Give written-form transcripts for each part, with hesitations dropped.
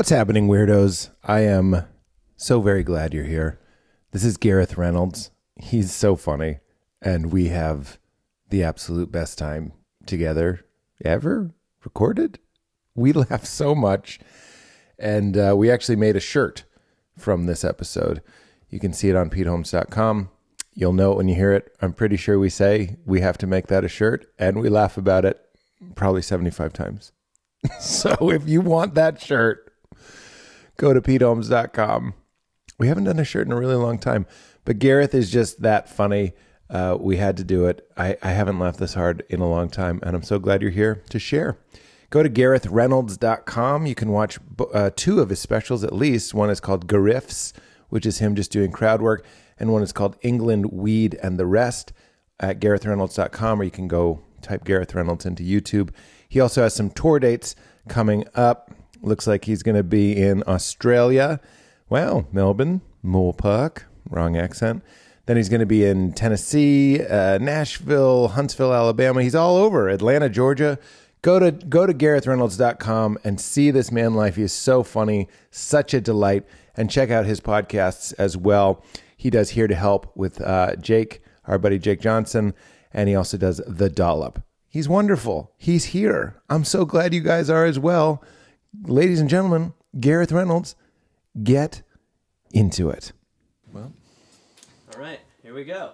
What's happening, weirdos? I am so very glad you're here. This is Gareth Reynolds. He's so funny, and we have the absolute best time together ever recorded. We laugh so much, and we actually made a shirt from this episode. You can see it on PeteHolmes.com. You'll know it when you hear it. I'm pretty sure we say we have to make that a shirt, and we laugh about it probably 75 times. So if you want that shirt, go to PeteHolmes.com. We haven't done a shirt in a really long time, but Gareth is just that funny. We had to do it. I haven't laughed this hard in a long time, and I'm so glad you're here to share. Go to GarethReynolds.com. You can watch two of his specials at least. One is called Gariffs, which is him just doing crowd work, and one is called England, Weed, and the Rest at GarethReynolds.com, or you can go type Gareth Reynolds into YouTube. He also has some tour dates coming up. Looks like he's going to be in Australia. Wow, Melbourne, Moorpark, wrong accent. Then he's going to be in Tennessee, Nashville, Huntsville, Alabama. He's all over. Atlanta, Georgia. Go to GarethReynolds.com and see this man life. He is so funny, such a delight. And check out his podcasts as well. He does Here to Help with Jake, our buddy Jake Johnson, and he also does The Dollop. He's wonderful. He's here. I'm so glad you guys are as well. Ladies and gentlemen, Gareth Reynolds, get into it. Well, all right, here we go.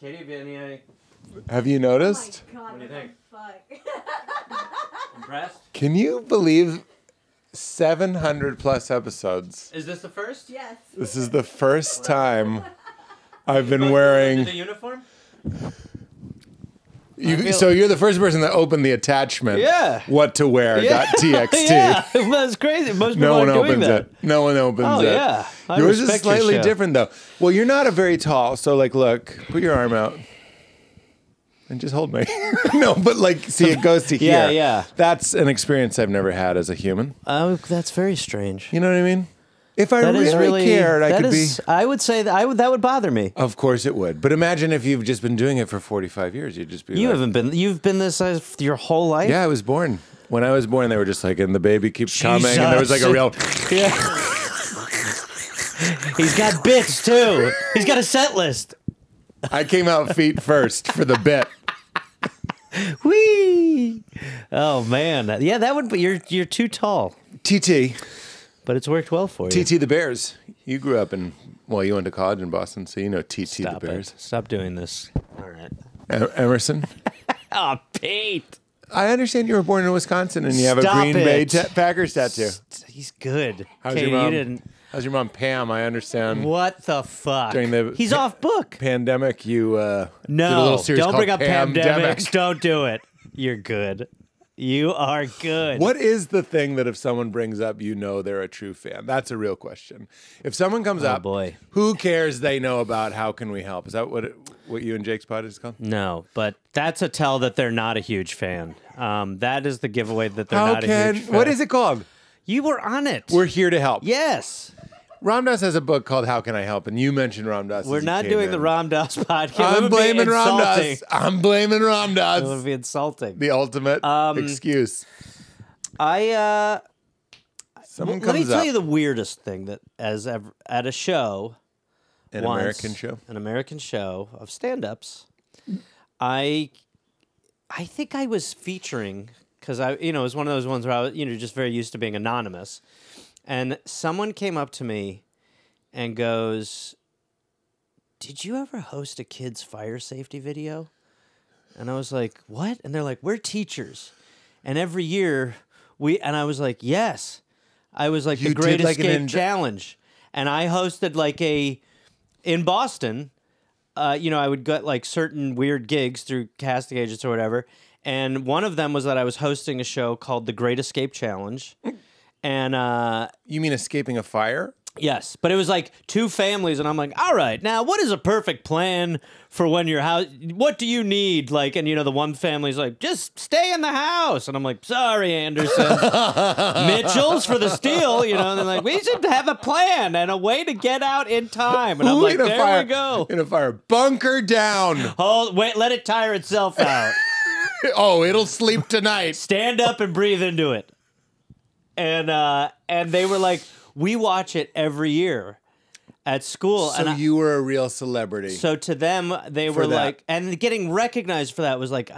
Katie, have you any? Have you noticed? Oh my God, what do you think? Fuck. Impressed? Can you believe 700 plus episodes? Is this the first? Yes. This is the first time I've been Did wearing... the uniform? So you're the first person that opened the attachment. Yeah. What to wear. .txt. Yeah, that's crazy. Most people No one aren't doing opens that. it. No one opens it. Oh yeah. I Yours is respect your slightly show. different though. Well, you're not a very tall, so like, look, put your arm out and just hold me. No, but like, see, it goes to here. Yeah, yeah. That's an experience I've never had as a human. Oh, that's very strange. You know what I mean? If I That is really cared, I could be. I would say that would bother me. Of course it would. But imagine if you've just been doing it for 45 years. You'd just be You like, haven't been. You've been this size your whole life. Yeah, I was born. When I was born, they were just like, and the baby keeps coming, and there was like a real... Yeah. He's got bits too. He's got a set list. I came out feet first for the bit. Whee! Oh man, yeah, that would be. You're too tall, TT. but it's worked well for you. TT the Bears. You grew up in, well, you went to college in Boston, so you know TT Stop the Bears. it. Stop doing this. All right. Emerson. Oh, Pete. I understand you were born in Wisconsin and you have Stop a Green Bay it. Packers tattoo. He's good. How's Katie, your mom? you didn't. How's your mom, Pam? I understand. What the fuck? During the He's off book. pandemic, you did a No, little series don't called bring up Pamdemic. pandemics. Don't do it. You're good. You are good. What is the thing that if someone brings up, you know they're a true fan? That's a real question. If someone comes up, boy. who cares they know about How Can We Help? Is that what you and Jake's pod is called? No, but that's a tell that they're not a huge fan. That is the giveaway that they're not a huge fan. What is it called? You were on it. We're here to help. Yes. Ram Dass has a book called How Can I Help? And you mentioned Ram Dass. We're not doing the Ram Dass podcast. I'm blaming Ram Dass. I'm blaming Ram It would Dass. be insulting. The ultimate excuse. Someone Someone let me comes tell up. you the weirdest thing that at a show, An once, American show of stand-ups, I think I was featuring because it was one of those ones where I was just very used to being anonymous, and someone came up to me and goes, "Did you ever host a kids' fire safety video?" And I was like, "What?" And they're like, "We're teachers, and every year and I was like, "Yes." I was like the Great Escape Challenge, and I hosted in Boston. I would get like certain weird gigs through casting agents or whatever, and one of them was that I was hosting a show called the Great Escape Challenge, and You mean escaping a fire? yes, but it was like two families, and I'm like, all right, now what is a perfect plan for when your house? What do you need? Like, and the one family's like, just stay in the house, and I'm like, sorry, Anderson, Mitchell's for the steal, and they're like, we should have a plan and a way to get out in time, and I'm like, there we go. In a fire, bunker down. Wait, let it tire itself out. Oh, it'll sleep tonight. Stand up and breathe into it. and they were like, we watch it every year at school. So and you were a real celebrity. So to them, they were that. like, and getting recognized for that was like,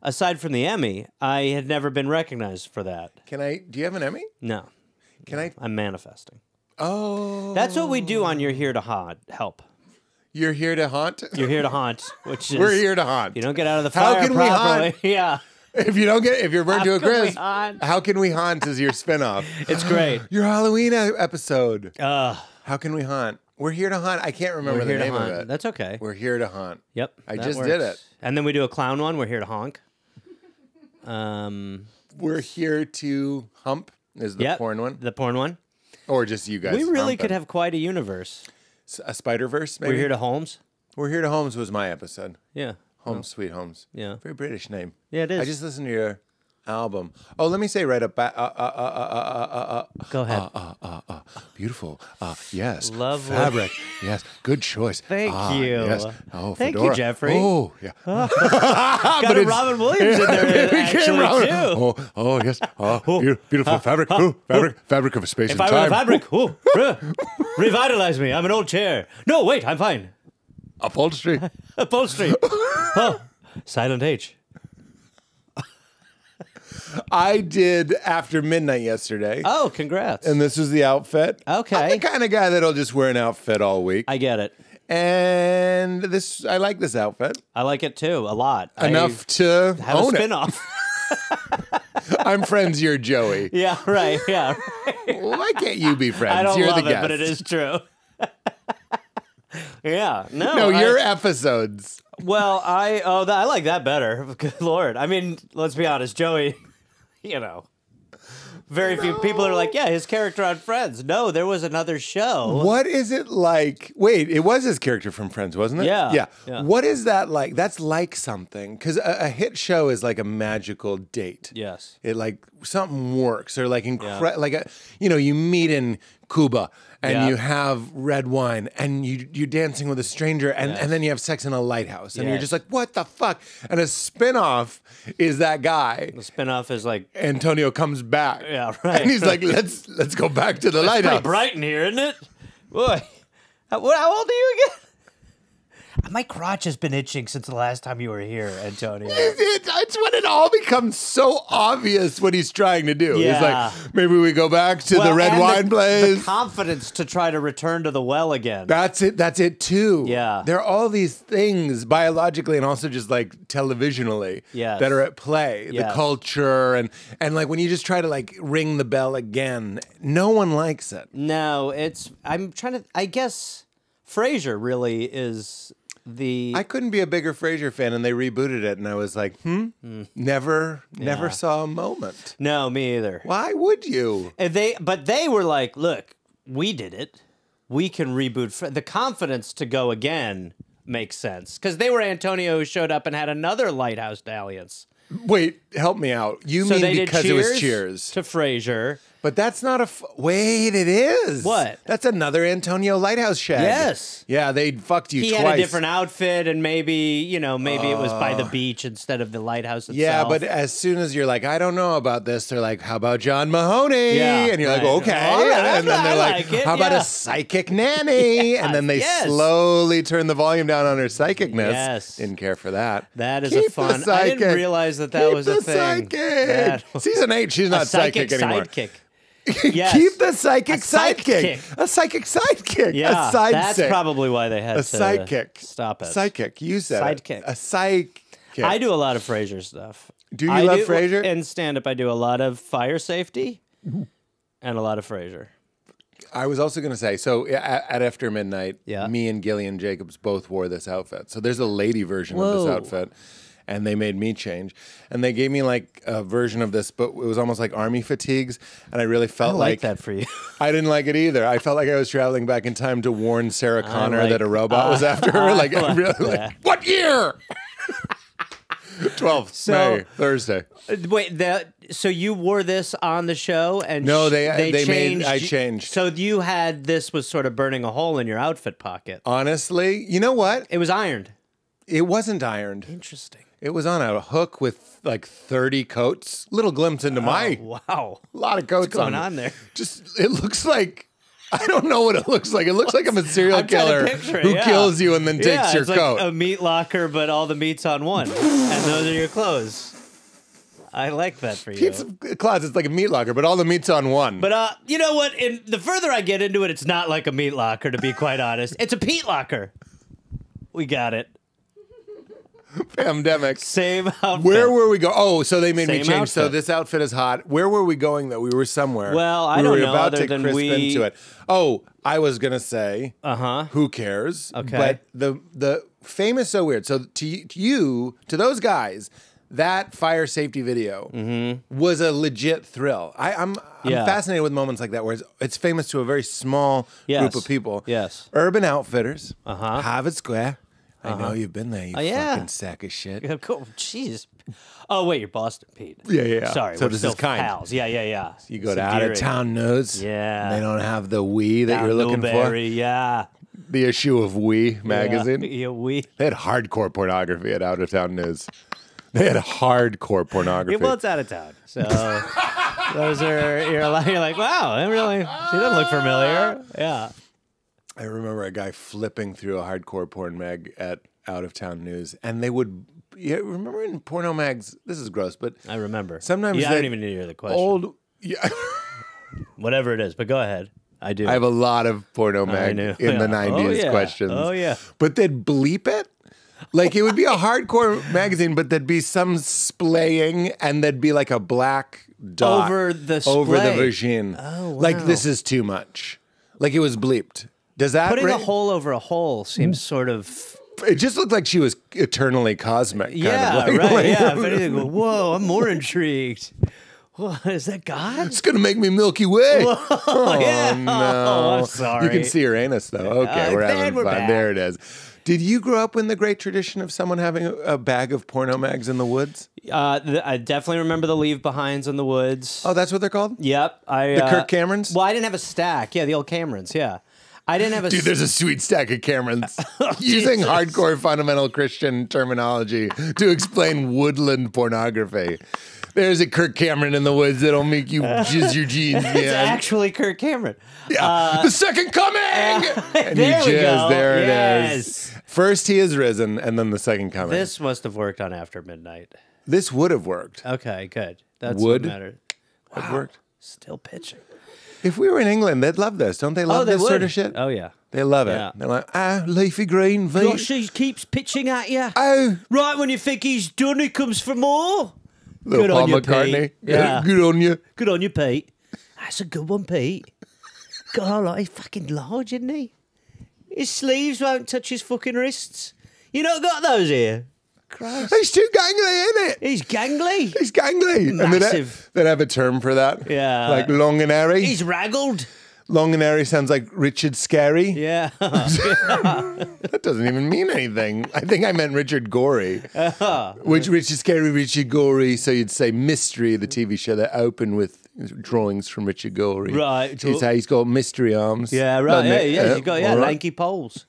aside from the Emmy, I had never been recognized for that. Do you have an Emmy? No. I'm manifesting. Oh. That's what we do on You're Here to Help. You're here to haunt? You're here to haunt, which is... We're here to haunt. You don't get out of the How fire can we properly. haunt? Yeah. If you're burned to a can we crisp, haunt? How Can We Haunt is your spinoff. It's great. Your Halloween episode. How Can We Haunt? We're here to haunt. I can't remember the name of it. That's okay. We're here to haunt. Yep. I that just works. did it. And then we do a clown one. We're here to honk. We're here to hump is the porn one. The porn one. Or just you guys. We really humping. could have quite a universe. A Spider-Verse, maybe? We're here to Holmes. We're Here to Holmes was my episode. Yeah. Holmes, Sweet Holmes. Yeah. Very British name. Yeah, it is. I just listened to your album. Oh, let me say right up back. Go ahead. Beautiful. Yes. Lovely. Fabric. Yes. Good choice. Thank you. Yes. Oh, Thank you, fedora. Jeffrey. Oh, yeah. Got a Robin Williams in there actually, too. Oh, yes. Oh, beautiful fabric. Oh, fabric of a space If and I time. were a fabric, revitalize me. I'm an old chair. No, wait, I'm fine. Upholstery. Upholstery. Oh, Silent H. I did After Midnight yesterday. Oh, congrats. And this was the outfit. Okay. I'm the kind of guy that'll just wear an outfit all week. I get it. And I like this outfit. I like it too, a lot. Enough to have own a it. spin-off. I'm friends, you're Joey. Yeah, right. Yeah. Right. Why can't you be friends? I don't You're love the it, guest. but it is true. Yeah. No, your episodes. Well, I like that better. Good Lord. I mean, let's be honest, Joey, very few people are like, yeah, his character on Friends. No, there was another show. What is it like? Wait, it was his character from Friends, wasn't it? Yeah. Yeah. What is that like? That's like something. Because a hit show is like a magical date. Yes. It like something works or like you meet in Cuba and you have red wine and you're dancing with a stranger and then you have sex in a lighthouse and you're just like, what the fuck? And a spinoff is that guy. The spinoff is like Antonio comes back. Yeah, right. And he's like, let's go back to the lighthouse. pretty bright in here, isn't it? Boy. How old are you again? My crotch has been itching since the last time you were here, Antonio. It's when it all becomes so obvious what he's trying to do. Yeah. He's like, maybe we go back to the red wine place. The confidence to try to return to the well again. That's it too. Yeah. There are all these things biologically and also just like televisionally that are at play. Yes. The culture and like when you just try to like ring the bell again, no one likes it. No, I guess Frasier really is I couldn't be a bigger Frasier fan, and they rebooted it, and I was like, never saw a moment. No, me either. Why would you? But they were like, look, we did it. We can reboot. The confidence to go again makes sense. Because they were Antonio who showed up and had another lighthouse dalliance. Wait, help me out. You mean because it was Cheers? To Frasier. But that's not wait, it is. What? That's another Antonio Lighthouse shag. Yes. Yeah, they fucked you He twice. had a different outfit, and maybe it was by the beach instead of the lighthouse itself. Yeah, but as soon as you're like, I don't know about this, they're like, how about John Mahoney? Yeah, and you're like, right. okay. All right, and then they're I like, like it, how about yeah. a psychic nanny? And then they slowly turn the volume down on her psychicness. Yes. Didn't care for that. That is Keep a fun. the I didn't psychic. realize that was a thing. Psychic. Season 8, she's not psychic anymore. Sidekick. Yes. Keep the psychic A sidekick. sidekick. A psychic sidekick. Yeah, a side that's sick. probably why they had A to sidekick. stop it. Psychic. You said Sidekick. it. A sidekick. I do a lot of Frasier stuff. Do you love Frasier? In stand-up, I do a lot of fire safety and a lot of Frasier. I was also going to say, so at After Midnight, Yeah. me and Gillian Jacobs both wore this outfit. So there's a lady version of this Whoa. outfit, and they made me change. And they gave me like a version of this, but it was almost like army fatigues, and I really I felt like that for you. I didn't like it either. I felt like I was traveling back in time to warn Sarah Connor like- that a robot was after her. Like, I really, that. what year? 12th May, Thursday. Wait, so you wore this on the show, and No, they changed. made. I changed. So you had this was sort of burning a hole in your outfit pocket. Honestly, you know what? It was ironed. It wasn't ironed. Interesting. It was on a hook with like 30 coats. Little glimpse into my Wow. a lot of coats What's going on there? Just it looks like I don't know what it looks like. It looks like I'm a serial I'm trying to killer picture it, who yeah. kills you and then takes your it's coat. like a meat locker, but all the meat's on one, and those are your clothes. I like that for you. Pizza closet's like a meat locker, but all the meat's on one. But you know what? The further I get into it, it's not like a meat locker, to be quite honest. It's a Pete locker. We got it. Pandemic. Same outfit. Where were we going? Oh, so they made me Same change. So outfit. this outfit is hot. Where were we going though? We were somewhere. Well, I we don't were know, about other to than crisp we- into it. Oh, I was gonna say, Uh-huh. who cares? Okay. But the fame is so weird. So to those guys, that fire safety video was a legit thrill. I'm Yeah. fascinated with moments like that where it's famous to a very small Yes. group of people. Yes. Urban Outfitters, Uh-huh. Harvard Square. I know you've been there, you yeah. fucking sack of shit. Cool. Jeez. Oh, wait, you're Boston, Pete. Yeah. Sorry, So we're this still is kind. pals. Yeah. You go It's to out of endearing. town news. Yeah. They don't have the we that you're looking Newberry, yeah. for. The issue of We magazine. Yeah, we. They had hardcore pornography at Out of Town News. They had hardcore pornography. Yeah, well, it's out of town. So those are, you're like, wow, she doesn't look familiar. Yeah. I remember a guy flipping through a hardcore porn mag at Out of Town News, and they would. Yeah, remember in porno mags? This is gross, but I remember. sometimes I they- don't even need to hear the question. old. Yeah, Whatever it is, but go ahead. I do. I have a lot of porno mag knew. in the Yeah. 90s Oh, yeah. questions. Oh, yeah. But they'd bleep it. Like it would be a hardcore magazine, but there'd be some splaying, and there'd be like a black dot Over the over the splay. vagine. Oh, wow. Like this is too much. Like it was bleeped. Does that Putting a ra- hole over a hole seems sort of. It just looked like she was eternally cosmic. Yeah, kind of like, right. Yeah. If anything, go, whoa, I'm more intrigued. What is that, God? It's gonna make me Milky Way. Oh yeah. no! Oh, I'm sorry. You can see her anus though. Okay, we're then having we're fun. back. There it is. Did you grow up in the great tradition of someone having a bag of porno mags in the woods? I definitely remember the leave behinds in the woods. Oh, that's what they're called? Yep. The Kirk Camerons? Well, I didn't have a stack. Yeah, the old Camerons. Yeah. I didn't have a Dude, there's a sweet stack of Camerons using Jesus. hardcore fundamental Christian terminology to explain woodland pornography. There's a Kirk Cameron in the woods that'll make you jizz your jeans, man. It's actually Kirk Cameron. Yeah. The second coming! And There you we jizz, go. there it Yes. is. First he is risen, and then the second coming. This must have worked on After Midnight. This would have worked. Okay, good. That's Would what mattered. Have worked. Still pitching. If we were in England, they'd love this. Don't they love they this would. sort of shit? Oh, yeah. They love it. Yeah. They're like, leafy green, Gosh, she keeps pitching at you. Oh, Right when you think he's done, he comes for more. little Good Paul on you, McCartney. Pete. Yeah. Good on you. Good on you, Pete. That's a good one, Pete. God, like, he's fucking large, isn't he? His sleeves won't touch his fucking wrists. You not got those here? Christ. He's too gangly, isn't it? He's gangly. He's gangly. Massive. And they'd have a term for that. Yeah. Like long and airy. He's raggled. Long and airy sounds like Richard Scary. Yeah. That doesn't even mean anything. I think I meant Richard Gorey. Which Richard Scary, Richard Gorey. So you'd say Mystery, the TV show that opened with drawings from Richard Gorey. Right. You'd say he's got mystery arms. Yeah, right. Doesn't Yeah, it? yeah. He's got all right. lanky poles.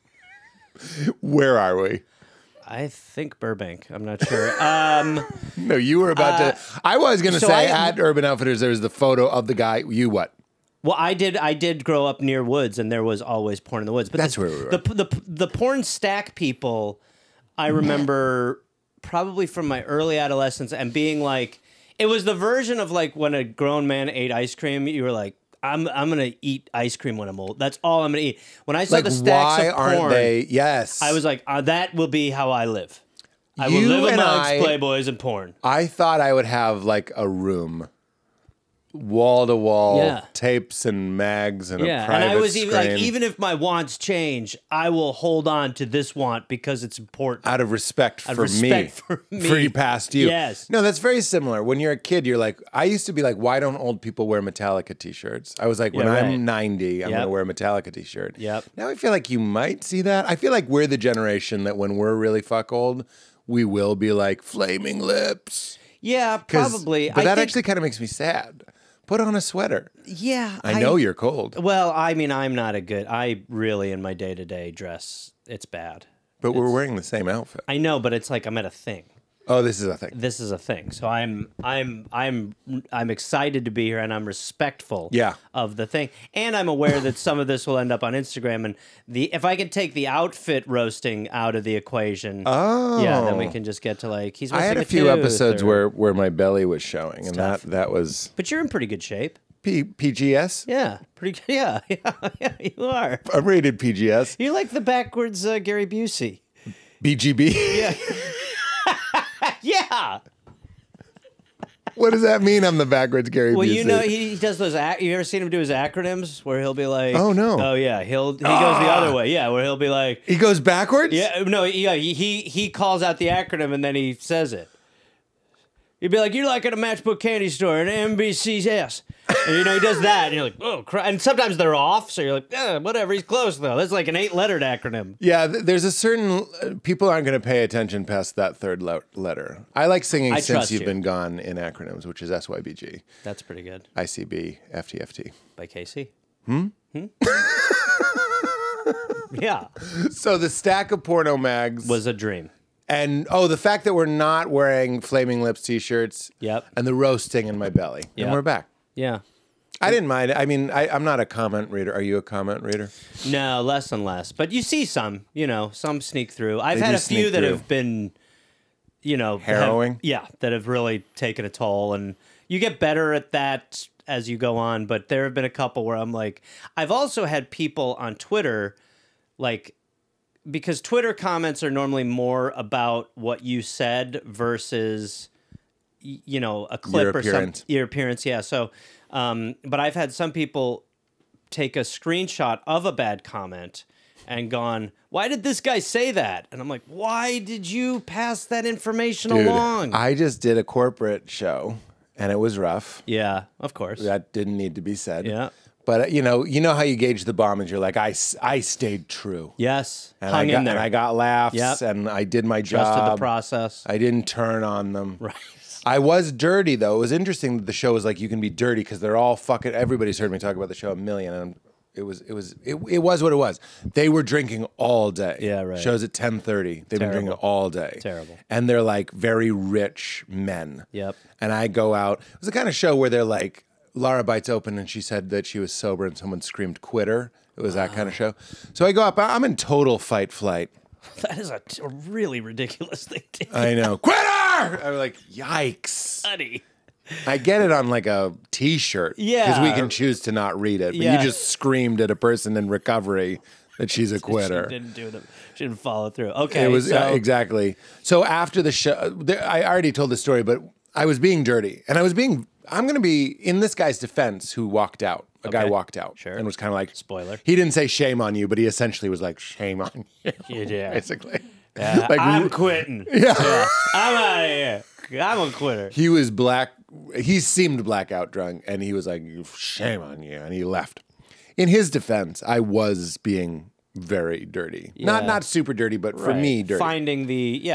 Where are we? I think Burbank. I'm not sure. No, you were about to. I was going to so say I- at Urban Outfitters, there was the photo of the guy. You what? Well, I did grow up near woods, and there was always porn in the woods. But That's where we were. The porn stack people, I remember probably from my early adolescence, and being like, it was the version of like when a grown man ate ice cream. You were like, I'm gonna eat ice cream when I'm old. That's all I'm gonna eat. When I saw Like, the stacks why of porn, aren't they? Yes. I was like, that will be how I live. I will You live and amongst I- playboys and porn. I thought I would have like a room, wall to wall, Yeah. tapes and mags and a Yeah, private and I was even like, screen. even if my wants change, I will hold on to this want because it's important. out of respect for respect me, for me. past you. Yes. No, that's very similar. When you're a kid, you're like, I used to be like, why don't old people wear Metallica t-shirts? I was like, when Yeah, right. I'm 90, I'm Yep. going to wear a Metallica t-shirt. Yep. Now I feel like you might see that. I feel like we're the generation that when we're really fuck old, we will be like flaming lips. Yeah, 'Cause- probably. But I that think- actually kind of makes me sad. Put on a sweater. Yeah, I know you're cold, Well, I mean, I'm not a good. I really, in my day-to-day dress, it's bad. but we're wearing the same outfit. I know, but it's like I'm at a thing. Oh, this is a thing. This is a thing. So I'm excited to be here, and I'm respectful of the thing. And I'm aware that some of this will end up on Instagram. And if I could take the outfit roasting out of the equation, then we can just get to like he's. I had a few episodes where my belly was showing, and that was. But you're in pretty good shape. PGS? Yeah, pretty. Yeah, you are. I'm rated PGS. You like the backwards Gary Busey. BGB? Yeah. Yeah. What does that mean? I'm the backwards Gary Busey. Well, you know, he does those. You ever seen him do his acronyms where he'll be like, "Oh no, oh yeah," he goes the other way. Yeah, where he'll be like, he goes backwards. Yeah, no, yeah, he calls out the acronym and then he says it. He'd be like, "You're like at a matchbook candy store in MBCS," and you know he does that, and you're like, "Oh, crap!" And sometimes they're off, so you're like, "Whatever." He's close though. That's like an 8-lettered acronym. Yeah, there's a certain people aren't going to pay attention past that third letter. I like singing "Since You've Been Gone" in acronyms, which is SYBG. That's pretty good. ICB, FTFT. By Casey. Yeah. So the stack of porno mags was a dream. And the fact that we're not wearing Flaming Lips t-shirts. Yep. And the roasting in my belly. Yep. And we're back. Yeah. I didn't mind. I mean, I'm not a comment reader. Are you a comment reader? No, less and less. But you see some sneak through. I've had a few that have been, harrowing. That have really taken a toll. And you get better at that as you go on. But there have been a couple where I'm like, I've also had people on Twitter, like, because Twitter comments are normally more about what you said versus, a clip or something. Your appearance, yeah. So, but I've had some people take a screenshot of a bad comment and gone, "Why did this guy say that?" And I'm like, "Why did you pass that information along?" I just did a corporate show, and it was rough. Yeah, of course. That didn't need to be said. Yeah. But you know how you gauge the bomb, and you're like, I stayed true. Yes, and hung in there. And I got laughs, yep. and I did my job. Trusted the process. I didn't turn on them. Right. I was dirty though. It was interesting that the show was like you can be dirty because they're all fucking. Everybody's heard me talk about the show a million, and it was what it was. They were drinking all day. Yeah, right. Shows at 10:30. They've been drinking all day. Terrible. And they're like very rich men. Yep. And I go out. It was the kind of show where they're like. Laura bites open and she said that she was sober and someone screamed quitter. It was that kind of show. So I go up. I'm in total fight flight. That is a really ridiculous thing to do. I know. Quitter! I'm like, yikes. Buddy. I get it on like a T-shirt. Yeah. Because we can choose to not read it. But you just screamed at a person in recovery that she's a quitter. She didn't follow through. Okay. It was exactly. So after the show, I already told the story, but I was being dirty. And I'm going to be in this guy's defense who walked out. A guy walked out and was kind of like, spoiler. He didn't say shame on you, but he essentially was like, shame on you. Yeah. Basically. Yeah, like, I'm quitting. Yeah. I'm out of here. I'm a quitter. He was black. He seemed blackout drunk and he was like, shame on you. And he left. In his defense, I was being very dirty. Yeah. Not super dirty, but for me, dirty. Finding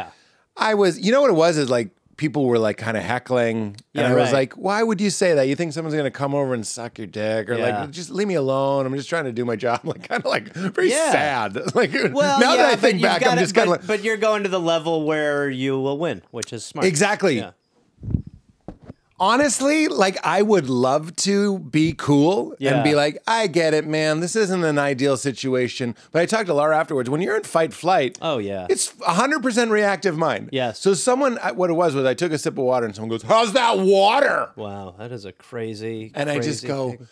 I was, you know what it was? Is like, people were like kind of heckling. And I was like, why would you say that? You think someone's going to come over and suck your dick? Or like, just leave me alone. I'm just trying to do my job. Like, kind of like very sad. Like, now that I think back, I'm just kind of like. But you're going to the level where you will win, which is smart. Exactly. Yeah. Honestly, like I would love to be cool and be like, I get it, man. This isn't an ideal situation. But I talked to Laura afterwards. When you're in fight flight, it's 100% reactive mind. Yes. So what it was I took a sip of water and someone goes, how's that water? Wow, that is a crazy. And I just go, thing.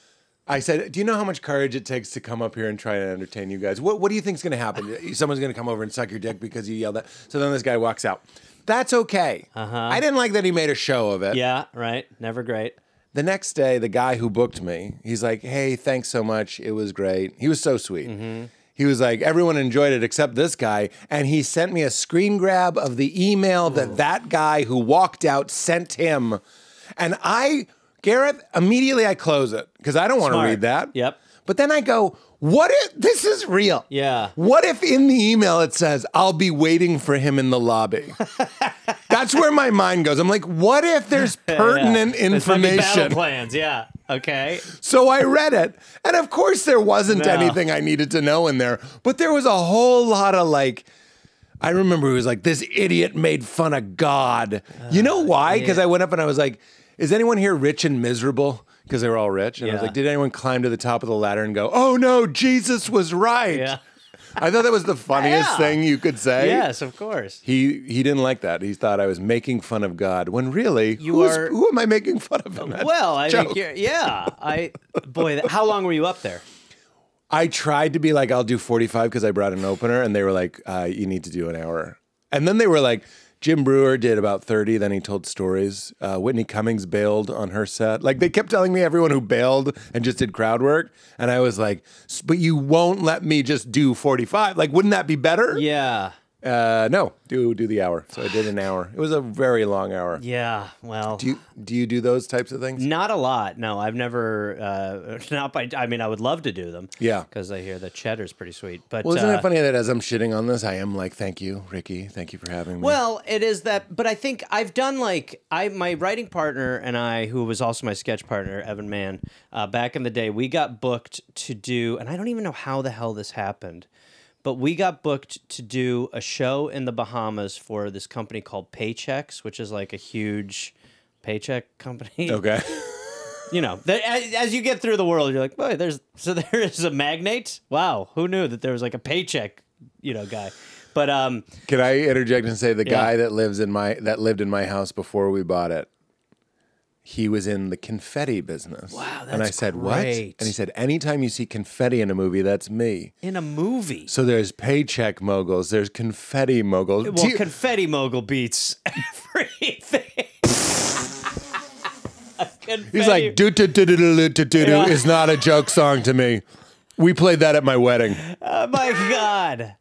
I said, do you know how much courage it takes to come up here and try to entertain you guys? What do you think's going to happen? Someone's going to come over and suck your dick because you yelled at. So then this guy walks out. That's okay. I didn't like that he made a show of it. Yeah, right. Never great. The next day, the guy who booked me, he's like, hey, thanks so much. It was great. He was so sweet. Mm-hmm. He was like, everyone enjoyed it except this guy. And he sent me a screen grab of the email that guy who walked out sent him. And Gareth, immediately I close it because I don't want to read that. Yep. But then I go, what if this is real? Yeah. What if in the email it says, I'll be waiting for him in the lobby? That's where my mind goes. I'm like, what if there's pertinent information? Battle plans, yeah. Okay. So I read it. And of course there wasn't anything I needed to know in there. But there was a whole lot of like, I remember he was like, this idiot made fun of God. You know why? Because I went up and I was like, is anyone here rich and miserable? Because they were all rich. And I was like, did anyone climb to the top of the ladder and go, oh no, Jesus was right? Yeah. I thought that was the funniest thing you could say. Yes, of course. He didn't like that. He thought I was making fun of God. When really, who am I making fun of in that joke? Boy, how long were you up there? I tried to be like, I'll do 45 because I brought an opener, and they were like, you need to do an hour. And then they were like, Jim Brewer did about 30, then he told stories. Whitney Cummings bailed on her set. Like, they kept telling me everyone who bailed and just did crowd work. And I was like, but you won't let me just do 45. Like, wouldn't that be better? Yeah. No, do the hour. So I did an hour. It was a very long hour. Yeah, well. Do you do those types of things? Not a lot. No, I've never. I mean, I would love to do them. Yeah, because I hear the cheddar's pretty sweet. But well, isn't it funny that as I'm shitting on this, I am like, thank you, Ricky. Thank you for having me. Well, it is that. But I think I've done my writing partner and I, who was also my sketch partner, Evan Mann, back in the day, we got booked to do, and I don't even know how the hell this happened. But we got booked to do a show in the Bahamas for this company called Paychecks, which is like a huge paycheck company. Okay. You know, as you get through the world, you're like, boy, there is a magnate? Wow, who knew that there was like a paycheck, guy. But can I interject and say the guy that lived in my house before we bought it, he was in the confetti business. Wow, that's And I said, great. what? And he said, anytime you see confetti in a movie, that's me. In a movie? So there's paycheck moguls, there's confetti moguls. Well, confetti mogul beats everything. He's like, do-do-do-do-do-do-do is not a joke song to me. We played that at my wedding. Oh, my God.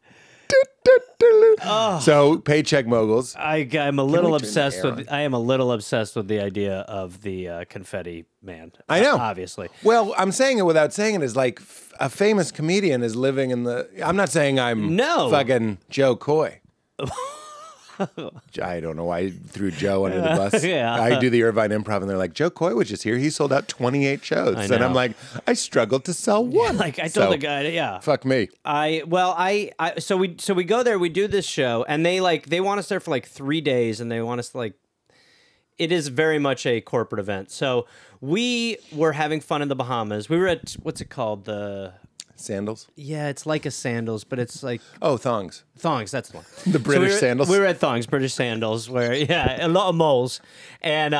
Oh. So paycheck moguls. I'm a little obsessed with. I am a little obsessed with the idea of the confetti man. I know, obviously. Well, I'm saying it without saying it is like a famous comedian is living in the. I'm not saying I'm fucking Joe Coy. I don't know why I threw Joe under the bus. Yeah. I do the Irvine Improv, and they're like, Joe Coy was just here. He sold out 28 shows. And I'm like, I struggled to sell one. Like I told the guy, fuck me. So we go there, we do this show, and they want us there for like 3 days, and they want us to it is very much a corporate event. So we were having fun in the Bahamas. We were at, what's it called? The... Sandals? Yeah, it's like a sandals, but it's like... Oh, thongs. Thongs, that's the one. The British sandals? We were at thongs, British sandals, where, a lot of moles. And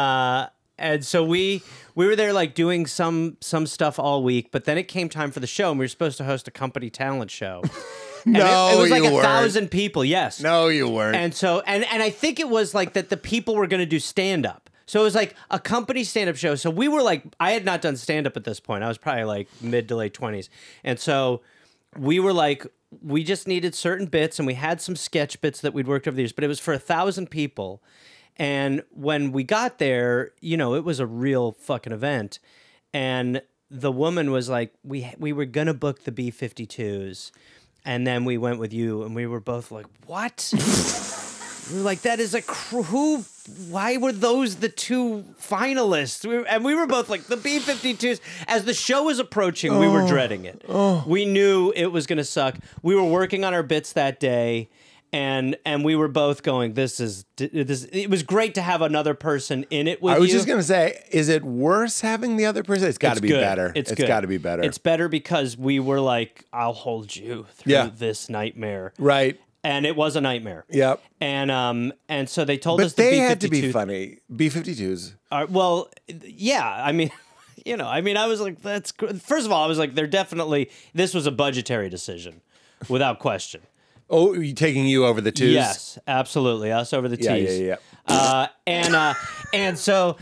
so we were there, doing some stuff all week, but then it came time for the show, and we were supposed to host a company talent show. No, it was like you weren't. 1,000 people, yes. No, you weren't. And so, and I think it was that the people were going to do stand-up. So it was like a company stand-up show. So we were I had not done stand-up at this point. I was probably mid to late 20s. And so we were we just needed certain bits, and we had some sketch bits that we'd worked over the years, but it was for 1,000 people. And when we got there, it was a real fucking event. And the woman was like, we were going to book the B-52s. And then we went with you, and we were both like, what? We were like, that is who? Why were those the two finalists? We were both like, the B-52s. As the show was approaching, we were dreading it. We knew it was going to suck. We were working on our bits that day, and we were both going, this. It was great to have another person in it with you. I was just going to say, is it worse having the other person? It's got to be better. It's got to be better. It's better because we were like, I'll hold you through this nightmare. Right. And it was a nightmare. Yep. And so they told us the B-52s. But they had to be funny. B-52s. Well, yeah. I mean, I was like, that's... First of all, I was like, this was a budgetary decision, without question. Oh, taking you over the twos? Yes, absolutely. Us over the T's. Yeah. And so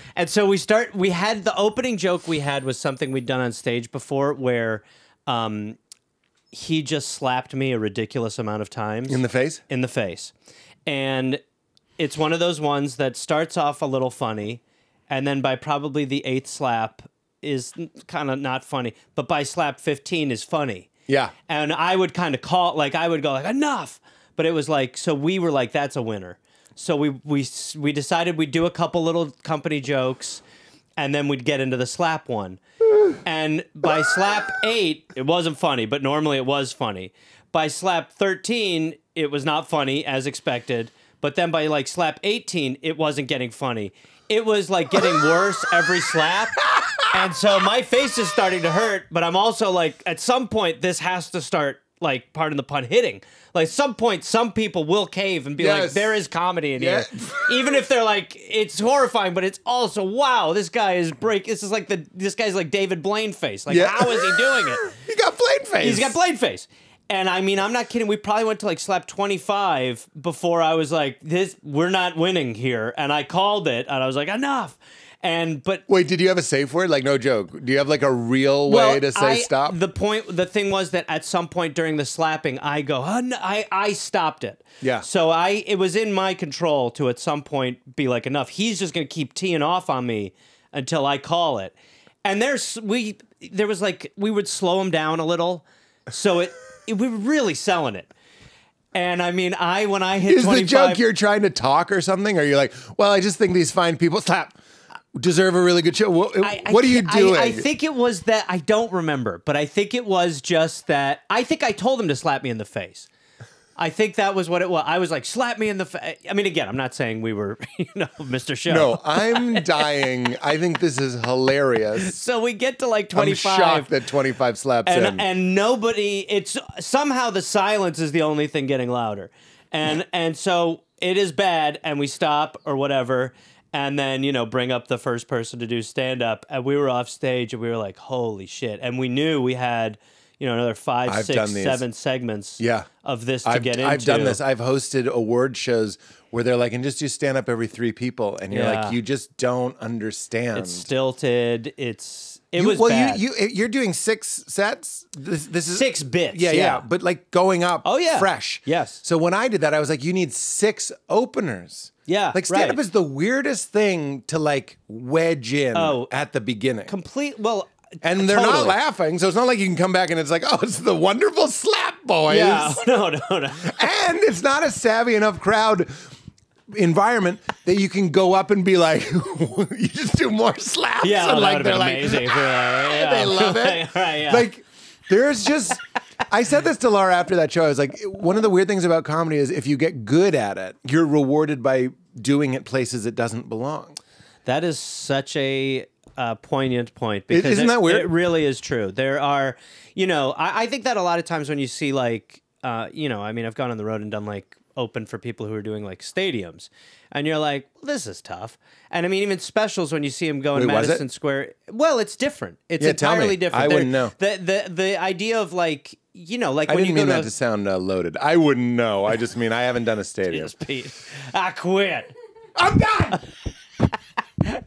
we had the opening joke we had was something we'd done on stage before where... he just slapped me a ridiculous amount of times. In the face? In the face. And it's one of those ones that starts off a little funny, and then by probably the 8th slap is kind of not funny, but by slap 15 is funny. Yeah. And I would kind of I would go enough. But it was so we were like, that's a winner. So we decided we'd do a couple little company jokes, and then we'd get into the slap one. And by slap 8, it wasn't funny, but normally it was funny. By slap 13, it was not funny as expected. But then by like slap 18, it wasn't getting funny. It was like getting worse every slap. And so my face is starting to hurt, but I'm also like, at some point, this has to start, like, pardon the pun, hitting. Like, at some point, some people will cave and be like, there is comedy in here. Even if they're like, it's horrifying, but it's also, wow, this guy is this guy's like David Blaine face. Like, how is he doing it? He got Blaine face. He's got Blaine face. And I mean, I'm not kidding. We probably went to like slap 25 before I was like, we're not winning here. And I called it and I was like, enough. But wait, did you have a safe word? Like, no joke. Do you have like a real way to say stop? The thing was that at some point during the slapping, I go, oh, no, I stopped it. Yeah. So it was in my control to at some point be like, enough. He's just going to keep teeing off on me until I call it. And we would slow him down a little. So we were really selling it. And I mean, when I hit 25... Is the joke you're trying to talk or something? Or you're like, well, I just think these fine people deserve a really good show. What are you doing? I think it was that, I don't remember, but I think it was just that, I think I told him to slap me in the face. I think that was what it was. I was like, slap me in the face. I mean, again, I'm not saying we were, Mr. Show. No, I'm dying. I think this is hilarious. So we get to like 25. I'm shocked that 25 slaps in. And nobody, somehow the silence is the only thing getting louder. And so it is bad and we stop or whatever. And then, bring up the first person to do stand-up. And we were off stage and we were like, holy shit. And we knew we had... another 5, 6, 7 segments of this to get into. I've done this. I've hosted award shows where they're like, and just do stand up every 3 people. And you're like, you just don't understand. It's stilted. It was bad. You're doing 6 sets? This is 6 bits. Yeah. But like going up fresh. Yes. So when I did that, I was like, you need 6 openers. Yeah. Like stand up is the weirdest thing to like wedge in at the beginning. And they're not laughing, so it's not like you can come back and it's like, oh, it's the wonderful slap boys. Yeah, no. And it's not a savvy enough crowd environment that you can go up and be like, you just do more slaps. Yeah, and like they're amazing. They love it. Right, yeah. Like, there's just... I said this to Laura after that show. I was like, one of the weird things about comedy is if you get good at it, you're rewarded by doing it places it doesn't belong. That is such a... poignant point, because isn't that weird? It really is true. There are, I think that a lot of times when you see like, I mean, I've gone on the road and done like open for people who are doing like stadiums, and you're like, well, this is tough. And I mean, even specials when you see them go in Madison Square, well, it's different. It's entirely different. I wouldn't know. The idea of like, like I when didn't you mean go that to sound loaded. I wouldn't know. I just mean I haven't done a stadium. Yes, Pete. I quit. I'm done.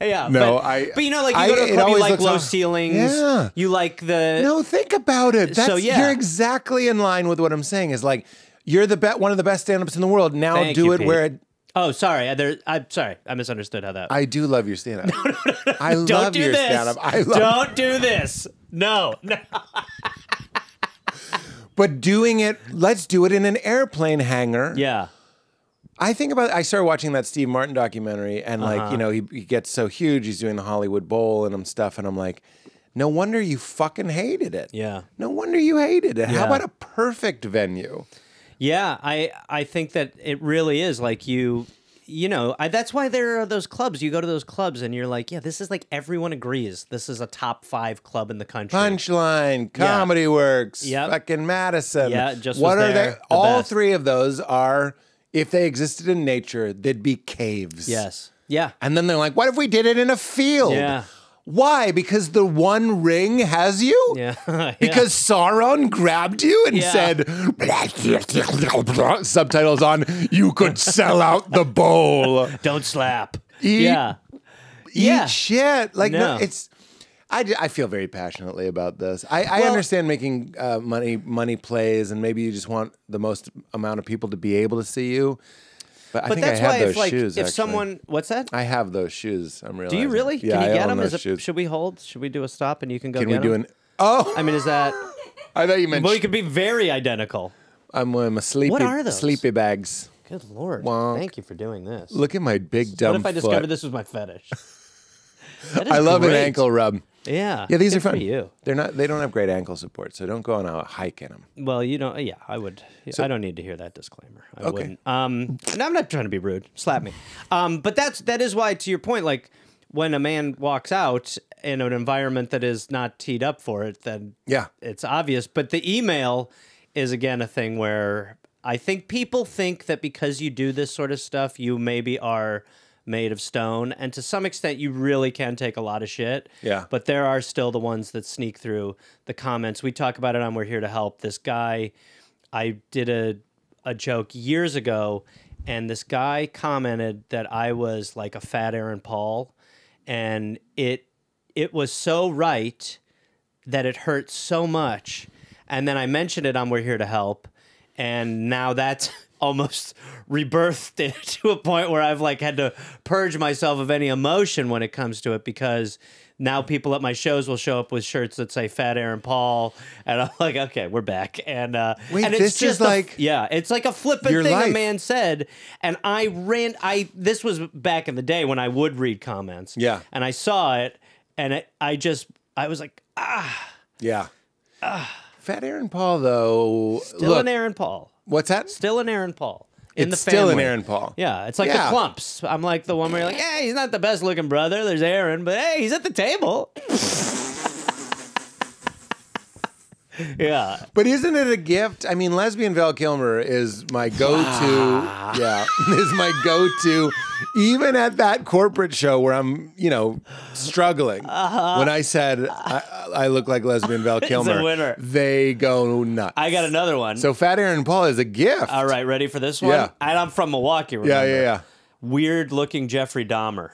Yeah, no, but you like you go to a club, you like low ceilings. Yeah. You like the... No, think about it. You're exactly in line with what I'm saying. Is like, you're one of the best stand-ups in the world. Now do it where it... Oh, sorry. I'm sorry. I misunderstood how that... I do love your stand-up. No. I love Don't do your this. Stand-up. Don't do this. No. But let's do it in an airplane hangar. Yeah. I started watching that Steve Martin documentary, and he gets so huge, he's doing the Hollywood Bowl and stuff, and I'm like, no wonder you fucking hated it. Yeah. No wonder you hated it. Yeah. How about a perfect venue? Yeah, I think that it really is like that's why there are those clubs. You go to those clubs and you're like, yeah, this is like everyone agrees. This is a top 5 club in the country. Punchline, Comedy Works, fucking Madison. Yeah, just what was are there, they? All 3 of those are... If they existed in nature, they'd be caves. Yes. Yeah. And then they're like, what if we did it in a field? Yeah. Why? Because the one ring has you? Yeah. Because Sauron grabbed you and said, subtitles on, you could sell out the bowl. Don't slap. Eat shit. Like, no, it's... I feel very passionately about this. I understand making money plays, and maybe you just want the most amount of people to be able to see you. But I think I have those shoes. If someone, what's that? I have those shoes. I'm realizing. Do you really? Yeah, can you get them? Shoes. Should we hold? Should we do a stop and you can go? Can get we do them? Oh, I mean, is that? I thought you meant. Well, you could be very identical. I'm wearing my sleepy. What are those? Sleepy bags. Good Lord! Wonk. Thank you for doing this. Look at my big dumb What if I discovered this was my fetish? I love an ankle rub. Yeah. Yeah, these Good are fun. For you. They don't have great ankle support, so don't go on a hike in them. Well, you know, yeah, I would. So- I don't need to hear that disclaimer. I Okay. wouldn't. And I'm not trying to be rude. Slap me. But that is why, to your point, like when a man walks out in an environment that is not teed up for it, then Yeah. it's obvious. But the email is again a thing where I think people think that because you do this sort of stuff, you maybe are made of stone, and to some extent you really can take a lot of shit. Yeah. But there are still the ones that sneak through the comments. We talk about it on We're Here to Help. This guy, I did a joke years ago, and this guy commented that I was like a fat Aaron Paul, and it was so right that it hurt so much. And then I mentioned it on We're Here to Help, and now that's almost rebirthed it to a point where I've like had to purge myself of any emotion when it comes to it, because now people at my shows will show up with shirts that say Fat Aaron Paul, and I'm like, okay, we're back. And Wait, and this is like yeah, it's like a flippant your thing life. a man said, and this was back in the day when I would read comments. Yeah. And I saw it, and I was like, Yeah. Fat Aaron Paul, though. still Look, an Aaron Paul. what's that? Still an Aaron Paul. In It's the still an family. Aaron Paul. Yeah, it's like Yeah. the Clumps. I'm like the one where you're like, hey, he's not the best looking brother. There's Aaron, but hey, he's at the table. Yeah. But isn't it a gift? I mean, lesbian Val Kilmer is my go-to. Yeah, is my go-to. Even at that corporate show where I'm, struggling. When I said I look like lesbian Val Kilmer, winner. they go nuts. I got another one. So Fat Aaron Paul is a gift. All right, ready for this one? Yeah. And I'm from Milwaukee, remember? Yeah. Weird looking Jeffrey Dahmer.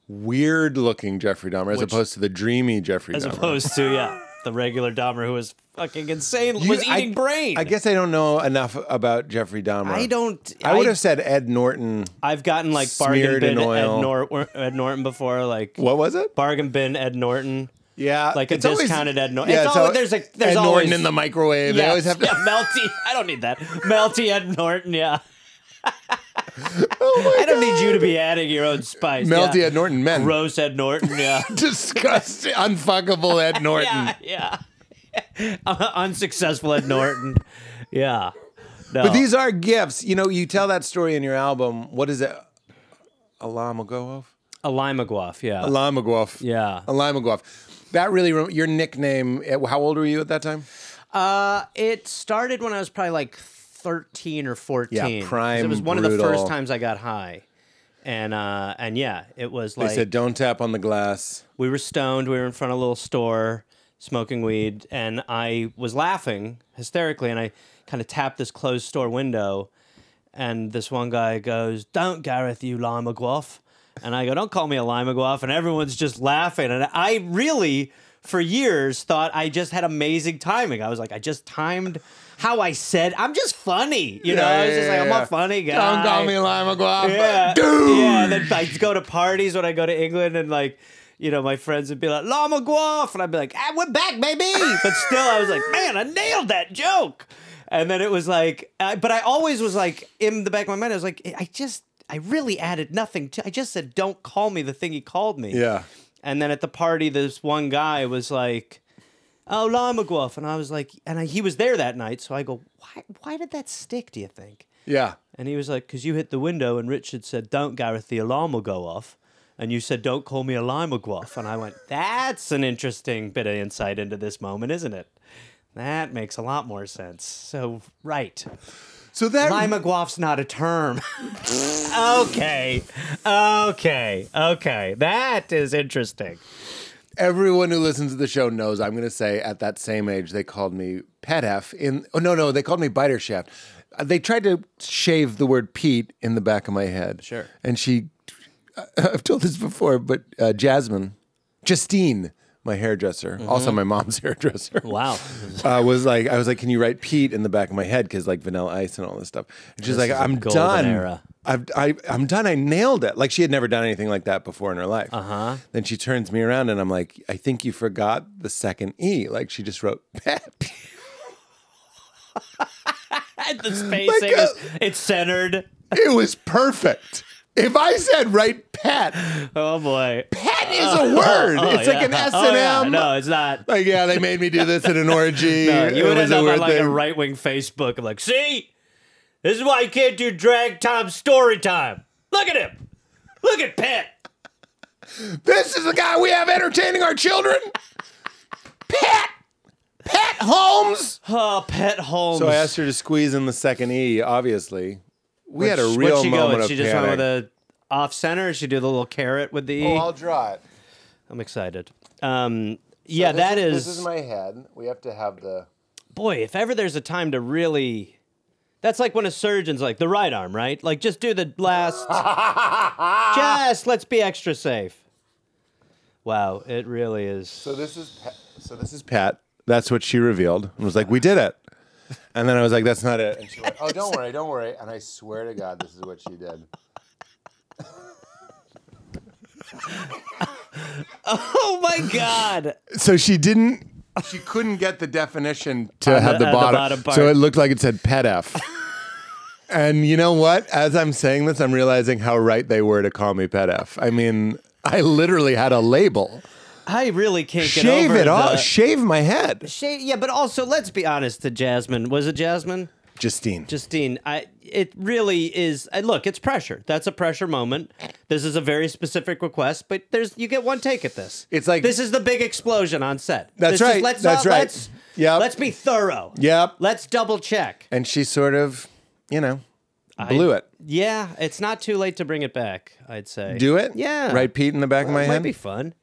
Weird-looking Jeffrey Dahmer, as opposed to the dreamy Jeffrey As Dahmer. opposed to, the regular Dahmer who was fucking insane, was eating brain. I guess I don't know enough about Jeffrey Dahmer. I would have said Ed Norton. I've gotten like bargain Smeared bin in oil. Ed Norton before, like What was it? bargain bin Ed Norton. Yeah, Like a it's always- discounted Ed Norton. Yeah, It's it's always, always- there's Ed always Norton in the microwave. They always have to. melty. I don't need that. Melty Ed Norton, yeah. Oh my I don't God. need you to be adding your own spice. Melty yeah. Ed Norton, men. Gross Ed Norton, yeah. Disgusting, unfuckable Ed Norton. yeah. Unsuccessful Ed Norton. Yeah. No. But these are gifts. You tell that story in your album. What is it? Allah Magoof? Eli McGuff, yeah. Allah Magoof. Yeah. Allah Magoof. That really, your nickname, how old were you at that time? It started when I was probably like 13 or 14. Yeah, prime, It was one of the brutal. first times I got high. And yeah, it was They like said, don't tap on the glass. we were stoned, we were in front of a little store smoking weed, and I was laughing hysterically, and I kind of tapped this closed store window, and this one guy goes, "Don't, Gareth, you lima guaf." And I go, "Don't call me a lima guaf," and everyone's just laughing. And I really, for years, thought I just had amazing timing. I was like, I just timed how I said, I'm just funny. I was just like, I'm a funny guy. Don't call me Lima Guap. Yeah. Dude. Yeah, and then I'd go to parties when I go to England, and like, my friends would be like, Lama Guaf, and I'd be like, we're back, baby. But still, I was like, man, I nailed that joke. And then it was like, but I always was like, in the back of my mind, I was like, I really added nothing to, I just said, don't call me the thing he called me. Yeah. And then at the party, this one guy was like, oh, Lima Guaf. And I was like, he was there that night. So I go, why did that stick, do you think? Yeah. And he was like, because you hit the window and Richard said, don't, Gareth, the alarm will go off. And you said, don't call me a lima guaf. And I went, that's an interesting bit of insight into this moment, isn't it? That makes a lot more sense. So, right. So that Lima guaf's not a term. Okay. That is interesting. everyone who listens to the show knows I'm going to say at that same age they called me Pet F they called me Biter Shaft. They tried to shave the word Pete in the back of my head. Sure. And I've told this before, but Justine, my hairdresser, also my mom's hairdresser. Wow. I was like, can you write Pete in the back of my head? Cause like Vanilla Ice and all this stuff. And she's like, I'm golden done. era. I'm done. I nailed it. Like she had never done anything like that before in her life. Uh-huh. Then she turns me around and I'm like, I think you forgot the second E. Like she just wrote Pet. The spacing, it's centered. It was perfect. If I said write Pet, Oh boy. Pet is a word. It's like an S&M. Oh, yeah. No, it's not. Like, yeah, they made me do this at an orgy. No, you It would was end up on weird like a thing. right-wing Facebook of like, see? This is why you can't do drag time story time. Look at him. Look at Pitt. This is the guy we have entertaining our children. Pat Holmes. Oh, Pitt Holmes. So I asked her to squeeze in the second E, obviously. We had a What'd real she go moment with? of She just went panic. with a off-center? Or she do the little carrot with the E? Oh, I'll draw it. I'm excited. So Yeah, this is my head. We have to have the... Boy, if ever there's a time to really... That's like when a surgeon's like, the right arm, right? Like, just do the last... let's be extra safe. Wow, it really is. So this is Pat. That's what she revealed. And was like, we did it. And then I was like, that's not it. And she went, oh, don't worry. And I swear to God, this is what she did. Oh, my God. So she couldn't get the definition to have the bottom part. so it looked like it said pet F. And you know what? As I'm saying this, I'm realizing how right they were to call me pet F. I mean, I literally had a label. I really can't get Shave over it off. Shave my head. Yeah, but also, let's be honest to Jasmine. Was it Jasmine? Justine. It really is. Look, it's pressure. That's a pressure moment. This is a very specific request, but you get one take at this. It's like this is the big explosion on set. That's right. That's right. Yep. Let's be thorough. Yep. Let's double check. And she sort of, blew it. Yeah, it's not too late to bring it back, I'd say. Do it? Yeah. Write Pete in the back of my It might head? be fun.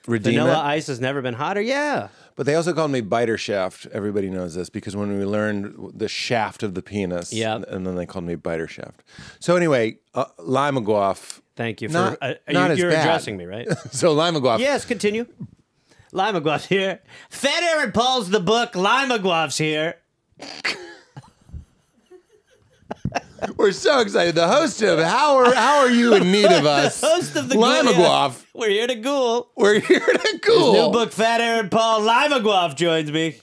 Redeem Vanilla it? Ice has never been hotter. Yeah. But they also called me biter shaft. Everybody knows this because when we learned the shaft of the penis, Yep. and then they called me biter shaft. So anyway, Limaguoff. Thank you for Not as you're bad. addressing me, right? So Limaguoff. Yes, continue. Limaguoff's here. Fat Aaron Paul's the book. Limaguoff's here. We're so excited. The host of How Are You in Need of Us? The host of the Limaguoff. We're here to ghoul. We're here to cool. New book, Fat Aaron Paul. Limaguoff joins me.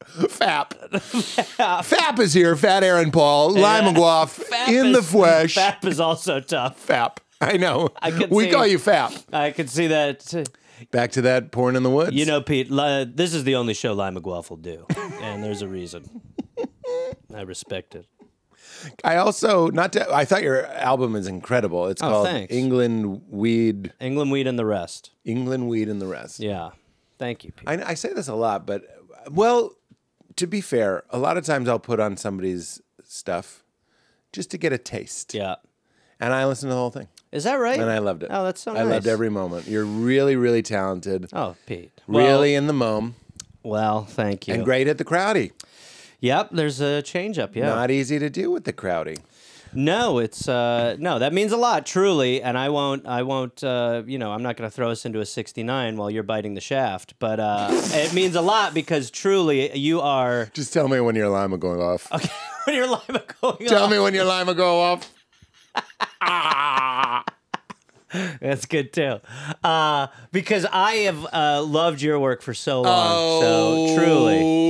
Fap. Fap is here. Fat Aaron Paul. Limaguoff in the flesh. Fap is also tough. Fap. I know. We see- call you Fap. I can see that. Back to that porn in the woods. You know, Pete, this is the only show Limaguoff will do. And there's a reason. I respect it. I also I thought your album is incredible. It's called thanks. England Weed and the Rest. England Weed and the Rest. Yeah. Thank you, Pete. I say this a lot, but well, to be fair, a lot of times I'll put on somebody's stuff just to get a taste. Yeah. And I listened to the whole thing. Is that right? And I loved it. Oh, that's so nice. I loved every moment. You're really, really talented. Oh, Pete. Really in the mom. Well, thank you. And great at the crowdy. Yep, there's a change up, yeah. Not easy to do with the crowdy. No, it's no, that means a lot, truly, and I won't I'm not going to throw us into a 69 while you're biting the shaft, but it means a lot because truly you are Just tell me when your lima going off. Okay, when your lima going Tell off. me when your lima go off. That's good too. Because I have loved your work for so long. So truly.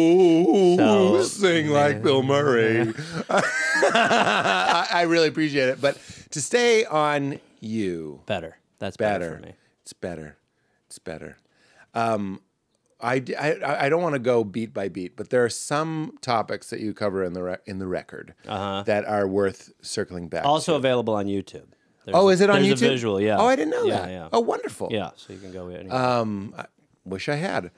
So, sing like Bill Murray. I really appreciate it. But to stay on you. Better. That's better for me. It's better. It's better. I don't want to go beat by beat, but there are some topics that you cover in the record that are worth circling back Also to. available on YouTube. Is it on YouTube? There's a visual, yeah. Oh, I didn't know that. Yeah. Oh, wonderful. Yeah, so you can go anywhere. I wish I had.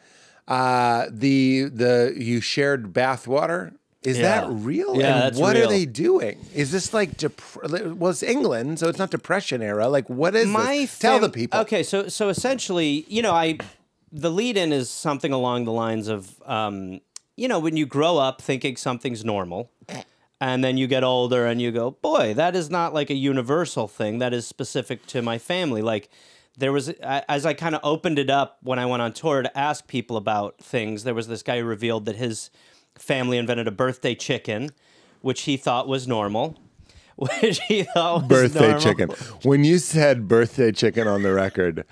You shared bath water. Is that real? Yeah, and that's what real. are they doing? Is this like well, it's England, so it's not Depression era. Like, what is this? Tell the people. Okay, so essentially, the lead-in is something along the lines of, when you grow up thinking something's normal, and then you get older and you go, boy, that is not like a universal thing. That is specific to my family. Like, there was, as I kind of opened it up when I went on tour to ask people about things, there was this guy who revealed that his family invented a birthday chicken, which he thought was normal. Which he thought was Birthday normal. chicken. When you said birthday chicken on the record,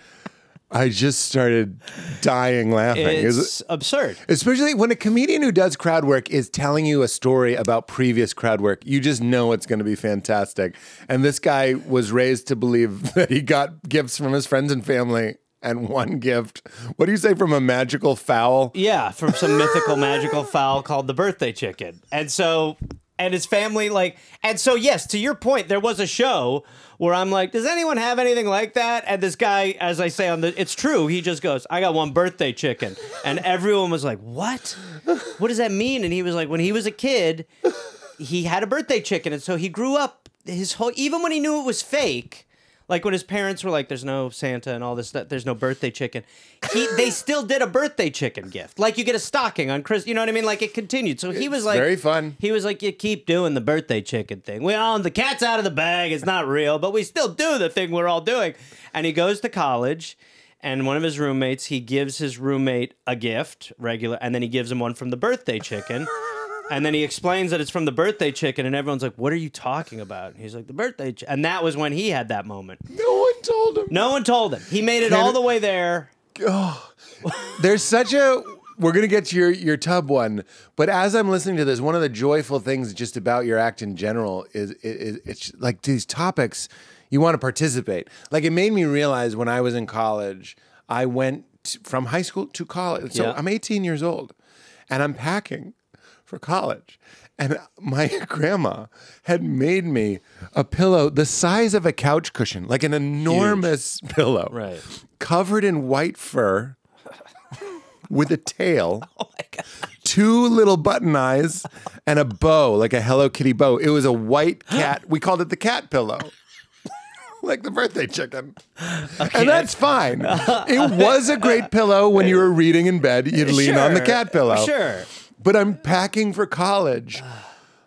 I just started dying laughing. It's absurd. Especially when a comedian who does crowd work is telling you a story about previous crowd work, you just know it's going to be fantastic. And this guy was raised to believe that he got gifts from his friends and family and one gift. What do you say, from a magical fowl? Yeah, from some mythical magical fowl called the birthday chicken. And so, and his family, like, and so, yes, to your point, there was a show where I'm like, does anyone have anything like that? And this guy, as I say it's true, he just goes, I got one birthday chicken. And everyone was like, what? What does that mean? And he was like, when he was a kid, he had a birthday chicken. And so he grew up even when he knew it was fake, like when his parents were like, there's no Santa and all this stuff, there's no birthday chicken, they still did a birthday chicken gift. Like you get a stocking on Christmas, you know what I mean? Like it continued. So he was like... very fun. He was like, you keep doing the birthday chicken thing. Well, the cat's out of the bag, it's not real, but we still do the thing we're all doing. And he goes to college, and one of his roommates, he gives his roommate a gift, regular, and then he gives him one from the birthday chicken. And then he explains that it's from the birthday chicken, and everyone's like, what are you talking about? And he's like, the birthday chicken. And that was when he had that moment. No one told him. No one told him. He made it all the way there. Oh, there's such a... We're going to get to your tub one. But as I'm listening to this, one of the joyful things just about your act in general is it's like these topics, you want to participate. Like it made me realize when I was in college, I went from high school to college. So I'm 18 years old, and I'm packing for college. And my grandma had made me a pillow the size of a couch cushion, like an enormous pillow, right, covered in white fur with a tail, oh my God, 2 little button eyes, and a bow, like a Hello Kitty bow. It was a white cat. We called it the cat pillow. Like the birthday chicken. Okay. And that's fine. It was a great pillow when you were reading in bed. You'd lean on the cat pillow. Sure. But I'm packing for college.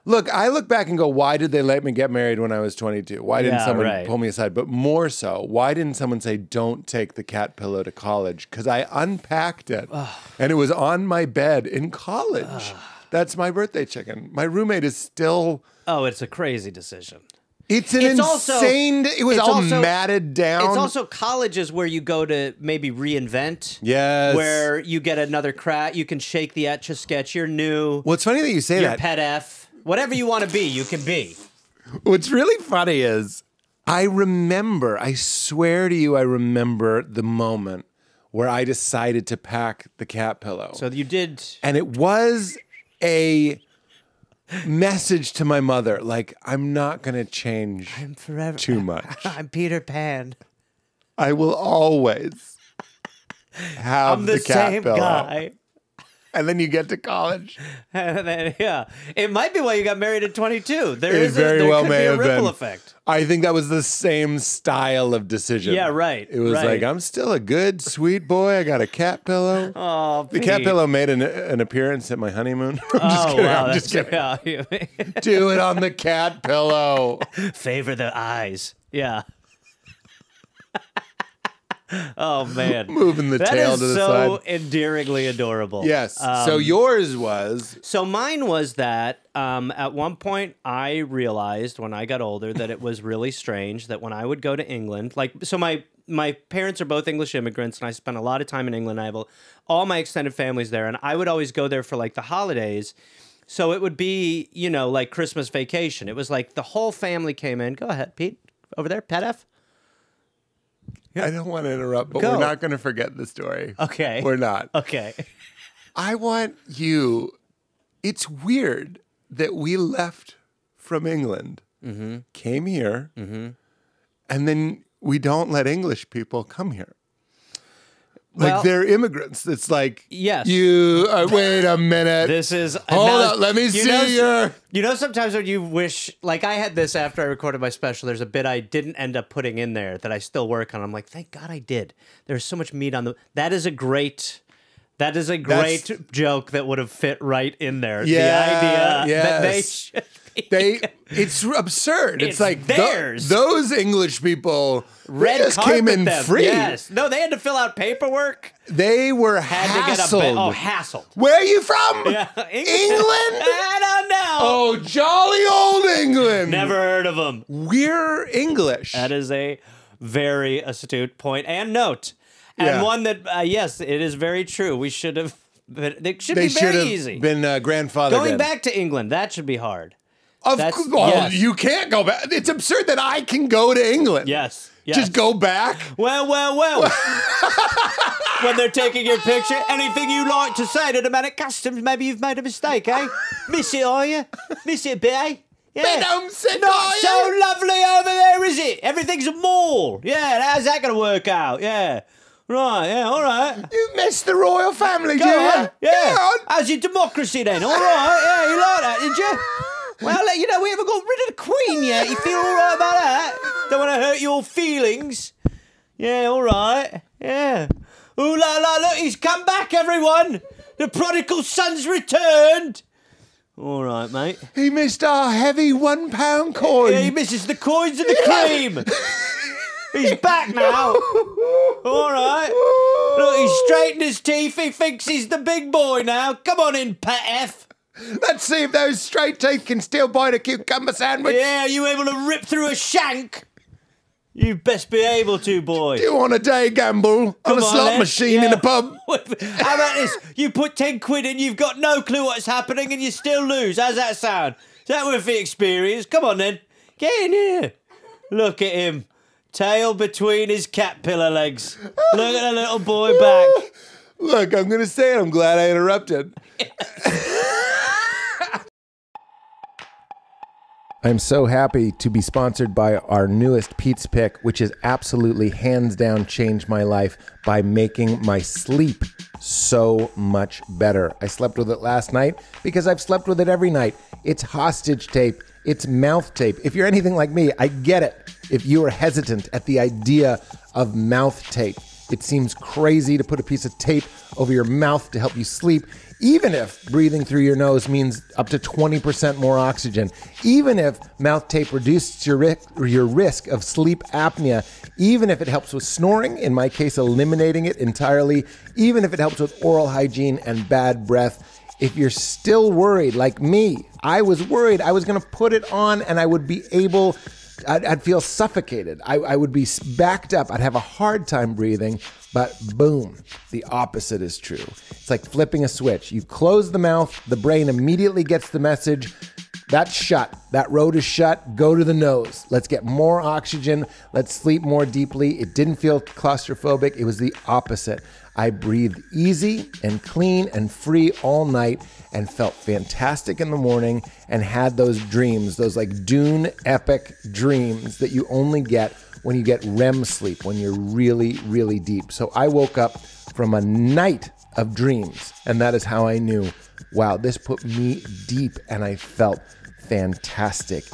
Look, I look back and go, why did they let me get married when I was 22? Why didn't someone pull me aside? But more so, why didn't someone say, don't take the cat pillow to college? Because I unpacked it, and it was on my bed in college. That's my birthday chicken. My roommate is still... Oh, it's a crazy decision. It's an insane... It was all matted down. It's also colleges where you go to maybe reinvent. Yes. Where you get another crack. You can shake the Etch-a-Sketch. You're new. Well, it's funny that you say You're that. Pet F. Whatever you want to be, you can be. What's really funny is I swear to you, I remember the moment where I decided to pack the cat pillow. So you did... And it was a... message to my mother, like, I'm not going to change too much. I'm Peter Pan. I will always have the cat pillow. Guy. And then you get to college. And then, yeah. It might be why you got married at 22. There could be a ripple effect. I think that was the same style of decision. Yeah, right. It was like, I'm still a good, sweet boy. I got a cat pillow. Oh, the cat pillow made an appearance at my honeymoon. I'm just kidding. Yeah. Do it on the cat pillow. Favor the eyes. Yeah. Oh, man. Moving the tail to the side. That is so endearingly adorable. Yes. So yours was... So mine was that at one point I realized when I got older that it was really strange that when I would go to England, like, so my parents are both English immigrants, and I spent a lot of time in England. I have all my extended family's there, and I would always go there for, like, the holidays. So it would be, you know, like Christmas vacation. It was like the whole family came in. Go ahead, Pete. Over there, Pet F. I don't want to interrupt, but we're not going to forget the story. Okay. We're not. Okay. I want you... It's weird that we left from England, came here, and then we don't let English people come here. Like, they're immigrants. It's like, yes. Wait a minute. This is... Hold on, let me see your... You know, sometimes when you wish... Like, I had this after I recorded my special. There's a bit I didn't end up putting in there that I still work on. I'm like, thank God I did. There's so much meat on the... That is a great joke that would have fit right in there. Yeah, the idea that they should be... It's absurd. It's like theirs. Those English people just came in them. free. Yes. No, they had to fill out paperwork. They were hassled. Hassled. Where are you from? Yeah. England? I don't know. Oh, jolly old England. Never heard of them. We're English. That is a very astute point and note. And one that, yes, it is very true. We should have... It should be very easy. Been grandfathered Going back to England, that should be hard. Yes. You can't go back. It's absurd that I can go to England. Yes. Just go back. Well. When they're taking your picture, anything you like to say to the man at customs? Maybe you've made a mistake, eh? Miss it, are you? Miss it a bit, eh? Yeah. Bit homesick, Not are you? so lovely over there, is it? Everything's a mall. Yeah, how's that going to work out? Yeah. Right, yeah, all right. You missed the royal family, do Go you? on. Yeah. Go on. How's your democracy then? All right, yeah, you like that, did you? Well, we haven't got rid of the Queen yet. You feel all right about that? Don't want to hurt your feelings. Yeah, all right. Yeah. Ooh la la, look, he's come back, everyone. The prodigal son's returned. All right, mate. He missed our heavy £1 coin. Yeah, he misses the coins and the cream. He's back now. All right. Look, he's straightened his teeth. He thinks he's the big boy now. Come on in, Pet F. Let's see if those straight teeth can still bite a cucumber sandwich. Yeah, are you able to rip through a shank? You best be able to, boy. Do you want a day gamble on a slot machine in a pub? How about this? You put 10 quid in, you've got no clue what's happening, and you still lose. How's that sound? Is that worth the experience? Come on, then. Get in here. Look at him. Tail between his caterpillar legs. Look at the little boy back. Look, I'm going to say it. I'm glad I interrupted. I'm so happy to be sponsored by our newest Pete's Pick, which has absolutely hands down changed my life by making my sleep so much better. I slept with it last night because I've slept with it every night. It's hostage tape. It's mouth tape. If you're anything like me, I get it. If you are hesitant at the idea of mouth tape, it seems crazy to put a piece of tape over your mouth to help you sleep, even if breathing through your nose means up to 20% more oxygen, even if mouth tape reduces your risk of sleep apnea, even if it helps with snoring, in my case, eliminating it entirely, even if it helps with oral hygiene and bad breath. If you're still worried, like me, I was worried I was going to put it on and I would be able... I'd feel suffocated. I would be backed up. I'd have a hard time breathing, but boom, the opposite is true. It's like flipping a switch. You close the mouth, the brain immediately gets the message, that's shut. That road is shut. Go to the nose. Let's get more oxygen. Let's sleep more deeply. It didn't feel claustrophobic. It was the opposite. I breathed easy and clean and free all night and felt fantastic in the morning and had those dreams, those like Dune epic dreams that you only get when you get REM sleep, when you're really, really deep. So I woke up from a night of dreams, and that is how I knew, wow, this put me deep and I felt fantastic.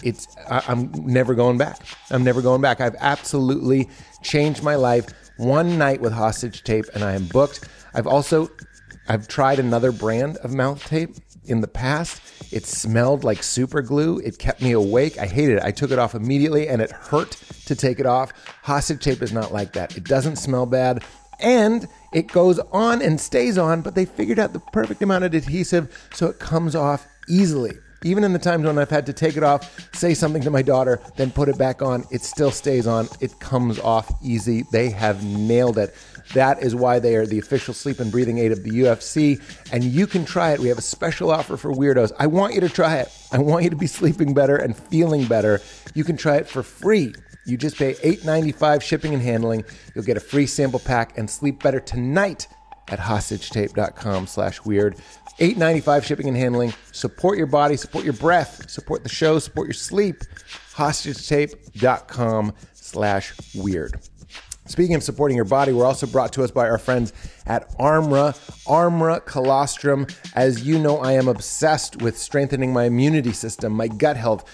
I'm never going back. I'm never going back. I've absolutely changed my life. One night with hostage tape and I am booked. I've tried another brand of mouth tape in the past. It smelled like super glue. It kept me awake. I hated it. I took it off immediately and it hurt to take it off. Hostage tape is not like that. It doesn't smell bad and it goes on and stays on, but they figured out the perfect amount of adhesive so it comes off easily. Even in the times when I've had to take it off, say something to my daughter, then put it back on, it still stays on. It comes off easy. They have nailed it. That is why they are the official sleep and breathing aid of the UFC, and you can try it. We have a special offer for weirdos. I want you to try it. I want you to be sleeping better and feeling better. You can try it for free. You just pay $8.95 shipping and handling. You'll get a free sample pack and sleep better tonight at hostagetape.com/weird. $8.95 shipping and handling. Support your body, support your breath, support the show, support your sleep. hostagetape.com/weird. Speaking of supporting your body, we're also brought to us by our friends at ARMRA. ARMRA Colostrum. As you know, I am obsessed with strengthening my immunity system, my gut health,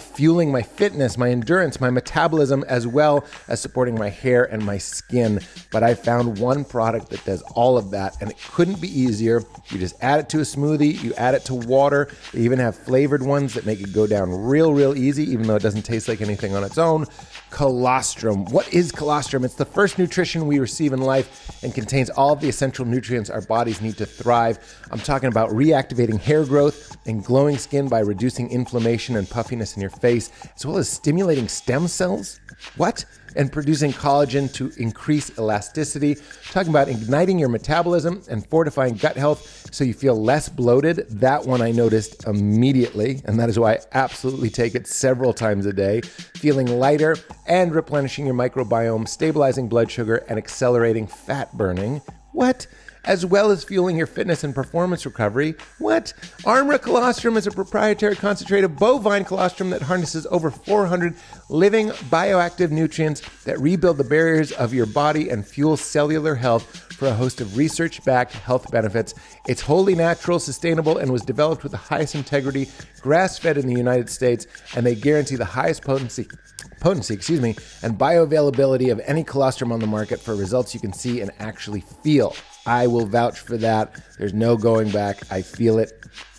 fueling my fitness, my endurance, my metabolism, as well as supporting my hair and my skin. But I found one product that does all of that, and it couldn't be easier. You just add it to a smoothie, you add it to water. They even have flavored ones that make it go down real easy, even though it doesn't taste like anything on its own. Colostrum. What is colostrum? It's the first nutrition we receive in life and contains all of the essential nutrients our bodies need to thrive. I'm talking about reactivating hair growth and glowing skin by reducing inflammation and puffiness in your face, as well as stimulating stem cells. What? and producing collagen to increase elasticity. Talking about igniting your metabolism and fortifying gut health so you feel less bloated. That one I noticed immediately, and that is why I absolutely take it several times a day. Feeling lighter and replenishing your microbiome, stabilizing blood sugar, and accelerating fat burning. What? As well as fueling your fitness and performance recovery. What? ARMRA colostrum is a proprietary concentrate of bovine colostrum that harnesses over 400 living bioactive nutrients that rebuild the barriers of your body and fuel cellular health for a host of research-backed health benefits. It's wholly natural, sustainable, and was developed with the highest integrity, grass-fed in the United States, and they guarantee the highest potency, and bioavailability of any colostrum on the market for results you can see and actually feel. I will vouch for that. There's no going back. I feel it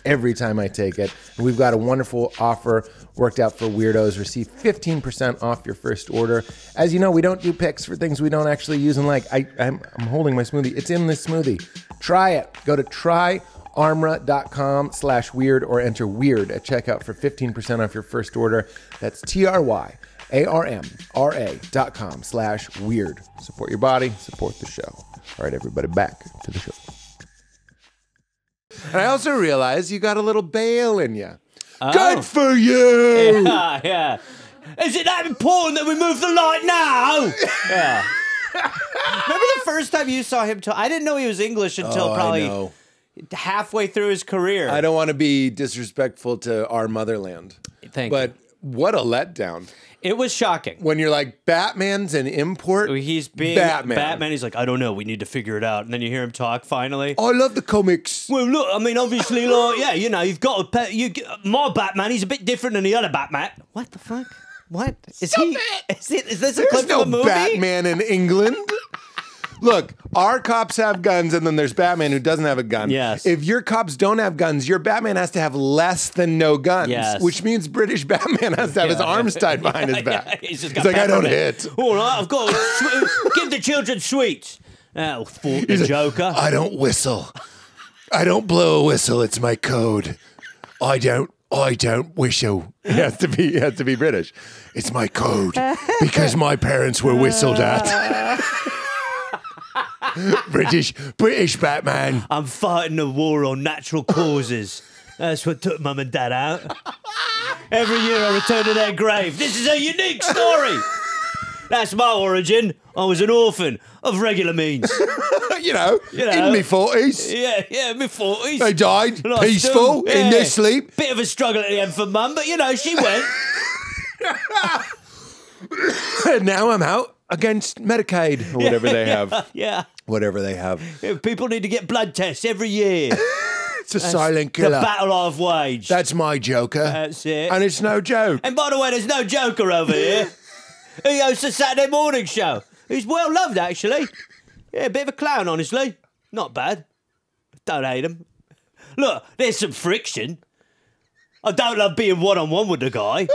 every time I take it. And we've got a wonderful offer worked out for weirdos. Receive 15% off your first order. As you know, we don't do picks for things we don't actually use and like. I'm holding my smoothie. It's in this smoothie. Try it. Go to tryarmra.com/weird or enter weird at checkout for 15% off your first order. That's TRYARMRA.com/weird. Support your body, support the show. All right, everybody, back to the show. And I also realized you got a little bail in you. Oh. Good for you! Yeah, yeah. Is it that important that we move the light now? Yeah. Remember the first time you saw him talk? I didn't know he was English until probably halfway through his career. I don't want to be disrespectful to our motherland. Thank you. But what a letdown. It was shocking. When you're like, Batman's an import. He's being Batman. He's like, I don't know. We need to figure it out. And then you hear him talk finally. I love the comics. Well, look, I mean, obviously, like, yeah, you know, you've got to my Batman, he's a bit different than the other Batman. What the fuck? What? Is this a clip There's no from a movie? Batman in England. Look, our cops have guns, and then there's Batman who doesn't have a gun. Yes. If your cops don't have guns, your Batman has to have less than no guns. Yes. Which means British Batman has to have his arms tied behind his back. He's like, I don't hit. All right, I've got to give the children sweets. That'll fault the Joker. I don't whistle. I don't blow a whistle. It's my code. I don't whistle. It has to be British. It's my code because my parents were whistled at. British Batman. I'm fighting a war on natural causes. That's what took Mum and Dad out. Every year I return to their grave. This is a unique story. That's my origin. I was an orphan of regular means. you know, in my 40s. Yeah, my 40s. They died peaceful in their sleep. Bit of a struggle at the end for Mum, but you know, she went. And now I'm out against Medicaid or whatever they have. Yeah. Whatever they have. People need to get blood tests every year. It's a silent killer. The battle I've waged. That's my Joker. That's it. And it's no joke. And by the way, there's no Joker over here. He hosts a Saturday morning show. He's well loved, actually. Yeah, a bit of a clown, honestly. Not bad. Don't hate him. Look, there's some friction. I don't love being one-on-one with the guy.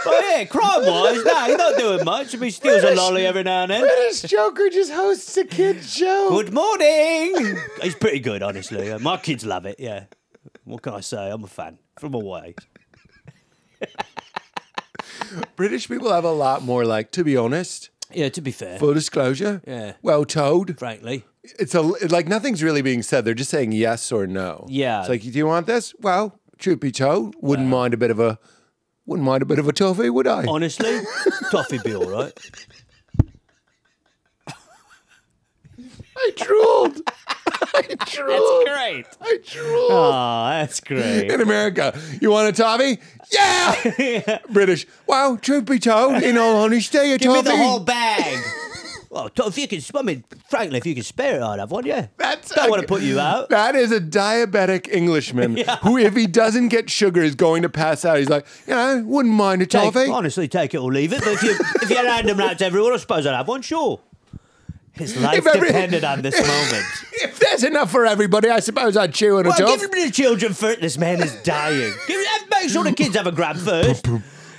But yeah, crime-wise, no, he's not doing much. He steals a lolly every now and then. British Joker just hosts a kid's show. Good morning. He's pretty good, honestly. My kids love it, yeah. What can I say? I'm a fan from away. British people have a lot more, like, to be honest. Yeah, to be fair. Full disclosure. Yeah. Well told. Frankly. It's like nothing's really being said. They're just saying yes or no. Yeah. It's like, do you want this? Well, truth be told, wouldn't mind a bit of a toffee, would I? Honestly, toffee be all right. I drooled. That's great. I drooled. Oh, that's great. In America, you want a toffee? Yeah. British. Well, truth be told, in all honesty, a Give toffee. me the whole bag. Well, if you can, I mean, frankly, if you can spare it, I'd have one, yeah. Don't want to put you out. That is a diabetic Englishman who, if he doesn't get sugar, is going to pass out. He's like, wouldn't mind a toffee. Honestly, take it or leave it. But if you hand them out to everyone, I suppose I'd have one, sure. His life depended on this moment. If there's enough for everybody, I suppose I'd chew on a toffee. Give it to the children first. This man is dying. Make sure the kids have a grab first.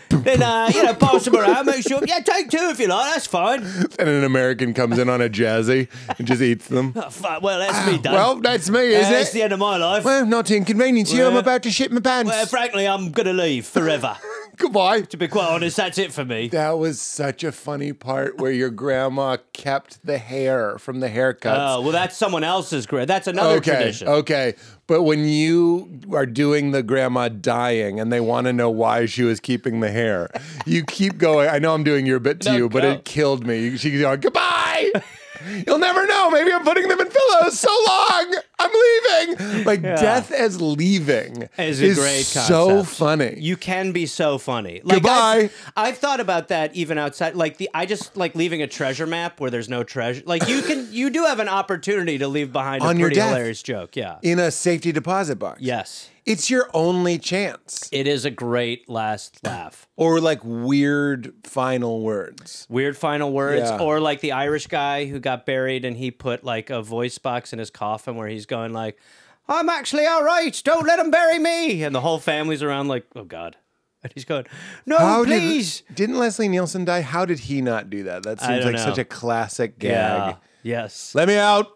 Then, pass them around, make sure. Yeah, take two if you like, that's fine. And an American comes in on a jazzy and just eats them. Oh, fuck. Well, that's me done. Well, that's me, isn't it? That's the end of my life. Well, not to inconvenience you, I'm about to shit my pants. Well, frankly, I'm going to leave forever. Goodbye. To be quite honest, that's it for me. That was such a funny part where your grandma kept the hair from the haircuts. Oh, well, that's someone else's That's another tradition. Okay. But when you are doing the grandma dying and they want to know why she was keeping the hair, you keep going. I know I'm doing your bit to you, but it killed me. She's going, goodbye. You'll never know. Maybe I'm putting them in pillows so long. I'm leaving. Like death as leaving is a great concept. So funny. You can be so funny. Like, goodbye. I've thought about that even outside. Like I just like leaving a treasure map where there's no treasure. Like you do have an opportunity to leave behind a pretty hilarious joke. Yeah. In a safety deposit box. Yes. It's your only chance. It is a great last laugh. Or like weird final words. Weird final words. Yeah. Or like the Irish guy who got buried and he put like a voice box in his coffin where he's going like, I'm actually all right. Don't let him bury me. And the whole family's around like, oh, God. And he's going, no, please. Didn't Leslie Nielsen die? How did he not do that? That seems like such a classic gag. Yeah. Yes. Let me out.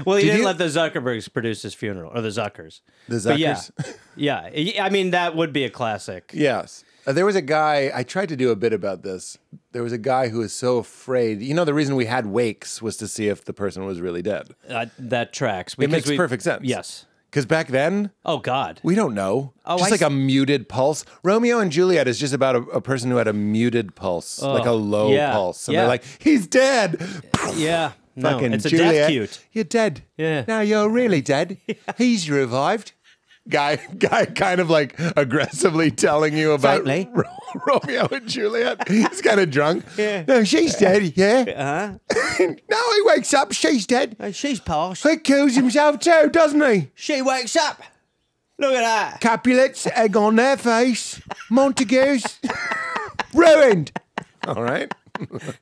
Well, he didn't let the Zuckerbergs produce his funeral, or the Zuckers. The Zuckers? Yeah. I mean, that would be a classic. Yes. There was a guy, I tried to do a bit about this. There was a guy who was so afraid. You know, the reason we had wakes was to see if the person was really dead. That tracks. It makes perfect sense. Yes. Because back then, oh God, we don't know. Just like a muted pulse. Romeo and Juliet is just about a person who had a muted pulse, like a low pulse. And they're like, he's dead. Yeah. No, fucking it's a Juliet, death cute. You're dead. Yeah. Now you're really dead. He's revived. Guy kind of like aggressively telling you about Romeo and Juliet. He's kind of drunk. Yeah. No, she's dead, yeah. No, he wakes up, she's dead. She's passed. He kills himself too, doesn't he? She wakes up. Look at that. Capulets, egg on their face. Montagues. Ruined. All right.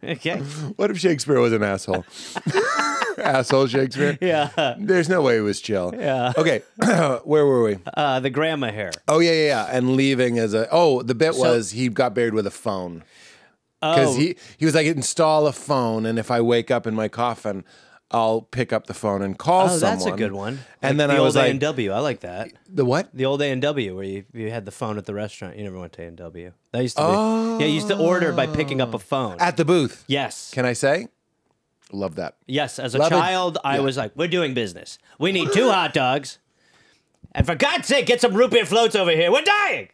Okay. What if Shakespeare was an asshole? Asshole Shakespeare? Yeah. There's no way he was chill. Yeah. Okay. Where were we? The grandma hair. Oh, yeah. And leaving as a... Oh, the bit was he got buried with a phone. Because he was like, install a phone, and if I wake up in my coffin, I'll pick up the phone and call someone. Oh, that's a good one. And like then I was like... The old A&W. I like that. The what? The old A&W, where you had the phone at the restaurant. You never went to A&W. That used to be... Yeah, you used to order by picking up a phone. At the booth? Yes. Can I say? Love that. Yes, as a child, I was like, we're doing business. We need 2 hot dogs. And for God's sake, get some root beer floats over here. We're dying.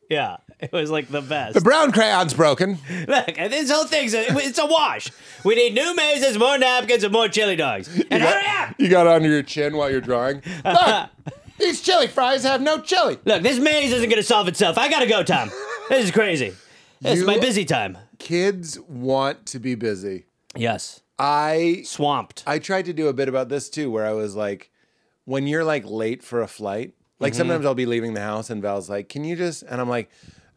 Yeah, it was like the best. The brown crayon's broken. Look, this whole thing's it's a wash. We need new mazes, more napkins, and more chili dogs. And hurry up! You got it under your chin while you're drawing. Look, these chili fries have no chili. Look, this maze isn't going to solve itself. I got to go, Tom. This is crazy. It's my busy time. Kids want to be busy. Yes. Swamped. I tried to do a bit about this too, where I was like, when you're like late for a flight, like sometimes I'll be leaving the house and Val's like, can you just, and I'm like,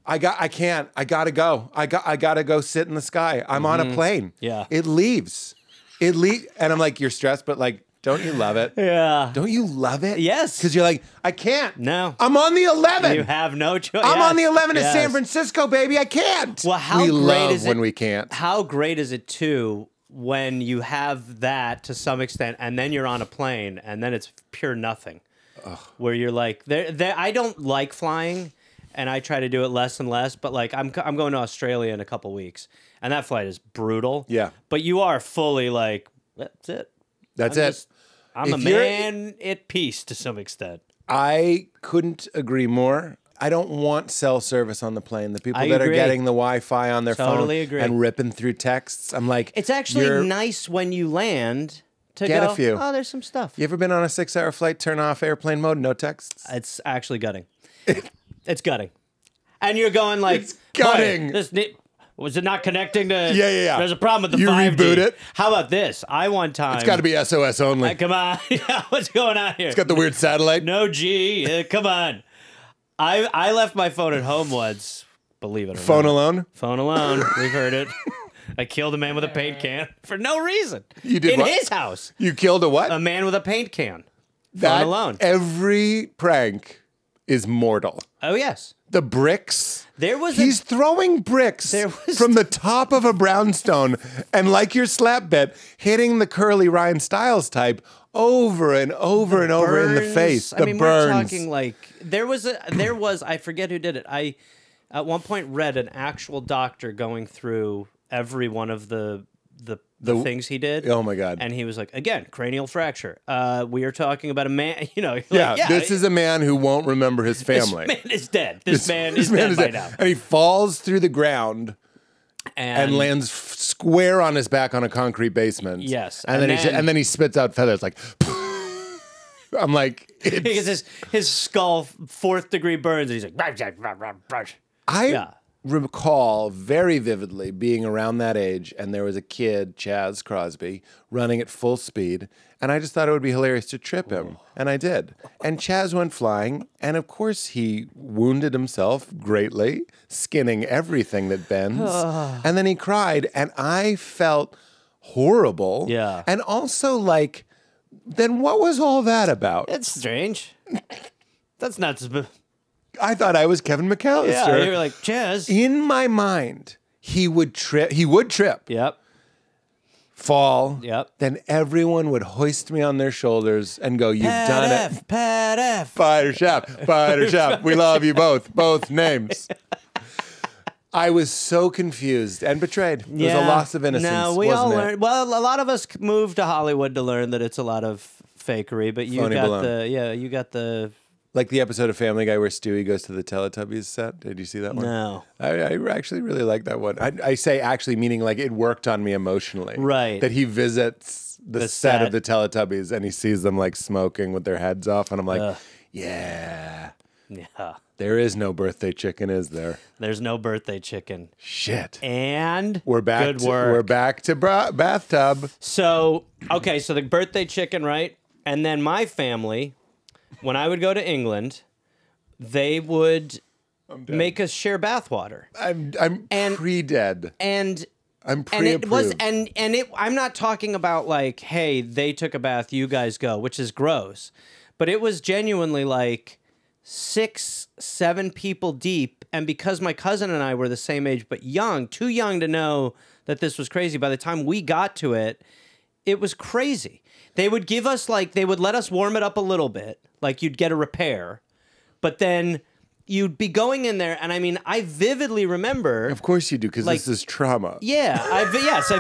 I can't, I gotta go. I gotta go sit in the sky. I'm on a plane. Yeah. It leaves. And I'm like, you're stressed, but like, don't you love it? Yeah. Don't you love it? Yes. Because you're like, I can't. No. I'm on the 11. You have no choice. I'm on the 11 to San Francisco, baby. I can't. Well, how we great love is it when we can't. How great is it too when you have that to some extent, and then you're on a plane, and then it's pure nothing. Ugh. Where you're like, I don't like flying, and I try to do it less and less. But like, I'm going to Australia in a couple weeks, and that flight is brutal. Yeah. But you are fully like, that's it. That's it. I'm a man at peace to some extent. I couldn't agree more. I don't want cell service on the plane. The people that are getting the Wi-Fi on their phone and ripping through texts, I'm like, it's actually nice when you land. To get go, a few. Oh, there's some stuff. You ever been on a 6-hour flight, turn off airplane mode, no texts? It's actually gutting. It's gutting. And you're going like... It's gutting. Was it not connecting to... Yeah. There's a problem with the 5G. Reboot it. How about this? I one time... It's got to be SOS only. Come on. What's going on here? It's got the weird satellite. No G. Come on. I left my phone at home once. Believe it or not. Phone alone? Phone alone. We've heard it. I killed a man with a paint can for no reason. You did what? In his house. You killed a what? A man with a paint can. That Phone alone. Every prank is mortal. Oh, yes. The bricks. He's throwing bricks from the top of a brownstone and like your slap bet, hitting the curly Ryan Stiles type over and over and over in the face. The burns. We're talking like there was I forget who did it. at one point read an actual doctor going through every one of the things he did. Oh my God. And he was like, again, cranial fracture. We are talking about a man, you're like, this is a man who won't remember his family. This man is dead. This man is dead by now. And he falls through the ground and lands square on his back on a concrete basement. Yes. And then he spits out feathers like, I'm like, because his skull 4th degree burns and he's like, I recall very vividly being around that age, and there was a kid, Chaz Crosby, running at full speed, and I just thought it would be hilarious to trip him, and I did. And Chaz went flying, and of course he wounded himself greatly, skinning everything that bends, and then he cried, and I felt horrible. Yeah. And also like, then what was all that about? It's strange. That's not... I thought I was Kevin McAllister. Yeah, you were like, Chaz. In my mind, he would trip. He would trip. Yep. Fall. Yep. Then everyone would hoist me on their shoulders and go, "You've done it." Pat F. Fighter Chef. We love you both. Both names. I was so confused and betrayed. It was a loss of innocence. No, we all wasn't it? learned. Well, a lot of us moved to Hollywood to learn that it's a lot of fakery, but you Phony got baloney. you got the. Like the episode of Family Guy where Stewie goes to the Teletubbies set. Did you see that one? No. I actually really like that one. I say actually meaning like it worked on me emotionally. Right. That he visits the set of the Teletubbies and he sees them like smoking with their heads off. And I'm like, yeah. There is no birthday chicken, is there? There's no birthday chicken. Shit. And We're back good work. We're back to bathtub. So, okay, so the birthday chicken, right? And then my family... When I would go to England, they would make us share bathwater. I'm pre-dead. And I'm pre-approved. And it was I'm not talking about like, hey, they took a bath, you guys go, which is gross. But it was genuinely like 6, 7 people deep. And because my cousin and I were the same age, but young, too young to know that this was crazy, by the time we got to it, it was crazy. They would give us they would let us warm it up a little bit, like you'd get a repair, but then you'd be going in there, and I mean, I vividly remember. Of course you do, because this is trauma. Yeah, I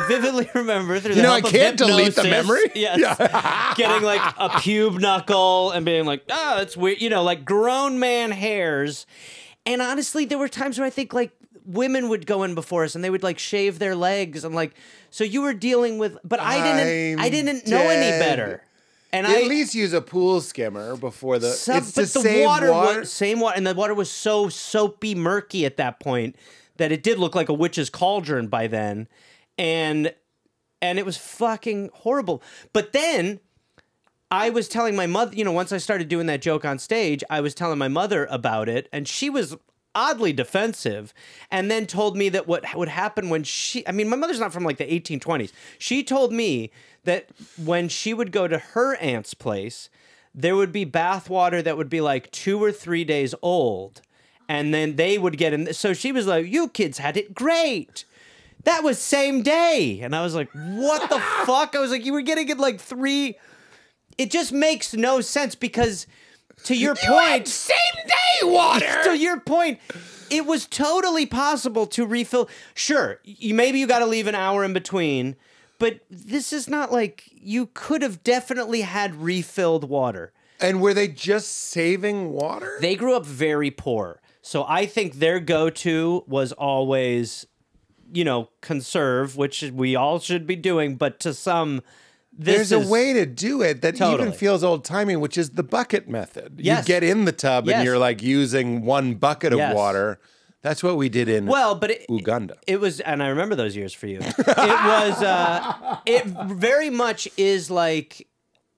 vividly remember through the I help can't of delete the hypnosis, memory. Yes, getting like a pube knuckle and being like, oh, that's weird, like grown man hairs. And honestly, there were times where I think like women would go in before us and they would like shave their legs and like, so you were dealing with, but I didn't know any better. And at least use a pool skimmer before the. Same water, and the water was so soapy, murky at that point that it did look like a witch's cauldron by then, and it was fucking horrible. But then I was telling my mother, once I started doing that joke on stage, I was telling my mother about it, and she was oddly defensive, and then told me that what would happen when my mother's not from like the 1820s. She told me that when she would go to her aunt's place, there would be bath water that would be like 2 or 3 days old, and then they would get in. So she was like, you kids had it great. That was same day. And I was like, what the fuck? I was like, you were getting it like 3. It just makes no sense because... To your point, same day water. To your point, it was totally possible to refill. Sure, maybe you got to leave an hour in between, but this is not like you could have definitely had refilled water. And were they just saving water? They grew up very poor, so I think their go-to was always, conserve, which we all should be doing, but to some. There's a way to do it that even feels old-timey, which is the bucket method. Yes. You get in the tub and you're like using 1 bucket of water. That's what we did in Uganda. It was, and I remember those years for you. It very much is like,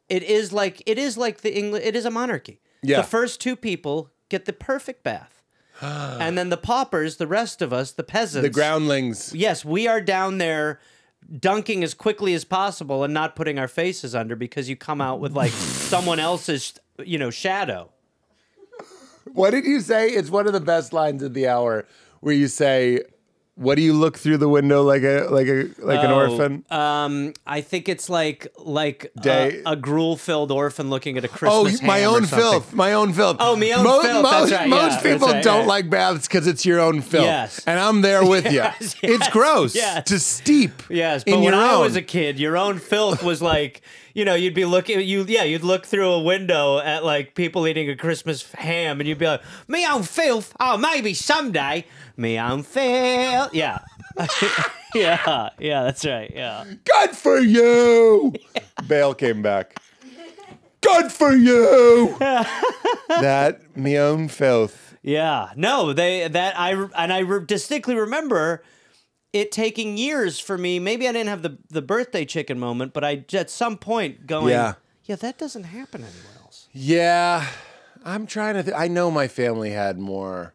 it is like it is a monarchy. Yeah. The first 2 people get the perfect bath. And then the paupers, the rest of us, the peasants. The groundlings. Yes, we are down there dunking as quickly as possible and not putting our faces under because you come out with like someone else's, shadow. What did you say? It's one of the best lines of the hour where you say, What do you look through the window like an orphan? I think it's like Day- a gruel-filled orphan looking at a Christmas ham my or own something. filth. My own filth. Oh, my own filth. That's right. Most Yeah, people that's right, don't yeah. like baths because it's your own filth. Yes. And I'm there with you. Yes, It's gross yes. to steep. Yes, but in when your I own. was a kid, your own filth was like, you'd be looking, you'd look through a window at like people eating a Christmas ham, and you'd be like, me own filth. Oh, maybe someday, me own filth. Yeah, yeah, that's right. Yeah, Good for you. Bale came back. Good for you. That me own filth. yeah. No, I distinctly remember it taking years for me. Maybe I didn't have the birthday chicken moment, but I at some point going, yeah, that doesn't happen anywhere else. Yeah, I'm trying to. I know my family had more.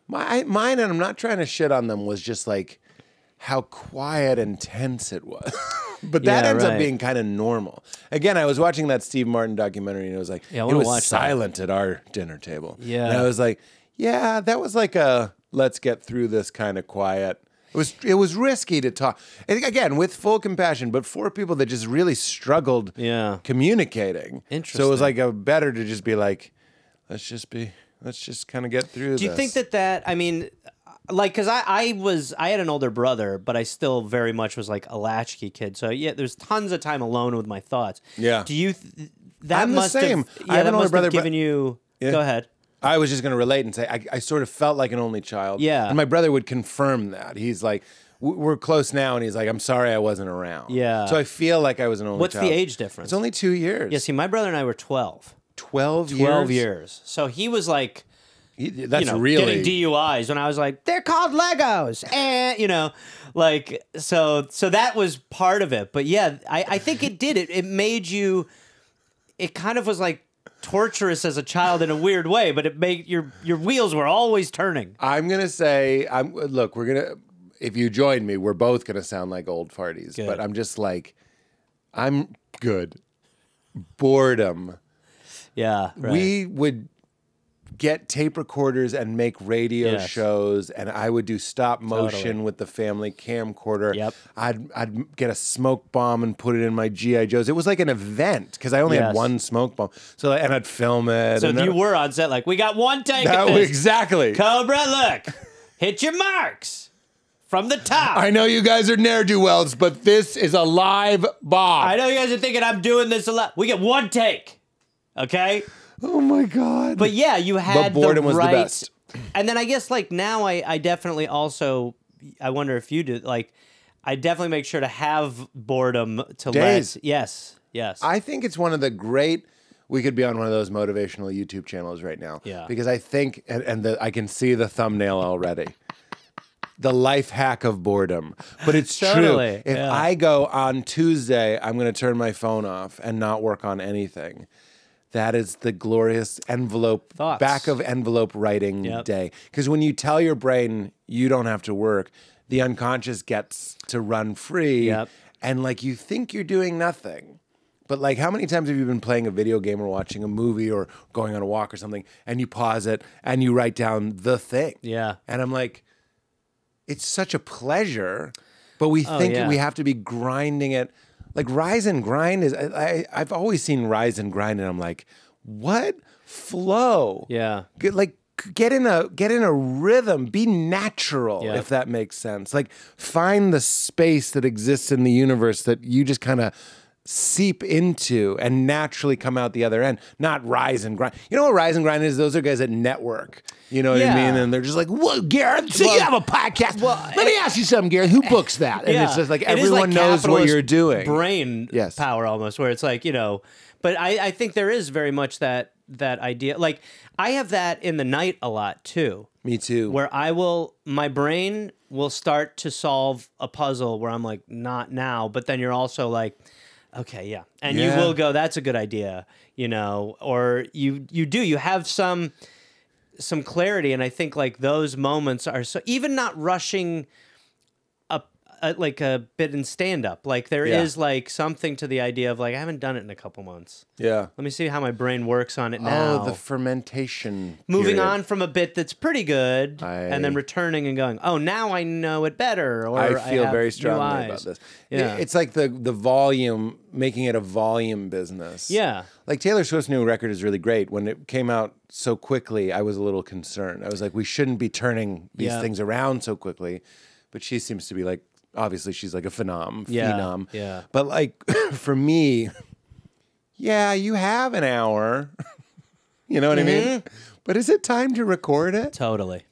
Mine, and I'm not trying to shit on them, was just like how quiet and tense it was. But that Yeah, ends up right. being kind of normal. Again, I was watching that Steve Martin documentary, and it was like, Yeah, I it wanna was watch that. silent at our dinner table. Yeah. And I was like, yeah, that was like a let's get through this kind of quiet. It was risky to talk. And again, with full compassion, but for people that just really struggled Yeah. communicating. So it Interesting. was like better to just be like, let's just kind of get through this. Do you think that I mean, like, because I had an older brother, but I still very much was like a latchkey kid. So yeah, there's tons of time alone with my thoughts. Yeah. Do you? That I'm the must same. have. I Yeah, have that an older must brother, have given but- you. Yeah. Go ahead. I was just going to relate and say I sort of felt like an only child. Yeah. And my brother would confirm that. He's like, we're close now, and he's like, I'm sorry I wasn't around. Yeah. So I feel like I was an only What's child. the age difference? It's only 2 years. Yeah. See, my brother and I were 12. 12 years? 12 years. So he was like, That's getting really... DUIs when I was like, they're called Legos, and like so that was part of it. But yeah, I think it did it. It made you. It kind of was like torturous as a child in a weird way, but it made your wheels were always turning. I'm going to say, look, we're going to... If you join me, we're both going to sound like old farties. Good. But I'm just like, I'm good. Boredom. Yeah, right. We would get tape recorders and make radio Yes. shows, and I would do stop motion Totally. with the family camcorder. Yep. I'd get a smoke bomb and put it in my GI Joes. It was like an event because I only had Yes. one smoke bomb. So and I'd film it. So and you were on set like, we got one take at that, this. exactly. Cobra, look, hit your marks from the top. I know you guys are ne'er-do-wells, but this is a live Bob. I know you guys are thinking I'm doing this a lot. We get one take, okay? Oh my God. But yeah, you had boredom the was the right. best. And then I guess like now I definitely also, I wonder if you do, like, I definitely make sure to have boredom to Days. let. Yes. I think it's one of the great. We could be on one of those motivational YouTube channels right now. Yeah. Because I think, I can see the thumbnail already. The life hack of boredom. But it's Totally, true. If yeah. I go on Tuesday, I'm going to turn my phone off and not work on anything. That is the glorious Thoughts. back of envelope writing Yep. day. Because when you tell your brain you don't have to work, the unconscious gets to run free. Yep. And like you think you're doing nothing. But like how many times have you been playing a video game or watching a movie or going on a walk or something and you pause it and you write down the thing? Yeah. And I'm like, it's such a pleasure, but we think yeah. we have to be grinding it. Like rise and grind is, I've always seen rise and grind, and I'm like, what? Flow. Yeah. Get in a rhythm. Be natural, Yeah. if that makes sense. Like find the space that exists in the universe that you just kind of seep into and naturally come out the other end. Not rise and grind. You know what rise and grind is? Those are guys that network. You know what I Yeah. mean? And they're just like, "Whoa, Gareth, so you have a podcast? Let me ask you something, Gareth. Who books that?" And it's just like It is everyone knows what capitalist you're doing. Brain Yes. power almost, where it's like, but I think there is very much that idea. Like I have that in the night a lot too. Me too. Where my brain will start to solve a puzzle where I'm like, not now, but then you're also like, okay, yeah. And you Yeah. will go, that's a good idea, or you have some clarity. And I think like those moments are so, even not rushing like a bit in stand up. Like there is like something to the idea of like I haven't done it in a couple months. Yeah. Let me see how my brain works on it now. Oh, the fermentation. Moving period. on from a bit that's pretty good, and then returning and going, oh, now I know it better. Or I feel have very new strongly eyes. about this. Yeah. It's like the volume, making it a volume business. Yeah. Like Taylor Swift's new record is really great. When it came out so quickly, I was a little concerned. I was like, we shouldn't be turning these things around so quickly. But she seems to be like, obviously she's like a phenom. Yeah. But like for me, yeah, you have an hour. You know what I mean? But is it time to record it? Totally.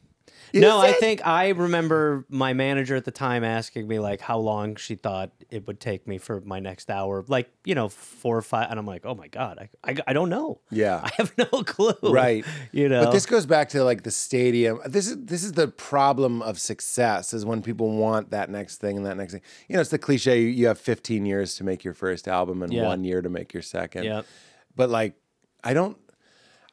Is I it? think I remember my manager at the time asking me like how long she thought it would take me for my next hour, like 4 or 5, and I'm like, oh my god, I don't know. Yeah, I have no clue. Right. But this goes back to like the stadium. This is the problem of success is when people want that next thing and that next thing. It's the cliche. You have 15 years to make your first album and 1 year to make your second. Yeah. But like,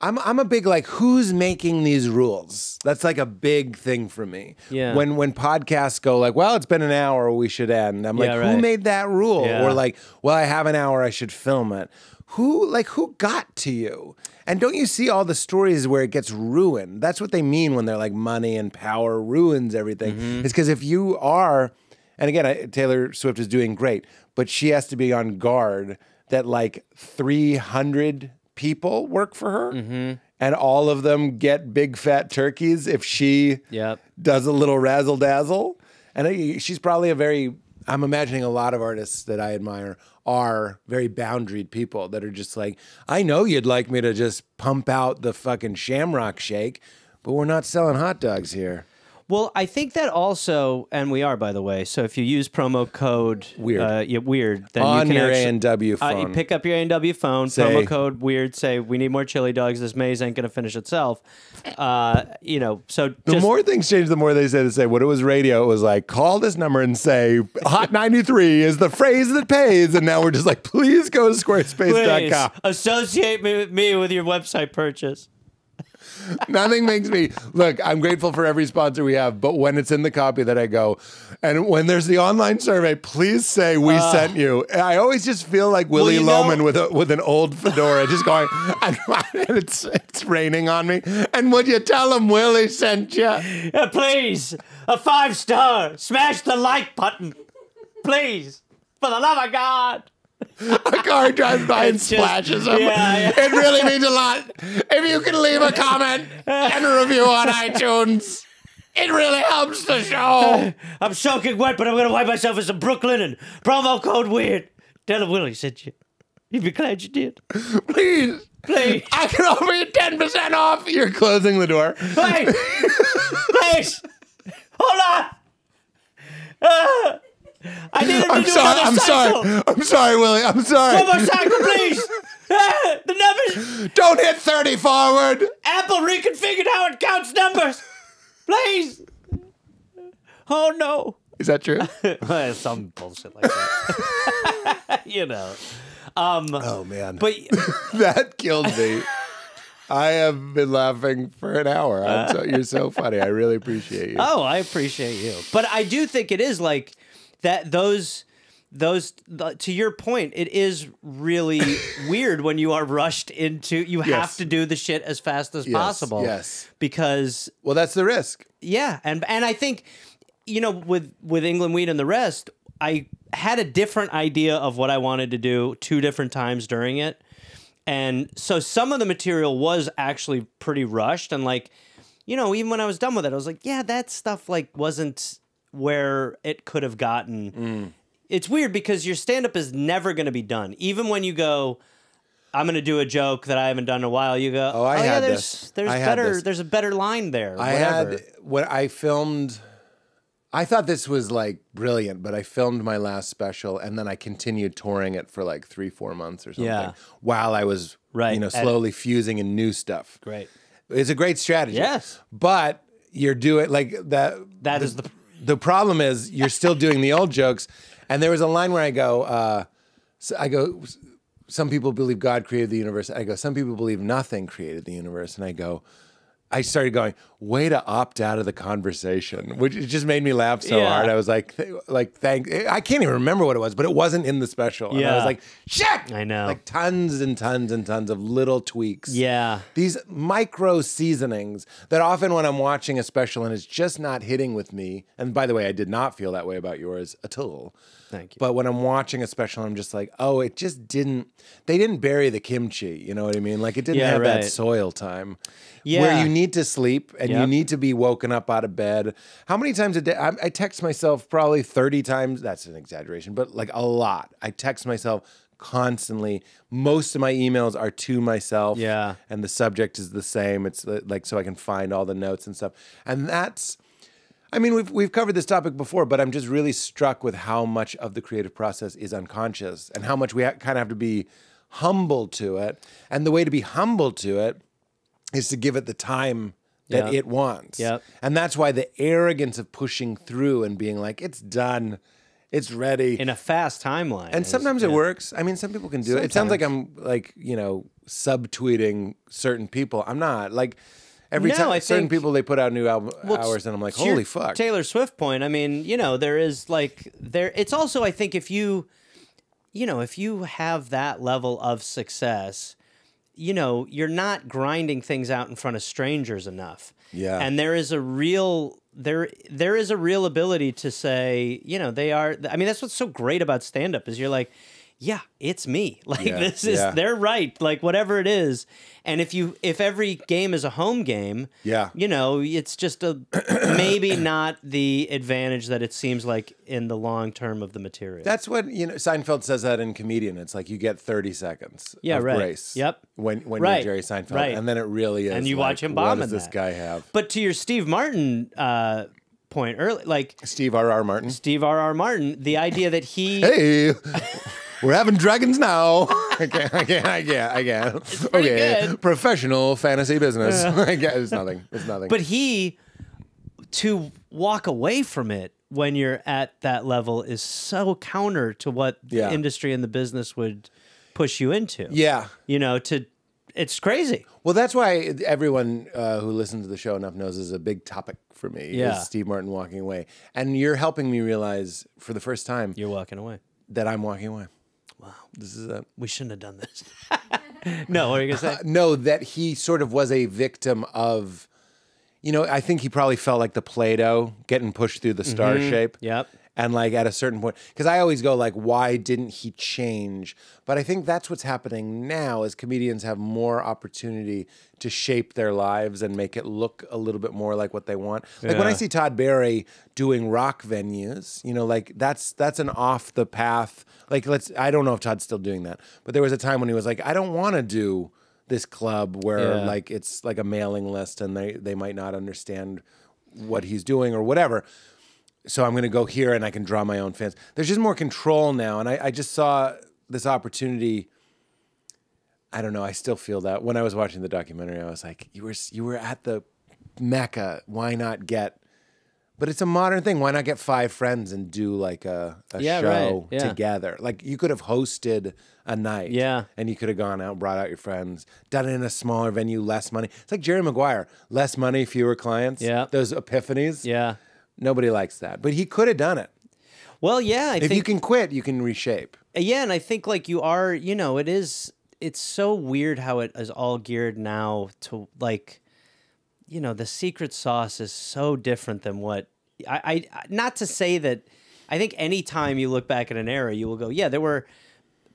I'm a big like, who's making these rules? That's like a big thing for me. Yeah. When podcasts go like, well, it's been an hour, we should end. I'm like, who made that rule? Yeah. Or like, well, I have an hour, I should film it. Who got to you? And don't you see all the stories where it gets ruined? That's what they mean when they're like money and power ruins everything. It's because if you are, and again, Taylor Swift is doing great, but she has to be on guard that like 300 people work for her, and all of them get big fat turkeys if she does a little razzle dazzle. And she's probably I'm imagining a lot of artists that I admire are very boundaried people that are just like, I know you'd like me to just pump out the fucking Shamrock Shake, but we're not selling hot dogs here. Well, I think that also, and we are, by the way. So if you use promo code weird, then on you can your actually, A&W phone. You pick up your A&W phone, promo code weird. Say we need more chili dogs. This maze ain't gonna finish itself. So the more things change, the more they say. When it was radio, it was like call this number and say Hot 93 is the phrase that pays. And now we're just like, please go to squarespace.com. Associate me with your website purchase. Nothing makes me look. I'm grateful for every sponsor we have, but when it's in the copy that I go, and when there's the online survey, please say we sent you. And I always just feel like Willie Loman with an old fedora, just going, and it's raining on me. And would you tell him Willie sent you? Please, a 5-star. Smash the like button, please, for the love of God. A car drives by and splashes them. Yeah. It really means a lot. If you can leave a comment and a review on iTunes, it really helps the show. I'm soaking wet, but I'm going to wipe myself with some Brooklyn and promo code weird. Tell him Willie sent you. You'd be glad you did. Please. I can offer you 10% off. You're closing the door. Wait. Please. Hold on. I needed to do another cycle. I'm sorry, Willie. I'm sorry. One more cycle, please. The numbers. Don't hit 30 forward. Apple reconfigured how it counts numbers. Please. Oh, no. Is that true? Some bullshit like that. Oh, man. But that killed me. I have been laughing for an hour. You're so funny. I really appreciate you. Oh, I appreciate you. But I do think it is like that. Those to your point, it is really weird when you are rushed into. You have to do the shit as fast as possible. Yes. Because that's the risk. Yeah, and I think with England Weed and the rest, I had a different idea of what I wanted to do 2 different times during it. And so some of the material was actually pretty rushed. And even when I was done with it, I was like, yeah, that stuff wasn't where it could have gotten. It's weird because your stand-up is never going to be done. Even when you go, I'm going to do a joke that I haven't done in a while, you go, there's a better line there. When I filmed, I thought this was brilliant, but I filmed my last special and then I continued touring it for 3-4 months or something while I was slowly fusing in new stuff. Great. It's a great strategy. Yes. But you're doing that is the problem is you're still doing the old jokes. And there was a line where I go, some people believe God created the universe. I go, some people believe nothing created the universe. And I go, I started going, way to opt out of the conversation, which it just made me laugh so Yeah. hard. I was like, thank. I can't even remember what it was, but it wasn't in the special. And I was Yeah. like, shit. I know. Like tons and tons and tons of little tweaks. Yeah. These micro seasonings that often when I'm watching a special and it's just not hitting with me. And by the way, I did not feel that way about yours at all. Thank you. But when I'm watching a special, I'm just like, oh, it just didn't. They didn't bury the kimchi. You know what I mean? Like it didn't Yeah, have right. that soil time. Yeah. Where you need to sleep and you Yep. need to be woken up out of bed. How many times a day? I text myself probably 30 times. That's an exaggeration, but like a lot. I text myself constantly. Most of my emails are to myself. Yeah. And the subject is the same. It's like so I can find all the notes and stuff. And that's. I mean, we've covered this topic before, but I'm just really struck with how much of the creative process is unconscious and how much we kind of have to be humble to it. And the way to be humble to it is to give it the time that Yep. it wants. Yep. And that's why the arrogance of pushing through and being like, it's done, it's ready. In a fast timeline. And sometimes it works. I mean, some people can do it. It sounds like I'm like, subtweeting certain people. I'm not. Like every No, time I certain think- people, they put out new album hours and I'm like, To your holy fuck. Taylor Swift point, I mean, there is like it's also, I think, if you have that level of success, you're not grinding things out in front of strangers enough. Yeah. And there is a real ability to say, they are. I mean, that's what's so great about stand up is you're like, yeah, it's me. Like they're right. Like whatever it is. And if every game is a home game, Yeah. it's just maybe not the advantage that it seems like in the long term of the material. That's what, Seinfeld says that in Comedian. It's like you get 30 seconds of right. grace. Yep. When Right. you're Jerry Seinfeld. Right. And then it really is. And you like, watch him bomb what does in this that. guy have? But to your Steve Martin point early, like Steve R.R. Martin. Steve R.R. Martin, the idea that he Hey, we're having dragons now. I can't. pretty good. Professional fantasy business. I guess it's nothing. But to walk away from it when you're at that level is so counter to what the Yeah. industry and the business would push you into. Yeah. It's crazy. Well, that's why everyone who listens to the show enough knows is a big topic for me. Yeah. Is Steve Martin walking away. And you're helping me realize for the first time You're walking away. that I'm walking away. Wow. This is a... We shouldn't have done this. No, what are you going to say? No, that he sort of was a victim of, I think he probably felt like the Play-Doh getting pushed through the star shape. Yep. And like at a certain point, because I always go like, why didn't he change? But I think that's what's happening now is comedians have more opportunity to shape their lives and make it look a little bit more like what they want. Like when I Yeah. see Todd Barry doing rock venues, like that's an off the path. Like I don't know if Todd's still doing that, but there was a time when he was like, I don't want to do this club where Yeah. like it's like a mailing list and they might not understand what he's doing or whatever. So I'm going to go here and I can draw my own fans. There's just more control now. And I just saw this opportunity. I don't know. I still feel that. When I was watching the documentary, I was like, you were at the Mecca. Why not get... But it's a modern thing. Why not get 5 friends and do like a Yeah, show right. Yeah. together? Like you could have hosted a night. Yeah. And you could have gone out, brought out your friends, done it in a smaller venue, less money. It's like Jerry Maguire. Less money, fewer clients. Yeah. Those epiphanies. Yeah. Nobody likes that. But he could have done it. Well, yeah, I If think you can quit, you can reshape. Yeah, and I think like you are, it's so weird how it is all geared now to like, the secret sauce is so different than what I not to say that I think anytime you look back at an era, you will go, yeah, there were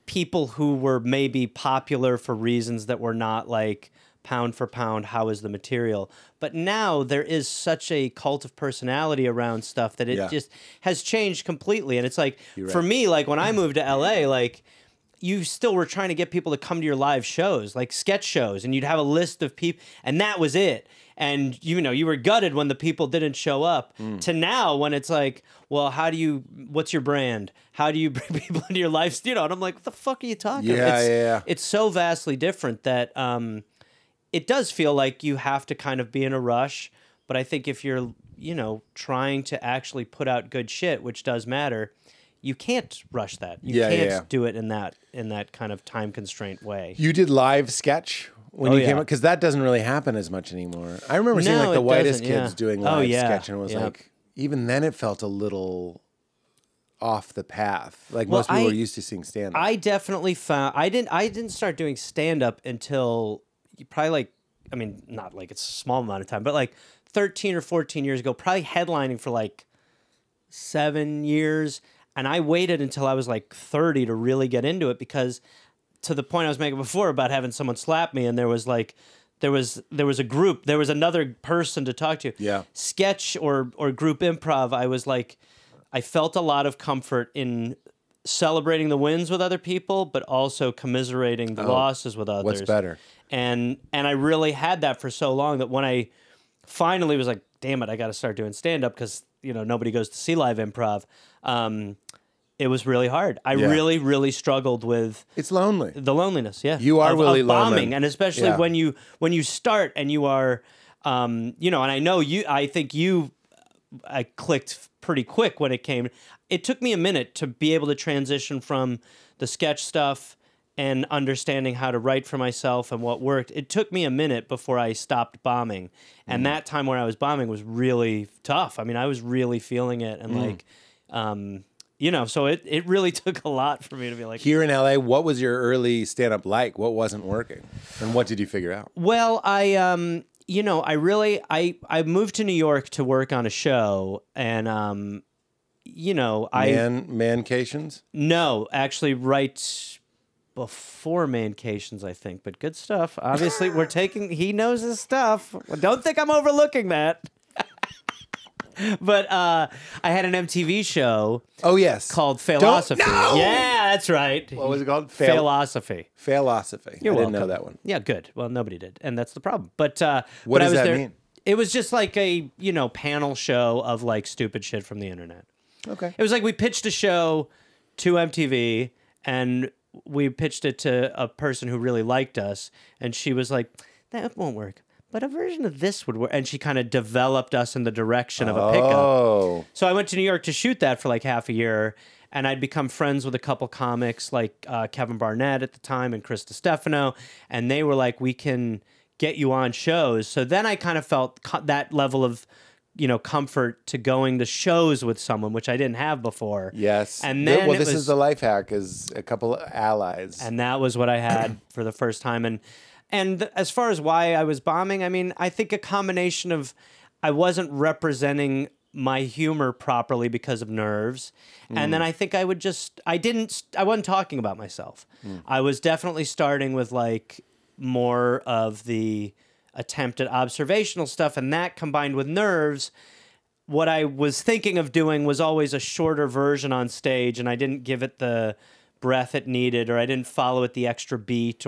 people who were maybe popular for reasons that were not like pound for pound, how is the material? But now there is such a cult of personality around stuff that it just has changed completely. And it's like, for me, like when I moved to LA, like you still were trying to get people to come to your live shows, like sketch shows, and you'd have a list of people, and that was it. And you were gutted when the people didn't show up. To now, when it's like, well, what's your brand? How do you bring people into your life? And I'm like, what the fuck are you talking about? It's so vastly different that it does feel like you have to kind of be in a rush. But I think if you're, trying to actually put out good shit, which does matter, you can't rush that. You can't do it in that kind of time constraint way. You did live sketch when you came up? Because that doesn't really happen as much anymore. I remember seeing like the whitest kids doing live sketch, and it was like, even then it felt a little off the path. Like most people were used to seeing stand-up. I definitely found I didn't start doing stand-up until probably like, I mean, not like it's a small amount of time, but like 13 or 14 years ago, probably headlining for like 7 years. And I waited until I was like 30 to really get into it, because to the point I was making before about having someone slap me, and there was a group, there was another person to talk to. Yeah. Sketch or group improv, I felt a lot of comfort in celebrating the wins with other people, but also commiserating the losses with others. What's better? And I really had that for so long that when I finally was like, damn it, I got to start doing stand-up because, nobody goes to see live improv. It was really hard. I really, really struggled with... It's lonely. The loneliness, yeah. You are really bombing, lonely. and especially when you start and you are, and I know I think I clicked pretty quick when it came. It took me a minute to be able to transition from the sketch stuff and understanding how to write for myself and what worked. It took me a minute before I stopped bombing. And that time where I was bombing was really tough. I mean, I was really feeling it. And so it really took a lot for me to be like... Here in LA, what was your early stand-up like? What wasn't working? And what did you figure out? Well, I moved to New York to work on a show, and Mancations? No, actually, right before Mancations, I think. But good stuff. Obviously, he knows his stuff. Don't think I'm overlooking that. But I had an MTV show. Oh, yes. Called Failosophy. No! Yeah, that's right. What was it called? Failosophy. Failosophy. You're welcome. Didn't know that one. Yeah, good. Well, nobody did, and that's the problem. But what does I was that there, mean? It was just like a panel show of like stupid shit from the internet. Okay. It was like we pitched a show to MTV, and we pitched it to a person who really liked us, and she was like, "That won't work. But a version of this would work." And she kind of developed us in the direction of a pickup. So I went to New York to shoot that for like half a year, and I'd become friends with a couple comics like Kevin Barnett at the time and Chris DiStefano, and they were like, "We can get you on shows." So then I kind of felt that level of comfort to going to shows with someone, which I didn't have before. Yes. And then this is the life hack, is a couple of allies. And that was what I had for the first time. And as far as why I was bombing, I mean, I think a combination of I wasn't representing my humor properly because of nerves. And then I think I wasn't talking about myself. I was definitely starting with like more of the attempt at observational stuff, and that combined with nerves, what I was thinking of doing was always a shorter version on stage, and I didn't give it the breath it needed, or I didn't follow it the extra beat,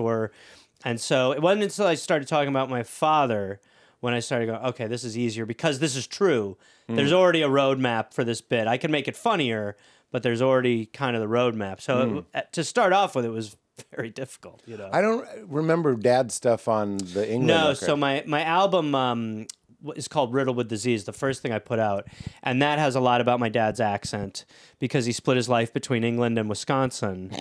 and so it wasn't until I started talking about my father when I started going, okay, this is easier because this is true. There's already a roadmap for this bit. I can make it funnier, but there's already kind of the roadmap. So to start off with, it was very difficult. I don't remember Dad's stuff on the England record. So my album is called Riddled with Disease, the first thing I put out, and that has a lot about my dad's accent because he split his life between England and Wisconsin,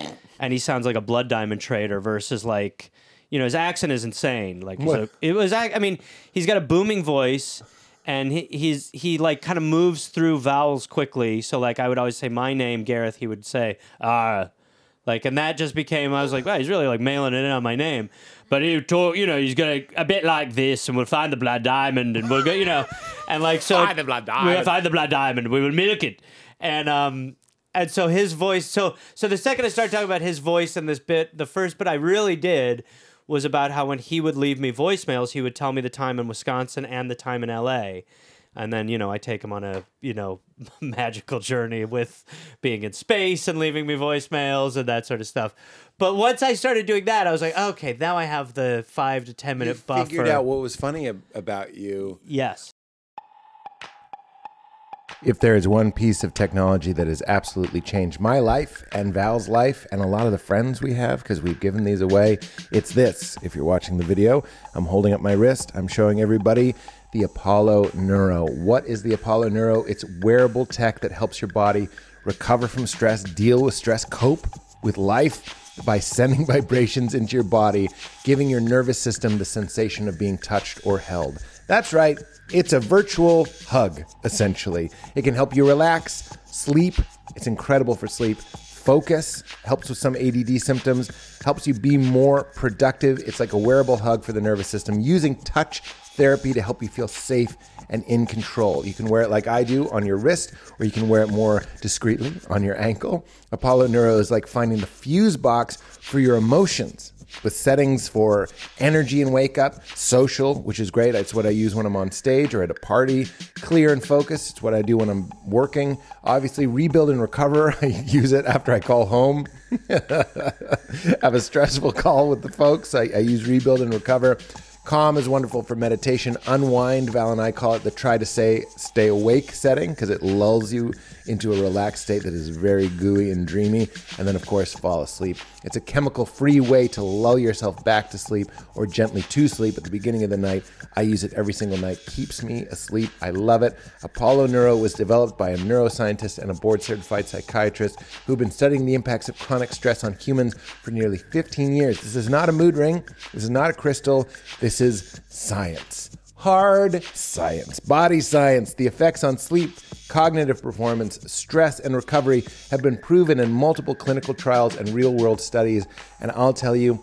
and he sounds like a blood diamond trader versus like, his accent is insane. Like he's got a booming voice, and he like kind of moves through vowels quickly. So like I would always say my name, Gareth, he would say and that just became, I was like, wow, he's really like mailing it in on my name. But he would talk, he's going to, a bit like this, and we'll find the blood diamond, and we'll go, and like, so. Find the blood diamond. We'll find the blood diamond, we will milk it. And so his voice, so the second I started talking about his voice in this bit, the first bit I really did was about how when he would leave me voicemails, he would tell me the time in Wisconsin and the time in LA. And then, I take him on a, magical journey with being in space and leaving me voicemails and that sort of stuff. But once I started doing that, I was like, okay, now I have the 5 to 10 minute buffer. Figured out what was funny about you. Yes. If there is one piece of technology that has absolutely changed my life and Val's life and a lot of the friends we have, because we've given these away, it's this. If you're watching the video, I'm holding up my wrist. I'm showing everybody the Apollo Neuro. What is the Apollo Neuro? It's wearable tech that helps your body recover from stress, deal with stress, cope with life, by sending vibrations into your body, giving your nervous system the sensation of being touched or held. That's right. It's a virtual hug, essentially. It can help you relax, sleep. It's incredible for sleep. Focus, helps with some ADD symptoms, helps you be more productive. It's like a wearable hug for the nervous system, using touch therapy to help you feel safe and in control. You can wear it like I do on your wrist, or you can wear it more discreetly on your ankle. Apollo Neuro is like finding the fuse box for your emotions, with settings for energy and wake up, social, which is great. It's what I use when I'm on stage or at a party. Clear and focus, it's what I do when I'm working. Obviously, rebuild and recover. I use it after I call home. Have a stressful call with the folks. I use rebuild and recover. Calm is wonderful for meditation. Unwind, Val and I call it the try to stay awake setting, because it lulls you into a relaxed state that is very gooey and dreamy. And then, of course, fall asleep. It's a chemical-free way to lull yourself back to sleep or gently to sleep at the beginning of the night. I use it every single night. Keeps me asleep. I love it. Apollo Neuro was developed by a neuroscientist and a board-certified psychiatrist who've been studying the impacts of chronic stress on humans for nearly 15 years. This is not a mood ring. This is not a crystal. This is science. Hard science. Body science. The effects on sleep, cognitive performance, stress, and recovery have been proven in multiple clinical trials and real-world studies. And I'll tell you,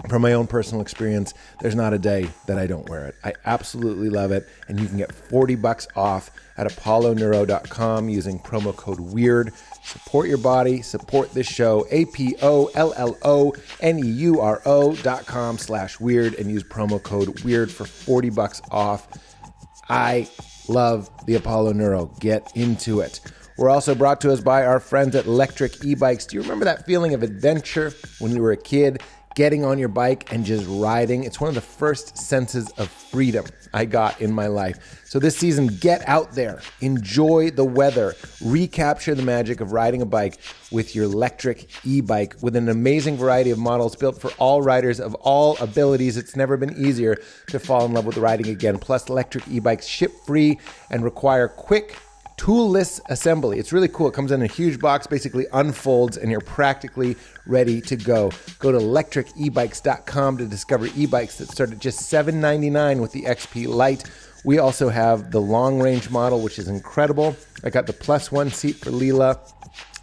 from my own personal experience, there's not a day that I don't wear it. I absolutely love it. And you can get $40 off at apolloneuro.com using promo code WEIRD. Support your body, support this show, apolloneuro.com/weird, and use promo code WEIRD for $40 off. I love the Apollo Neuro. Get into it. We're also brought to us by our friends at Electric e-bikes. Do you remember that feeling of adventure when you were a kid? Getting on your bike and just riding. It's one of the first senses of freedom I got in my life. So this season, get out there, enjoy the weather, recapture the magic of riding a bike with your electric e-bike. With an amazing variety of models built for all riders of all abilities, it's never been easier to fall in love with riding again. Plus, electric e-bikes ship free and require quick, toolless assembly. It's really cool. It comes in a huge box, basically unfolds, and you're practically ready to go. Go to electricebikes.com to discover e-bikes that start at just $7.99 with the XP Lite. We also have the long-range model, which is incredible. I got the +1 seat for Leela.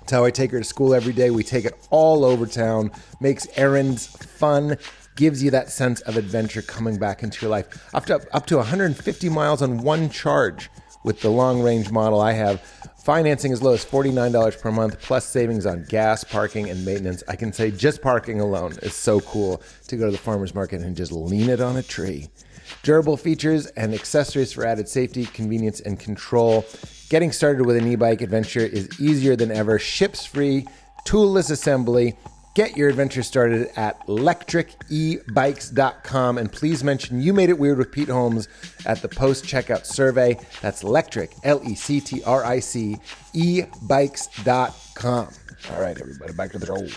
That's how I take her to school every day. We take it all over town, makes errands fun, gives you that sense of adventure coming back into your life. Up to 150 miles on one charge. With the long-range model I have, financing as low as $49 per month, plus savings on gas, parking, and maintenance. I can say just parking alone is so cool to go to the farmer's market and just lean it on a tree. Durable features and accessories for added safety, convenience, and control. Getting started with an e-bike adventure is easier than ever. Ships free, toolless assembly. Get your adventure started at electricebikes.com, and please mention You Made It Weird with Pete Holmes at the post-checkout survey. That's electric, L-E-C-T-R-I-C, ebikes.com. All right, everybody, back to the show.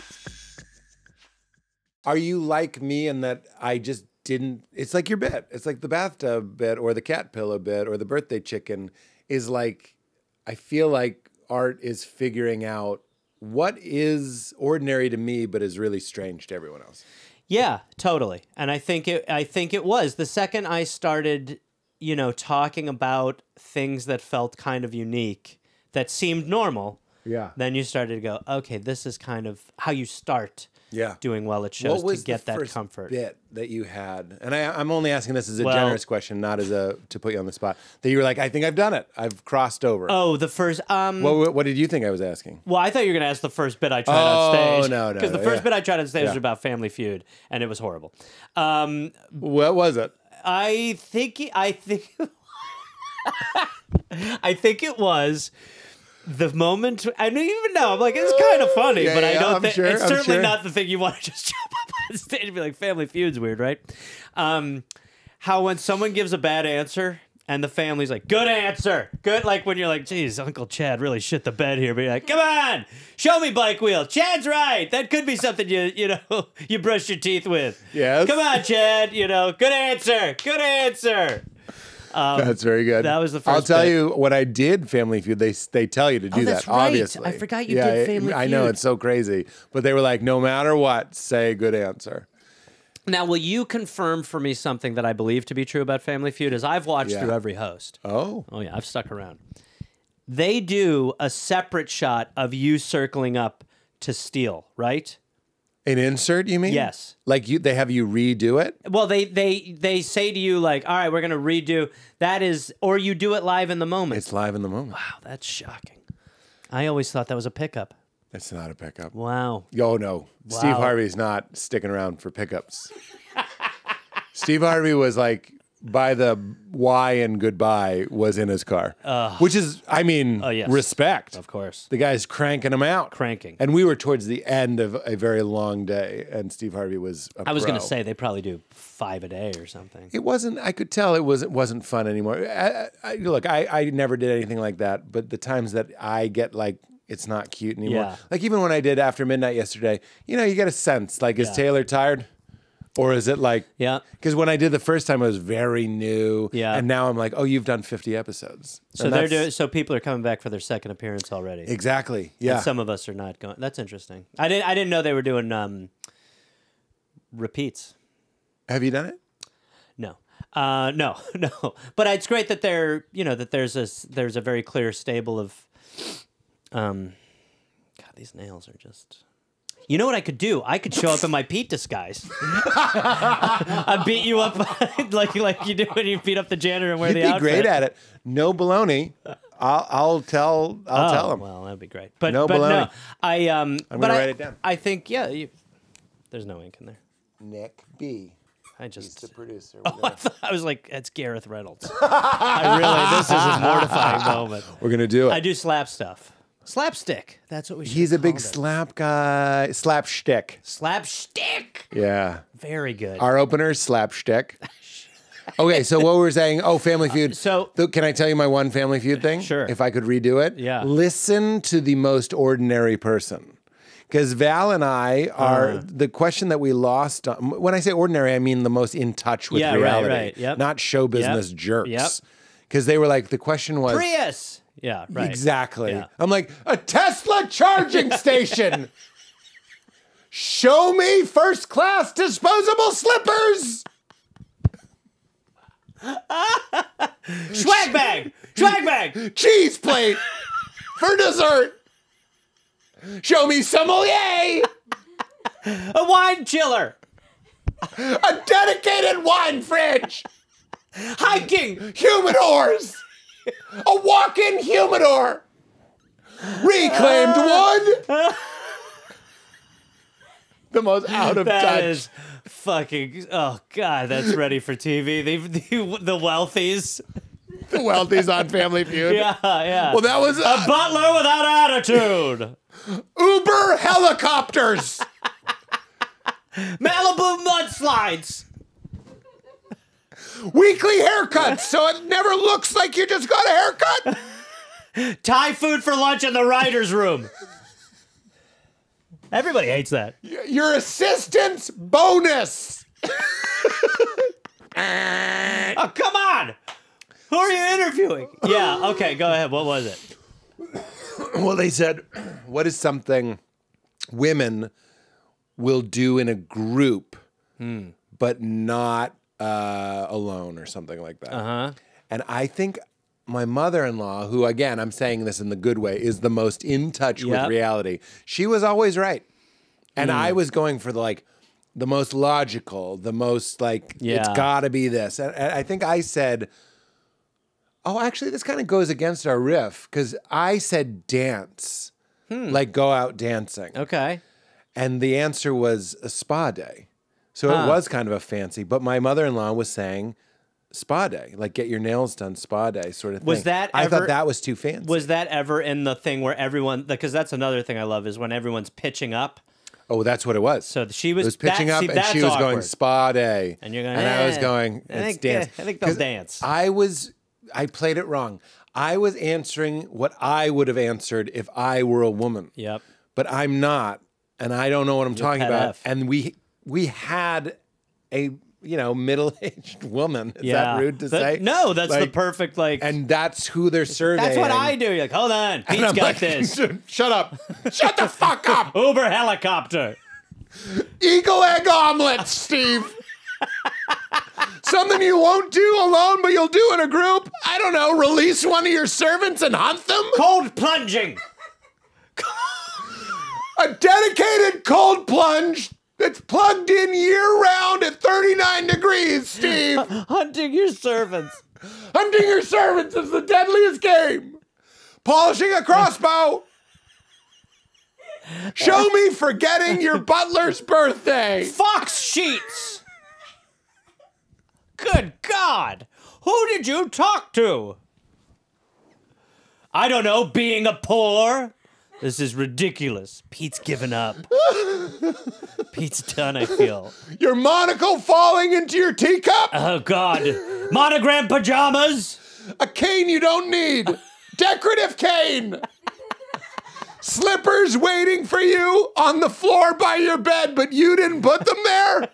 Are you like me in that I just didn't... It's like your bit. It's like the bathtub bit or the cat pillow bit or the birthday chicken is like... I feel like art is figuring out what is ordinary to me but is really strange to everyone else. Yeah, totally. And I think it was the second I started, talking about things that felt kind of unique, that seemed normal. Yeah. Then you started to go, okay, this is kind of how you start doing well at shows to get that comfort. What was the first bit that you had? And I'm only asking this as a generous question, not as to put you on the spot. That you were like, I think I've done it. I've crossed over. Oh, the first... What did you think I was asking? Well, I thought you were going to ask the first bit I tried on stage. Oh, no. Because the first bit I tried on stage was about Family Feud, and it was horrible. What was it? I think I think it was... The moment I don't even know. I'm like, it's kind of funny, but I don't think it's certainly not the thing you want to just jump up on stage and be like, Family Feud's weird, right? How when someone gives a bad answer and the family's like, good answer. Good, like when you're like, geez, Uncle Chad really shit the bed here, but you're like, come on, show me bike wheel. Chad's right. That could be something you brush your teeth with. Yes. Come on, Chad, good answer. Good answer. That's very good. That was the I'll first tell bit. you, when I did Family Feud, they tell you to do that's that, right. obviously. I forgot you did Family I know, Feud. it's so crazy. But they were like, no matter what, say a good answer. Now, will you confirm for me something that I believe to be true about Family Feud? As I've watched through every host. Oh. Oh, yeah, I've stuck around. They do a separate shot of you circling up to steal, right? An insert, you mean? Yes. Like they have you redo it? Well, they say to you, like, all right, we're going to redo. That is, or you do it live in the moment. It's live in the moment. Wow, that's shocking. I always thought that was a pickup. It's not a pickup. Wow. Oh, no. Steve Harvey's not sticking around for pickups. Steve Harvey was like, by the Y and goodbye was in his car. Which is, I mean, yes. respect. Of course. The guy's cranking them out. Cranking. And we were towards the end of a very long day, and Steve Harvey was a I was pro. going to say they probably do 5 a day or something. It wasn't, I could tell it wasn't fun anymore. Look, I never did anything like that, but the times that I get like, it's not cute anymore. Yeah. Like even when I did After Midnight yesterday, you know, you get a sense, like, is Taylor tired? Or is it like, Yeah. Because when I did the first time, it was very new. Yeah. And now I'm like, oh, you've done 50 episodes. So And they're that's- doing. So people are coming back for their second appearance already. Exactly. Yeah. And some of us are not going. That's interesting. I didn't know they were doing repeats. Have you done it? No. No. But it's great that there's a very clear stable of. God, these nails are just. You know what I could do? I could show up in my Pete disguise. I beat you up like you do when you beat up the janitor and wear You'd the be outfit. great at it. No baloney. I'll tell him. Well, that'd be great. But No but baloney. no, I'm gonna write it down. I think there's no ink in there. Nick B. I He's just the producer. I was like, that's Gareth Reynolds. This is a mortifying moment. We're gonna do it. I do slap stuff. Slapstick. That's what we should He's a have big called it. slap guy. Slapstick. Slapstick. Yeah. Very good. Our opener, slapstick. Okay, so what we were saying, Family Feud. Can I tell you my one Family Feud thing? Sure. If I could redo it? Yeah. Listen to the most ordinary person. Because Val and I are, the question that we lost, when I say ordinary, I mean the most in touch with reality. Right. Yep. Not show business jerks. Yep. Because they were like, the question was... Prius. Yeah, right. Exactly. Yeah. I'm like, a Tesla charging station. Show me first class disposable slippers. Swag bag. Swag bag. Cheese plate for dessert. Show me sommelier. A wine chiller. A dedicated wine fridge. Hiking. Humidors. A walk-in humidor. Reclaimed wood. The most out of That touch. is fucking. Oh God, that's ready for TV. The wealthies. The wealthies on Family Feud. Yeah. Well, that was a butler without attitude. Uber helicopters. Malibu mudslides. Weekly haircuts, so it never looks like you just got a haircut. Thai food for lunch in the writer's room. Everybody hates that. Your assistant's bonus. Oh, come on. Who are you interviewing? Yeah, okay, go ahead. What was it? Well, they said, what is something women will do in a group, but not alone or something like that? Uh-huh. And I think my mother-in-law, who, again, I'm saying this in the good way, is the most in touch with reality. She was always right. And I was going for the most logical, the most it's got to be this. And I think I said, oh, actually, this kind of goes against our riff because I said dance, like go out dancing. Okay. And the answer was a spa day. So it was kind of a fancy, but my mother-in-law was saying spa day, like get your nails done, spa day sort of thing. Was that I ever, thought that was too fancy. Was that ever in the thing where everyone, because that's another thing I love is when everyone's pitching up. Oh, that's what it was. So she was, it was pitching up, and she was going spa day, and you're going, and I was going, it's dance. I think they'll dance. I played it wrong. I was answering what I would have answered if I were a woman. Yep. But I'm not, and I don't know what I'm talking pet about. F. And we had a middle-aged woman. Is that rude to say? No, that's the perfect, like... And that's who they're surveying. That's what I do. You're like, hold on, Pete's got this. Shut up. Shut the fuck up. Uber helicopter. Eagle egg omelets, Steve. Something you won't do alone, but you'll do in a group. I don't know, release one of your servants and hunt them? Cold plunging. A dedicated cold plunge that's plugged in year-round at 39 degrees, Steve. Hunting your servants. Hunting your servants is the deadliest game. Polishing a crossbow. Show me forgetting your butler's birthday. Fox sheets. Good God. Who did you talk to? I don't know, being a poor. This is ridiculous. Pete's given up. Pete's done, I feel. Your monocle falling into your teacup? Oh, God. Monogram pajamas? A cane you don't need. Decorative cane. Slippers waiting for you on the floor by your bed, but you didn't put them there?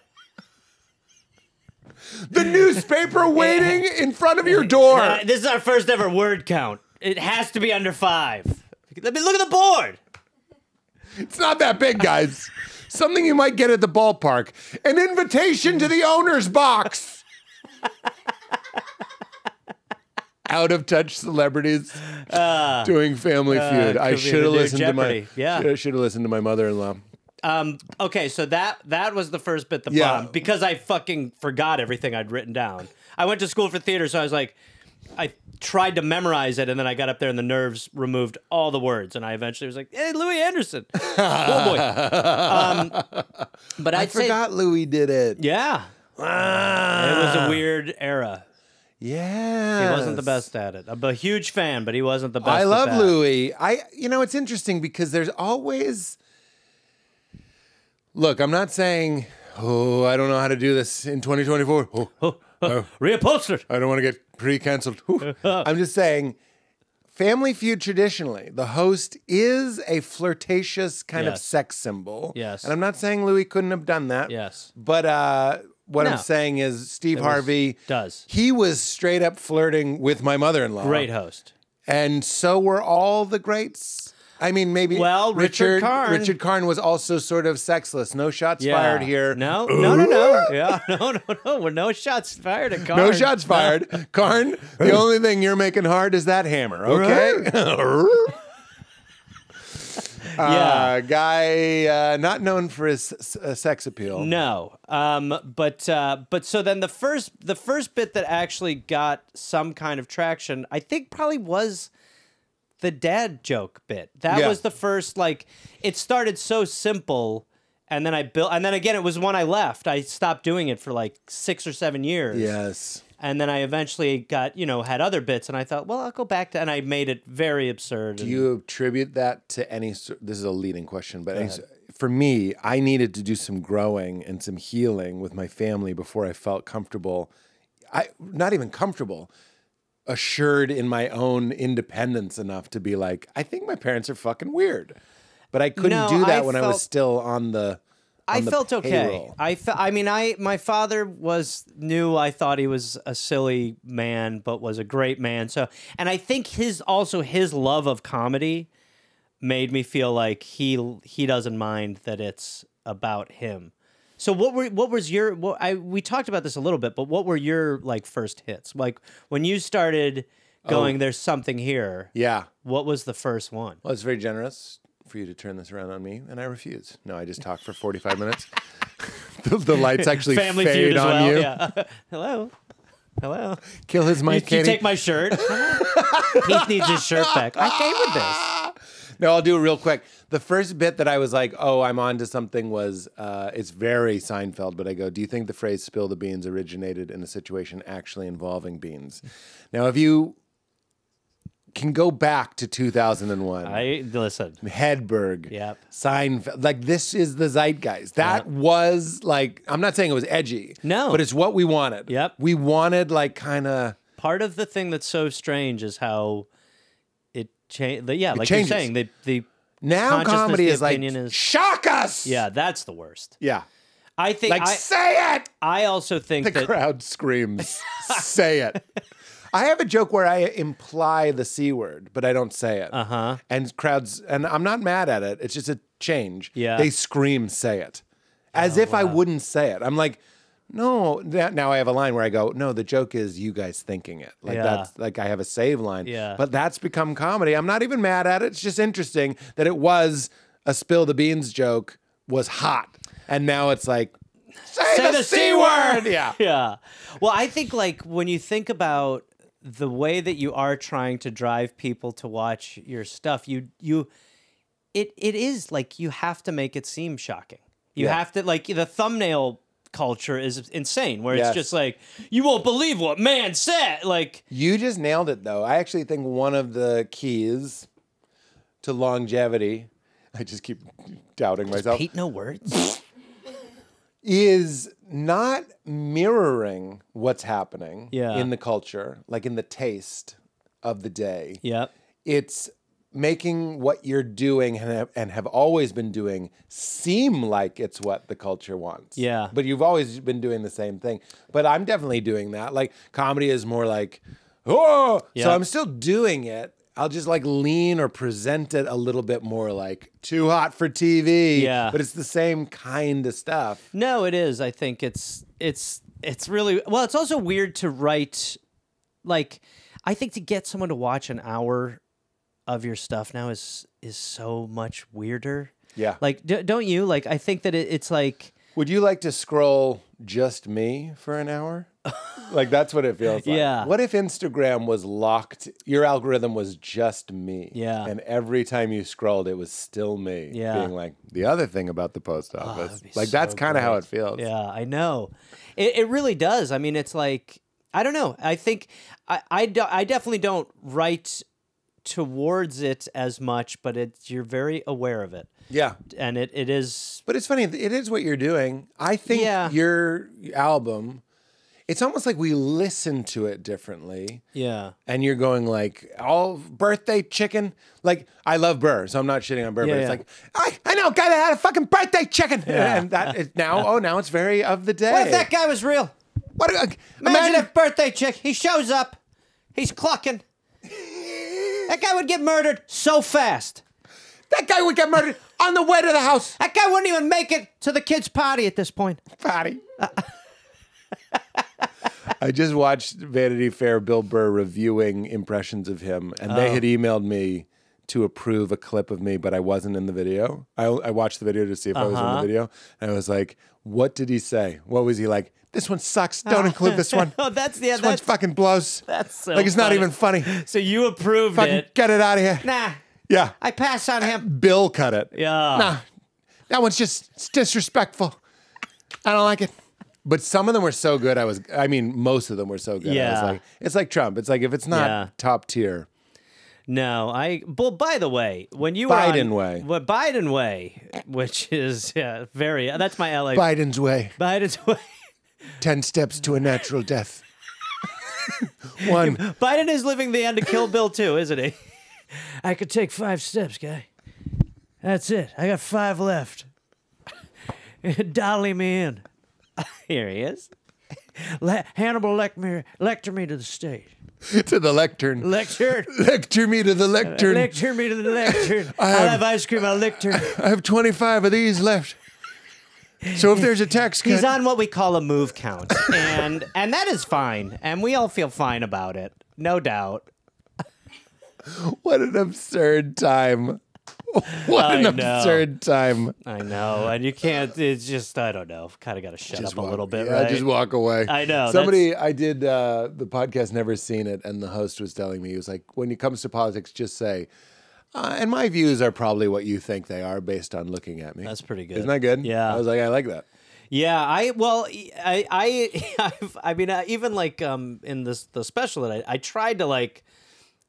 The newspaper waiting in front of your door. This is our first ever word count. It has to be under 5. Let me look at the board. It's not that big, guys. Something you might get at the ballpark. An invitation to the owner's box. Out of touch celebrities doing Family Feud. I should have listened to my should have listened to my mother-in-law. Okay, so that was the first bit that bombed because I fucking forgot everything I'd written down. I went to school for theater, so I was like, I tried to memorize it, and then I got up there, and the nerves removed all the words, and I eventually was like, "Hey, Louis Anderson, oh boy!" But I forgot Louis did it. Yeah, it was a weird era. Yeah, he wasn't the best at it. I'm a huge fan, but he wasn't the best. I love at that. Louis. It's interesting because there's always. Look, I'm not saying, I don't know how to do this in 2024. Reupholstered. I don't want to get pre-canceled. I'm just saying, Family Feud traditionally, the host is a flirtatious kind of sex symbol. Yes. And I'm not saying Louis couldn't have done that. Yes. But what I'm saying is Steve Harvey, he was straight up flirting with my mother-in-law. Great host. And so were all the greats. I mean, maybe Richard Karn. Richard Karn was also sort of sexless. No shots fired here. No. Yeah, no. Well, no shots fired at Karn. No shots fired. Karn, the only thing you're making hard is that hammer, okay? Guy not known for his sex appeal. No. But so then the first bit that actually got some kind of traction, I think probably was the dad joke bit. That was the first, like, it started so simple, and then again, it was when I left. I stopped doing it for like 6 or 7 years. Yes. And then I eventually got, had other bits, and I thought, well, I'll go back to, and I made it very absurd. Do you attribute that to any, this is a leading question, but for me, I needed to do some growing and some healing with my family before I felt comfortable. Not even comfortable, assured in my own independence enough to be like, I think my parents are fucking weird. But I couldn't do that when I was still on the I felt payroll. okay. My father knew I thought he was a silly man, but was a great man. So, and I think his love of comedy made me feel like he doesn't mind that it's about him. So we talked about this a little bit, but what were your like first hits? Like when you started going, there's something here. Yeah. What was the first one? Well, it's very generous for you to turn this around on me, and I refuse. No, I just talked for 45 minutes. the lights actually Family fade Feud as on well. you. Yeah. Hello. Kill his mic, Can you Katie. take my shirt? Pete needs his shirt back. I came with this. No, I'll do it real quick. The first bit that I was like, I'm on to something was, it's very Seinfeld, but I go, do you think the phrase spill the beans originated in a situation actually involving beans? Now, if you can go back to 2001. Listen. Hedberg. Yep. Seinfeld. Like, this is the zeitgeist. That was like, I'm not saying it was edgy. No. But it's what we wanted. Yep. We wanted like kind of. Part of the thing that's so strange is how it changed. Yeah, like changes. you're saying, the Now comedy the is like, opinion shock us! Yeah, that's the worst. Yeah. I think Like, say it! I also think The that crowd screams, say it. I have a joke where I imply the C word, but I don't say it. Uh-huh. And crowds, and I'm not mad at it. It's just a change. Yeah. They scream, say it. As if I wouldn't say it. I'm like, no. Now I have a line where I go, no, the joke is you guys thinking it. Like that's like I have a save line. Yeah. But that's become comedy. I'm not even mad at it. It's just interesting that it was a spill the beans joke was hot. And now it's like, say the C word. Yeah. Yeah. Well, I think like when you think about the way that you are trying to drive people to watch your stuff, it is like you have to make it seem shocking. You have to, like, the thumbnail culture is insane, where it's just like, you won't believe what man said. Like, you just nailed it, though. I actually think one of the keys to longevity, I just keep doubting myself, Pete, no words. is not mirroring what's happening Yeah. in the culture, like in the taste of the day. Yep. It's making what you're doing and have always been doing seem like it's what the culture wants. Yeah. But you've always been doing the same thing. But I'm definitely doing that. Like, comedy is more like, oh, so I'm still doing it. I'll just like lean or present it a little bit more like too hot for TV. Yeah. But it's the same kind of stuff. No, it is. I think it's really, well, it's also weird to write, like, I think to get someone to watch an hour of your stuff now is so much weirder. Yeah. Like, don't you? Like, I think that it's like, Would you like to scroll just me for an hour? Like, that's what it feels like. Yeah. What if Instagram was locked? Your algorithm was just me. Yeah. And every time you scrolled, it was still me. Yeah. Being like, the other thing about the post office. that'd be Like, so that's kind of how great. it feels. Yeah, I know. It really does. I mean, it's like, I don't know. I think I definitely don't write towards it as much, but you're very aware of it. Yeah. And it is. But it's funny. It is what you're doing. I think your album, it's almost like we listen to it differently. Yeah. And you're going like, all birthday chicken. Like, I love Burr, so I'm not shitting on Burr, but it's like, I know a guy that had a fucking birthday chicken. Yeah. And that is now, now it's very of the day. What if that guy was real? What? Imagine if birthday chick, he shows up, he's clucking. That guy would get murdered so fast. That guy would get murdered on the way to the house. That guy wouldn't even make it to the kid's party at this point. Party. I just watched Vanity Fair, Bill Burr reviewing impressions of him, and they had emailed me to approve a clip of me, but I wasn't in the video. I watched the video to see if I was in the video, and I was like, what did he say? What was he like? This one sucks. Don't include this one. Oh, that's This one's fucking blows. That's so like, it's not funny. even funny. So you approved Fucking it. get it out of here. Nah, Yeah. I pass on him. Bill cut it. Yeah. Nah, that one's just it's disrespectful. I don't like it. But some of them were so good. I mean, most of them were so good. I was Yeah. like, it's like Trump. It's like, if it's not top tier. No, well, by the way, when you Biden were way. Well, Biden way, which is very, that's my LA. Biden's way. Biden's way. 10 steps to a natural death. One. Biden is living the end of Kill Bill too, isn't he? I could take 5 steps, guy. That's it. I got 5 left. Dolly me in. Here he is. Hannibal lecture me to the stage. To the lectern. Lecture. Lecture me to the lectern. Lecture me to the lectern. I'll have ice cream. I'll lectern. I have 25 of these left. So if there's a tax cut. He's on what we call a move count, and that is fine, and we all feel fine about it, no doubt. What an absurd time. What an absurd time. I know, and you can't. It's just I don't know. Kind of got to shut up a little bit, Yeah, right? just walk away. I know. I did the podcast Never Seen It, and the host was telling me, he was like, when it comes to politics, just say, and my views are probably what you think they are based on looking at me. That's pretty good. Isn't that good? Yeah. I was like, I like that. Yeah, I mean, even like in the special that I tried to like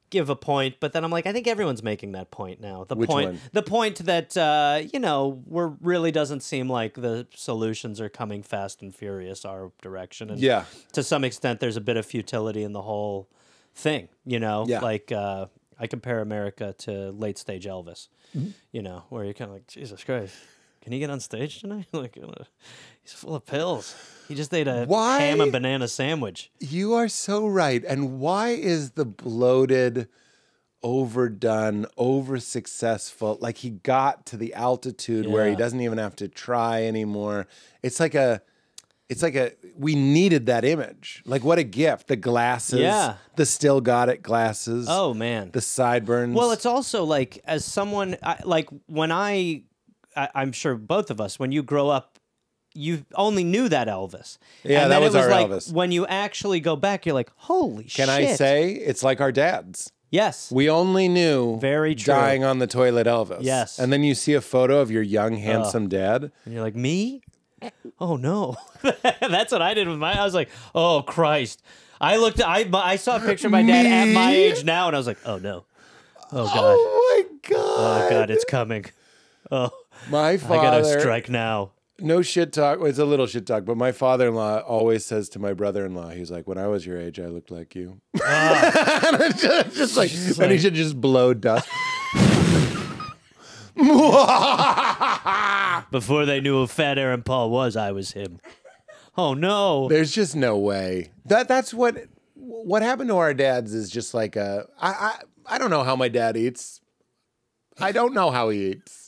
give a point, but then I'm like, I think everyone's making that point now. Which one? The point that we're really doesn't seem like the solutions are coming fast and furious our direction, and Yeah. to some extent, there's a bit of futility in the whole thing. Yeah. Like I compare America to late stage Elvis. Where you're kind of like, Jesus Christ. can he get on stage tonight? Like, he's full of pills. He just ate a Why? ham and banana sandwich. You are so right. And why is the bloated, overdone, over successful? Like he got to the altitude where he doesn't even have to try anymore. It's like we needed that image. Like what a gift. The glasses, the still got it glasses. Oh man, the sideburns. Well, it's also like as someone like when I'm sure both of us when you grow up. You only knew that Elvis. Yeah, and that then was it was our like, Elvis. When you actually go back, you're like, holy shit. Can I say it's like our dads? Yes. We only knew Very true. dying on the toilet Elvis. Yes. And then you see a photo of your young, handsome dad. And you're like, me? Oh, no. That's what I did with I was like, oh, Christ. I saw a picture of my dad at my age now, and I was like, oh, no. Oh, God. Oh, my God. Oh, God, it's coming. Oh, My father. I got to strike now. No shit talk. It's a little shit talk, but my father-in-law always says to my brother-in-law, he's like, when I was your age, I looked like you. And it's just like, and he should just blow dust. Before they knew who Fat Aaron Paul was, I was him. Oh, no. There's just no way. That's what happened to our dads is just like I don't know how my dad eats. I don't know how he eats.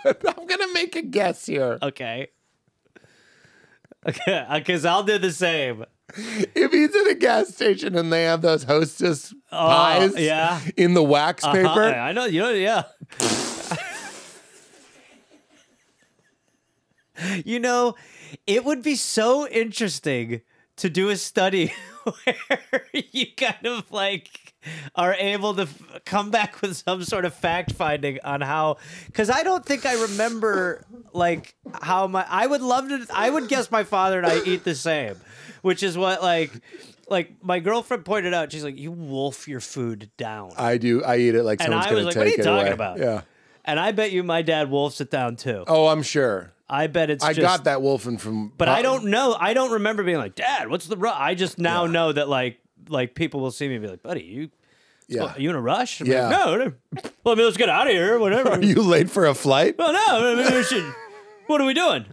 But I'm going to make a guess here. Okay. Okay, because I'll do the same. If he's at a gas station and they have those Hostess pies in the wax paper. I know, yeah. You know, it would be so interesting to do a study where you kind of like are able to come back with some sort of fact finding on how, because I don't think I remember like how I would guess my father and I eat the same, which is what like my girlfriend pointed out. She's like, you wolf your food down. I do. I eat it like someone's going to take it away. What are you talking about? Yeah. And I bet you my dad wolfs it down too. Oh, I'm sure. I bet it's I got that wolfing from... But I don't know. I don't remember being like, Dad, what's the rush? I just now know that like people will see me and be like, buddy, you in a rush? I'm like, no. Well, I mean, let's get out of here, whatever. Are you late for a flight? Well, no. I mean, what are we doing?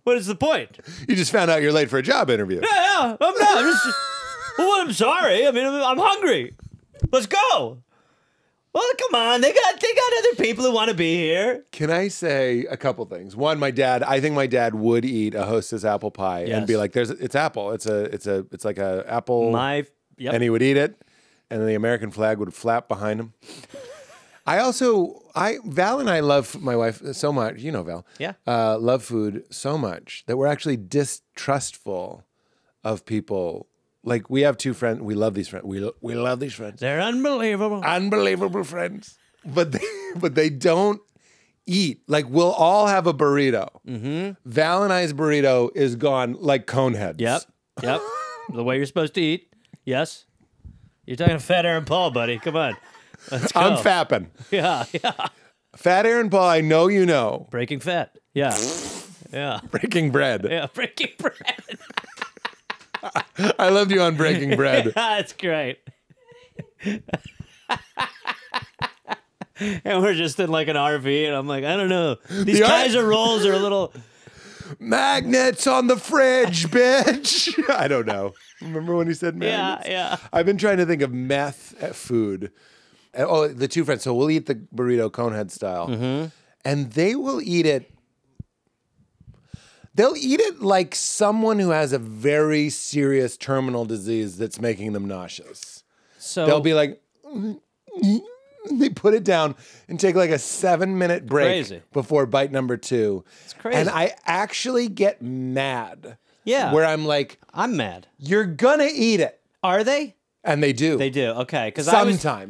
What is the point? You just found out you're late for a job interview. Yeah, I'm not. Well, I'm sorry. I mean, I'm hungry. Let's go. Well, come on. They got other people who want to be here. Can I say a couple things? One, I think my dad would eat a Hostess apple pie and be like, it's apple. It's like a apple. And he would eat it. And then the American flag would flap behind him. Val and I love my wife so much. You know, Val. Yeah. Love food so much that we're actually distrustful of people. Like, we have two friends. We love these friends. We love these friends. They're unbelievable. Unbelievable friends. But they don't eat. Like, we'll all have a burrito. Mm-hmm. Val and I's burrito is gone like Coneheads. Yep. The way you're supposed to eat. Yes. You're talking to Fat Aaron Paul, buddy. Come on. Let's go. I'm fapping. Yeah. Fat Aaron Paul, I know you know. Breaking fat. Yeah. Breaking bread. Yeah, breaking bread. I loved you on Breaking Bread. That's great. And we're just in like an RV, and I'm like, I don't know. These Kaiser rolls are a little... Magnets on the fridge, bitch. I don't know. Remember when he said magnets? Yeah. I've been trying to think of meth at food. Oh, the two friends. So we'll eat the burrito Conehead style. Mm-hmm. And they will eat it. They'll eat it like someone who has a very serious terminal disease that's making them nauseous. So they'll be like, they put it down and take like a 7-minute break before bite number 2. It's crazy. And I actually get mad. Yeah. Where I'm like, I'm mad. You're gonna eat it. Are they? And they do. They do. Okay. Because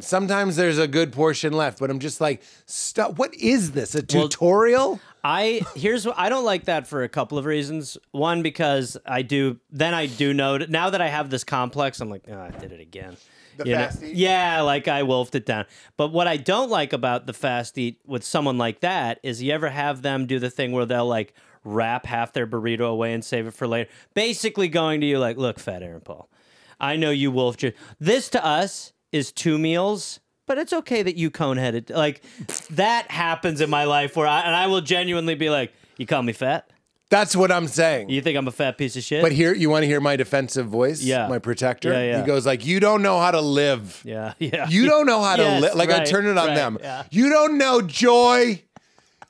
sometimes there's a good portion left, but I'm just like, stop. What is this? A tutorial? I don't like that for a couple of reasons. One, because I do know now that I have this complex, I'm like, oh, I did it again. The fast eat? Yeah, like I wolfed it down. But what I don't like about the fast eat with someone like that is you ever have them do the thing where they'll like wrap half their burrito away and save it for later. Basically going to you like, look, Fat Aaron Paul, I know you wolfed your... This to us is 2 meals but it's okay that you cone-headed. Like, that happens in my life where I will genuinely be like, you call me fat? That's what I'm saying. You think I'm a fat piece of shit? But here, you want to hear my defensive voice? Yeah. My protector? Yeah, yeah. He goes like, you don't know how to live. Yeah, yeah. You don't know how to Yes, live. Like, I right, turn it on right, them. yeah. You don't know joy.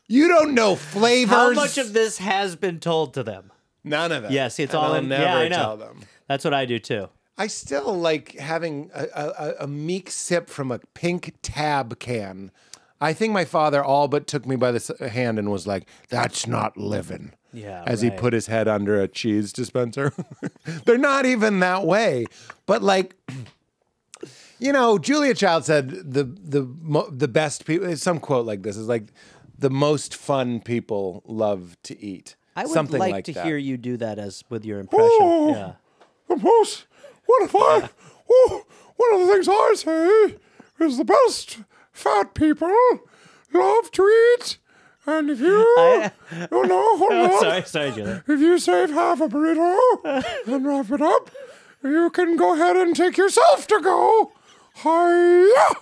You don't know flavors. How much of this has been told to them? None of it. Yes, it's And all I'll in. never Yeah, I know. tell them. That's what I do too. I still like having a meek sip from a pink tab can. I think my father all but took me by the hand and was like, that's not living. Yeah, As he right. put his head under a cheese dispenser. They're not even that way. But like, you know, Julia Child said the best people, some quote like this is like, the most fun people love to eat. I would Something like to that. hear you do that as with your impression. Oh. Yeah. The most, what if I, one of the things I say is the best fat people love to eat. And if you, hold on. Sorry, Julia. If you save half a burrito and wrap it up, you can go ahead and take yourself to go. Hi-ya!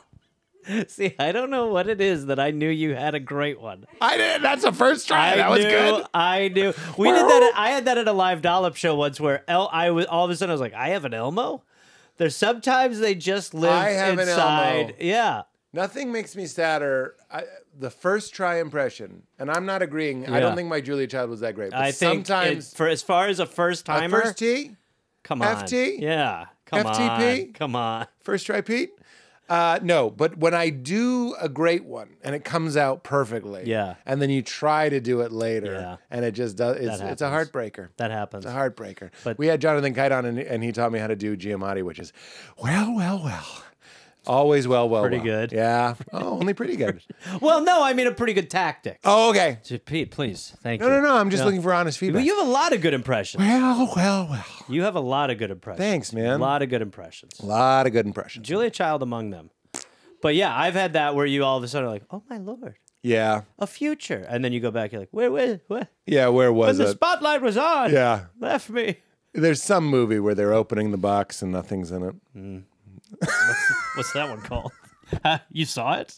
See, I don't know what it is that I knew you had a great one. I did. That's the first try. That was good. I knew. We did that. I had that at a live Dollop show once, where I was all of a sudden I was like, I have an Elmo. There's sometimes they just live I have an inside. Elmo. Yeah. Nothing makes me sadder. The first try impression, and I'm not agreeing. I Yeah. don't think my Julia Child was that great. But I think sometimes for as far as a first a timer, first T, come on, FT? yeah, come FTP? on, come on. first try Pete. No, but when I do a great one and it comes out perfectly, Yeah. and then you try to do it later, Yeah. and it just does. It's a happens. heartbreaker. That happens. It's a heartbreaker. But- We had Jonathan Kite on, and he taught me how to do Giamatti, which is well. Always well. Pretty good. Yeah. Oh, only pretty good. Well, no, I mean a pretty good tactic. Oh, okay. So, Pete, please, thank No, you. no. I'm just Yeah. looking for honest But feedback. you have a lot of good impressions. Well. You have a lot of good impressions. Thanks, man. A lot of good impressions. A lot of good impressions. Julia Child among them. But yeah, I've had that where you all of a sudden are like, oh my lord, Yeah. a future. And then you go back, you're like, where? Yeah, where was When the it? spotlight was on. Yeah. Left me. There's some movie where they're opening the box and nothing's in it. What's that one called? You saw it?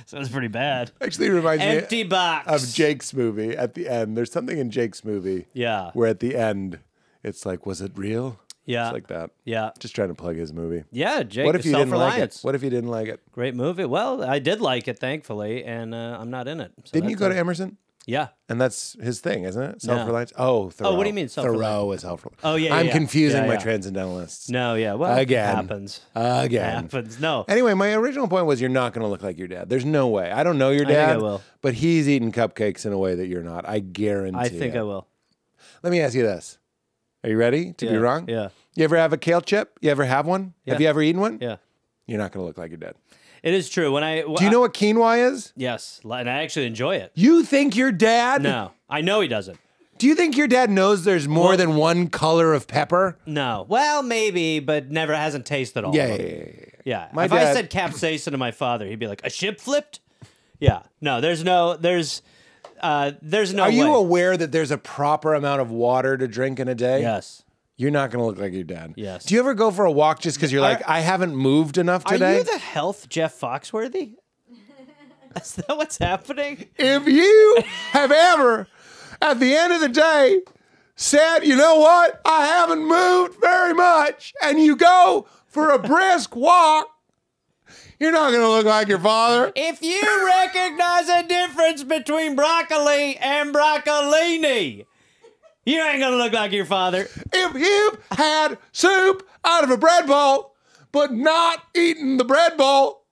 Sounds pretty bad. Actually, it reminds Empty me box. of Jake's movie at the end. There's something in Jake's movie Yeah. where at the end it's like, was it real? Yeah. It's like that. Yeah. Just trying to plug his movie. Yeah, Jake. What if you didn't like it? Self-Reliance. What if you didn't like it? Great movie. Well, I did like it, thankfully, and I'm not in it. So Didn't you that's go to Emerson? Yeah. And that's his thing, isn't it? Self-reliance? Oh, Thoreau. Oh, what do you mean self-reliance? Thoreau is self-reliance. Oh, yeah, I'm yeah. confusing Yeah, my yeah. transcendentalists. No, yeah. Well, Again. it happens. Again. Happens. No. Anyway, my original point was you're not going to look like your dad. There's no way. I don't know your think I dad, will. but he's eating cupcakes in a way that you're not. I guarantee I think it. I will. Let me ask you this. Are you ready to be Yeah, wrong? yeah. You ever have a kale chip? You ever have one? Yeah. Have you ever eaten one? Yeah. You're not going to look like your dad. It is true. Do you know what quinoa is? Yes, and I actually enjoy it. You think your dad? No, I know he doesn't. Do you think your dad knows there's more than one color of pepper? No. Well, maybe, but never hasn't tasted all Yeah, of yeah, them. yeah, yeah. Yeah. My if I dad- said capsaicin to my father, he'd be like, "A ship flipped?" Yeah. No, there's no Are way. you aware that there's a proper amount of water to drink in a day? Yes. You're not going to look like your dad. Yes. Do you ever go for a walk just because you're like, I haven't moved enough Are today? you the health Jeff Foxworthy? Is that what's happening? If you have ever, at the end of the day, said, you know what? I haven't moved very much, and you go for a brisk walk, you're not going to look like your father. If you recognize a difference between broccoli and broccolini, you ain't gonna look like your father. If you've had soup out of a bread bowl, but not eaten the bread bowl,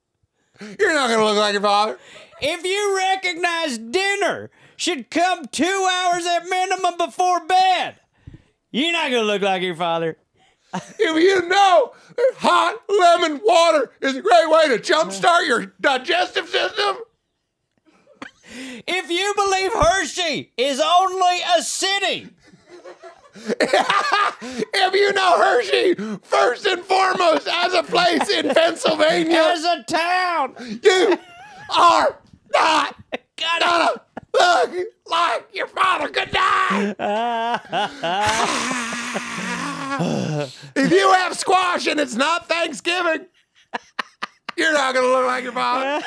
you're not going to look like your father. If you recognize dinner should come 2 hours at minimum before bed, you're not gonna look like your father. If you know that hot lemon water is a great way to jumpstart your digestive system, If you believe Hershey is only a city, if you know Hershey first and foremost as a place in Pennsylvania, as a town, you are not God, gonna look like your father. Good night. If you have squash and it's not Thanksgiving, You're not going to look like your father.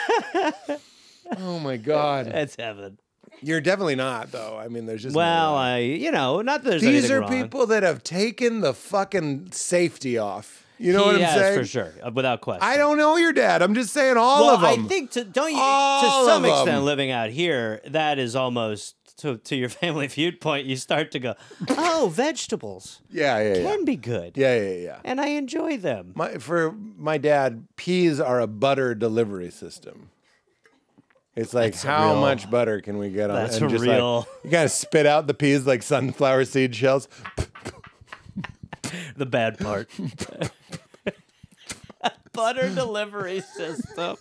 Oh, my God. That's heaven. You're definitely not, though. I mean, there's just Well, no way. not that there's These anything are wrong. people that have taken the fucking safety off. You know what I'm Yes, saying? for sure, without question. I don't know your dad. I'm just saying all of them. I think to All some of 'em. extent, living out here, that is almost to your Family Feud point. You start to go, oh, vegetables Yeah. can be good. Yeah. And I enjoy them. For my dad, peas are a butter delivery system. It's like, That's a how real- much butter can we get on it? That's And a just real- like, you gotta spit out the peas like sunflower seed shells. The bad part. Butter delivery system.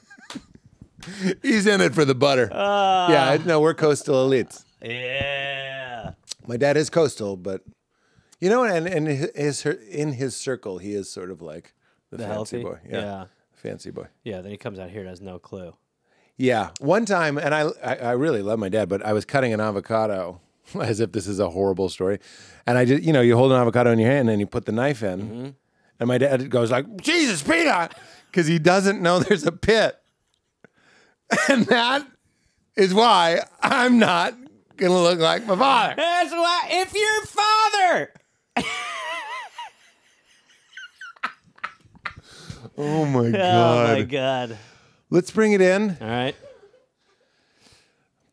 He's in it for the butter. Yeah, no, we're coastal elites. Yeah. My dad is coastal, but you know, and in his circle, he is sort of like the fancy healthy? boy. Yeah. Fancy boy. Yeah, then he comes out here and has no clue. Yeah, one time, and I really love my dad, but I was cutting an avocado, as if this is a horrible story, and I just, you hold an avocado in your hand and you put the knife in, and my dad goes like, "Jesus, Peter," because he doesn't know there's a pit, and that is why I'm not gonna look like my father. That's why, if your father. Oh my Oh my God. Let's bring it in. All right.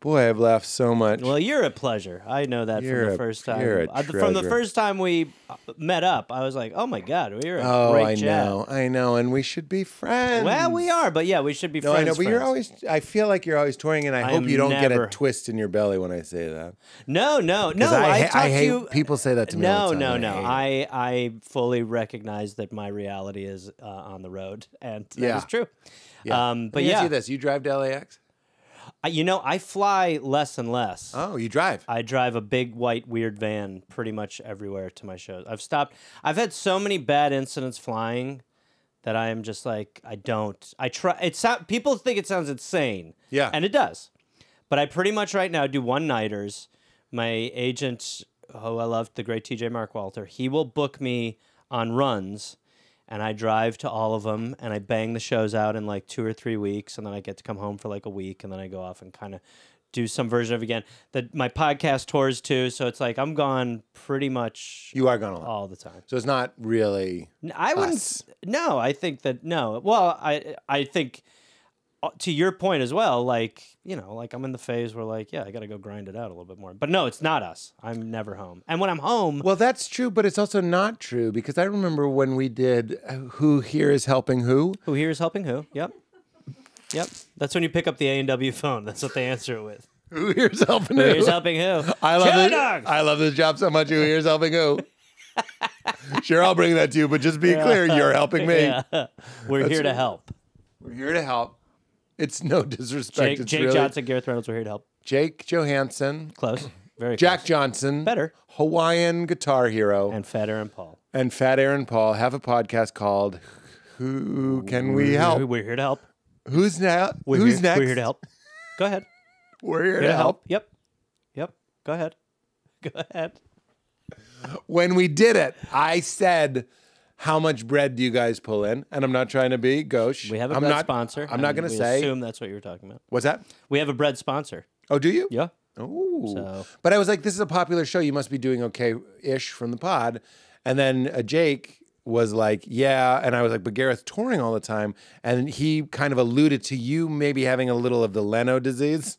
Boy, I've laughed so much. Well, you're a pleasure. I know that You're from the a- first time. you're a From the treasure. first time we met up, I was like, "Oh my God, you're a Oh, great I chat." know, and we should be friends. Well, we are, but yeah, we should be No, friends. I know, but you're friends. always. I feel like you're always touring, and I hope am you don't get never- a twist in your belly when I say that. No. I talk to hate you. people say that to me. all the time, and I hate it. I fully recognize that my reality is on the road, and that Yeah. is true. Yeah. But Let me ask yeah, you this: you drive to LAX? I fly less and less. Oh, you drive. I drive a big white weird van pretty much everywhere to my shows. I've had so many bad incidents flying that I am just like, I try. People think it sounds insane. Yeah. And it does. But I pretty much right now do one-nighters. My agent, who I love, the great TJ Mark Walter, he will book me on runs, and I drive to all of them, and I bang the shows out in like 2 or 3 weeks, and then I get to come home for like a week, and then I go off and kind of do some version of it again. My podcast tours too, so it's like I'm gone pretty much You are gone a lot. all the time. So it's not really. I wouldn't. Us. No, I think that no. Well, I think to your point as well. Like like I'm in the phase where like I got to go grind it out a little bit more. But no, it's not us. I'm never home. And when I'm home, Well, that's true, but it's also not true because I remember when we did "Who Here Is Helping Who." who here is helping who? Yep. That's when you pick up the A&W phone. That's what they answer it with. Who Here's Helping Who Who? here's helping who? I love Chili it. dogs! I love this job so much. Who Here's Helping Who? Sure, I'll bring that to you, but just be clear, you're helping me. Yeah. We're here to help. We're here to help. It's no disrespect. It's Jake really Johnson, Gareth Reynolds, we're here to help. Jake Johansson, Close. Very Jack close. Johnson, Better. Hawaiian guitar hero, And Fat Aaron Paul. and Fat Aaron Paul have a podcast called "Who Can We Help?" We're here to help. Who's now? We're Who's here, next? We're here to help. Go ahead. We're here Here to help. Yep. Go ahead. Go ahead. When we did it, I said, "How much bread do you guys pull in?" And I'm not trying to be gauche. We have a I'm bread not, sponsor. I'm not and going to we say. assume that's what you were talking about. What's that? We have a bread sponsor. Oh, do you? Yeah. Oh. So- But I was like, this is a popular show. You must be doing okay-ish from the pod. And then Jake was like, yeah. And I was like, but Gareth's touring all the time. And he kind of alluded to you maybe having a little of the Leno disease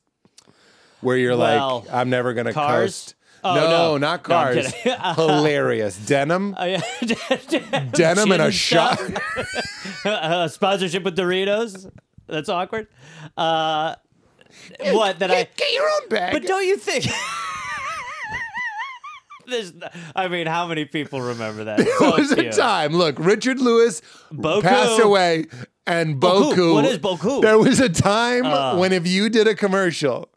where you're Well, like, I'm never going to cars? coast. Oh, no, no. not No, I'm cars. kidding. Hilarious. Denim. Oh, yeah. Denim and a Gin shot. stuff. Sponsorship with Doritos. That's awkward. What that I? Get your own bag. But don't you think? How many people remember that? There was a time. Look, Richard Lewis Boku. passed away, and Boku. Boku. What is Boku? There was a time when if you did a commercial,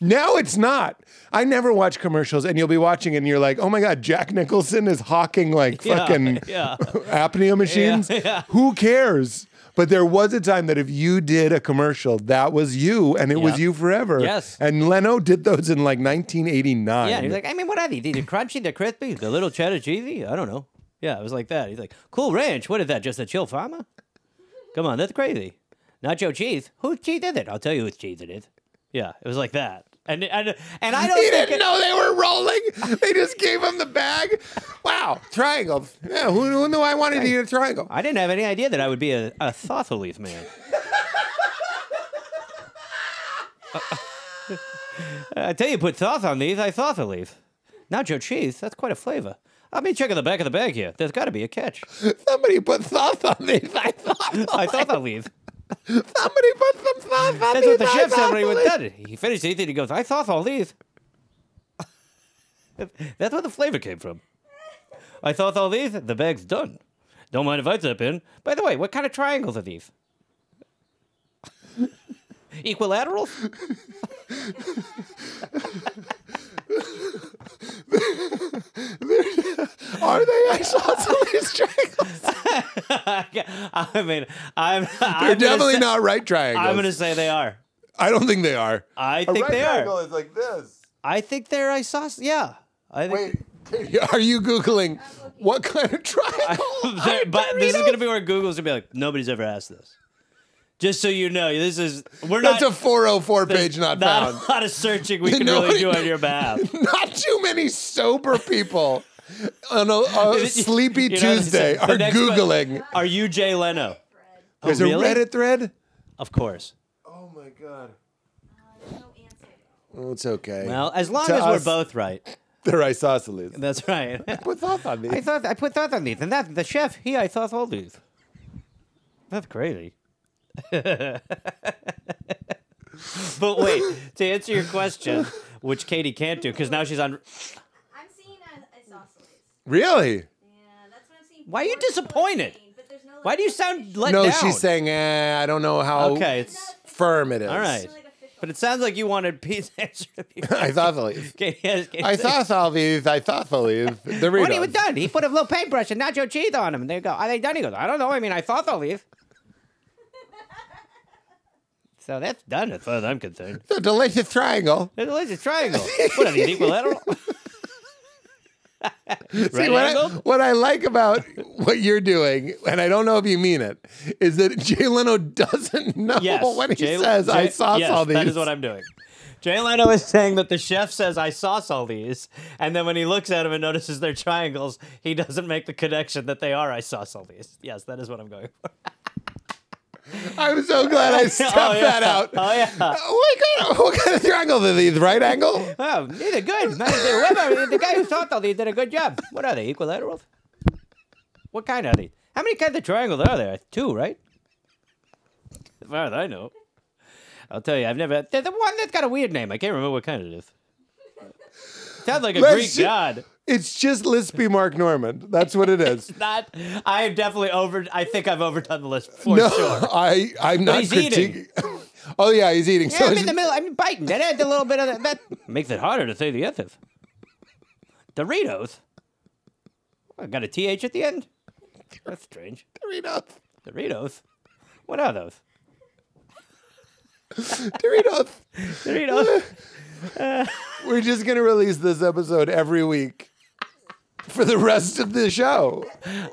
now it's not. I never watch commercials, and you'll be watching, and you're like, "Oh my God, Jack Nicholson is hawking like fucking yeah. apnea machines." Yeah. Who cares? But there was a time that if you did a commercial, that was you, and it was Yeah. you forever. Yes. And Leno did those in like 1989. Yeah, and he's like, what are these? They're crunchy, they're crispy, the little cheddar cheesy. I don't know. Yeah, it was like that. He's like, Cool Ranch. What is that? Just a chill farmer? Come on, that's crazy. Nacho cheese? Whose cheese is it? I'll tell you whose cheese it is. Yeah, it was like that. And I don't He think didn't know they were rolling. They just gave him the bag. Wow, triangle. Yeah, who knew I wanted to eat a triangle? I didn't have any idea that I would be a thoughtleaf man. I tell you, put thoth on these, I thought a leaf. Nacho cheese, that's quite a flavor. I'll be checking the back of the bag here. There's got to be a catch. Somebody put sauce on these. I thought I'll leave. Somebody put some sauce on That's these. what the chef I said when he thought went done it. He finished eating. He goes, I thought I'll leave. That's where the flavor came from. I thought I'll leave. The bag's done. Don't mind if I step in. By the way, what kind of triangles are these? Equilaterals? Are they isosceles triangles? I mean, They're definitely not right triangles. I'm going to say they are. I don't think they are. I think they are. triangle is like this. I think they're isosceles. Yeah. I think. Wait, are you Googling what kind of triangle? But this is going to be where Google's going to be like, nobody's ever asked this. Just so you know, this is That's a 404 page not found. a lot of searching we can really do on your behalf. Not too many sober people on a sleepy Tuesday are Googling. Are you Jay Leno? There's really? a Reddit thread? Of course. Oh my God. There's no answer. Oh, it's okay. Well, as long To as us- we're both right. They're isosceles. That's right. Put sauce on these. I put thought on these, and that the chef, I thought all these. That's crazy. But wait, to answer your question, which Katie can't do, because now she's on. I'm seeing isosceles. Really? Yeah, that's what I'm seeing. Why are you Pork, disappointed? protein, but there's no, like, Why do you sound let No, down? she's saying, I don't know how Okay, it's firm it is. all right. like official. But it sounds like you wanted Pete's answer to be. Isosceles. Katie, Isosceles. The When he was done, he put a little paintbrush and nacho cheese on him, and they go, "Are they done?" He goes, "I don't know. I mean, I thought they'll leave." So that's done as far as I'm concerned. It's a delicious triangle. It's a delicious triangle. What are these, equilateral? See, Right angle? what I like about what you're doing, and I don't know if you mean it, is that Jay Leno doesn't know Yes. when he says, I saw yes, all these. that is what I'm doing. Jay Leno is saying that the chef says, I sauce all these, and then when he looks at them and notices they're triangles, he doesn't make the connection that they are I sauce all these. Yes, that is what I'm going for. I'm so glad I stepped that out. Oh, yeah. What kind of triangle are these? Right angle? Oh, these are good. Whoever, the guy who thought all these did a good job. What are they, equilaterals? What kind are these? How many kinds of triangles are there? 2, right? As far as I know. I'll tell you, I've never... There's the one that's got a weird name. I can't remember what kind it is. Sounds like a Greek god. It's just lispy Mark Norman. That's what it is. Not... I have definitely I think I've overdone the list for No, sure. I'm not he's critiquing. Oh, yeah, he's eating. Yeah, I'm in the middle. I'm biting. That adds a little bit of that makes it harder to say the S's. Doritos? I got a TH at the end? That's strange. Doritos. Doritos? What are those? Doritos. Doritos? We're just going to release this episode every week for the rest of the show.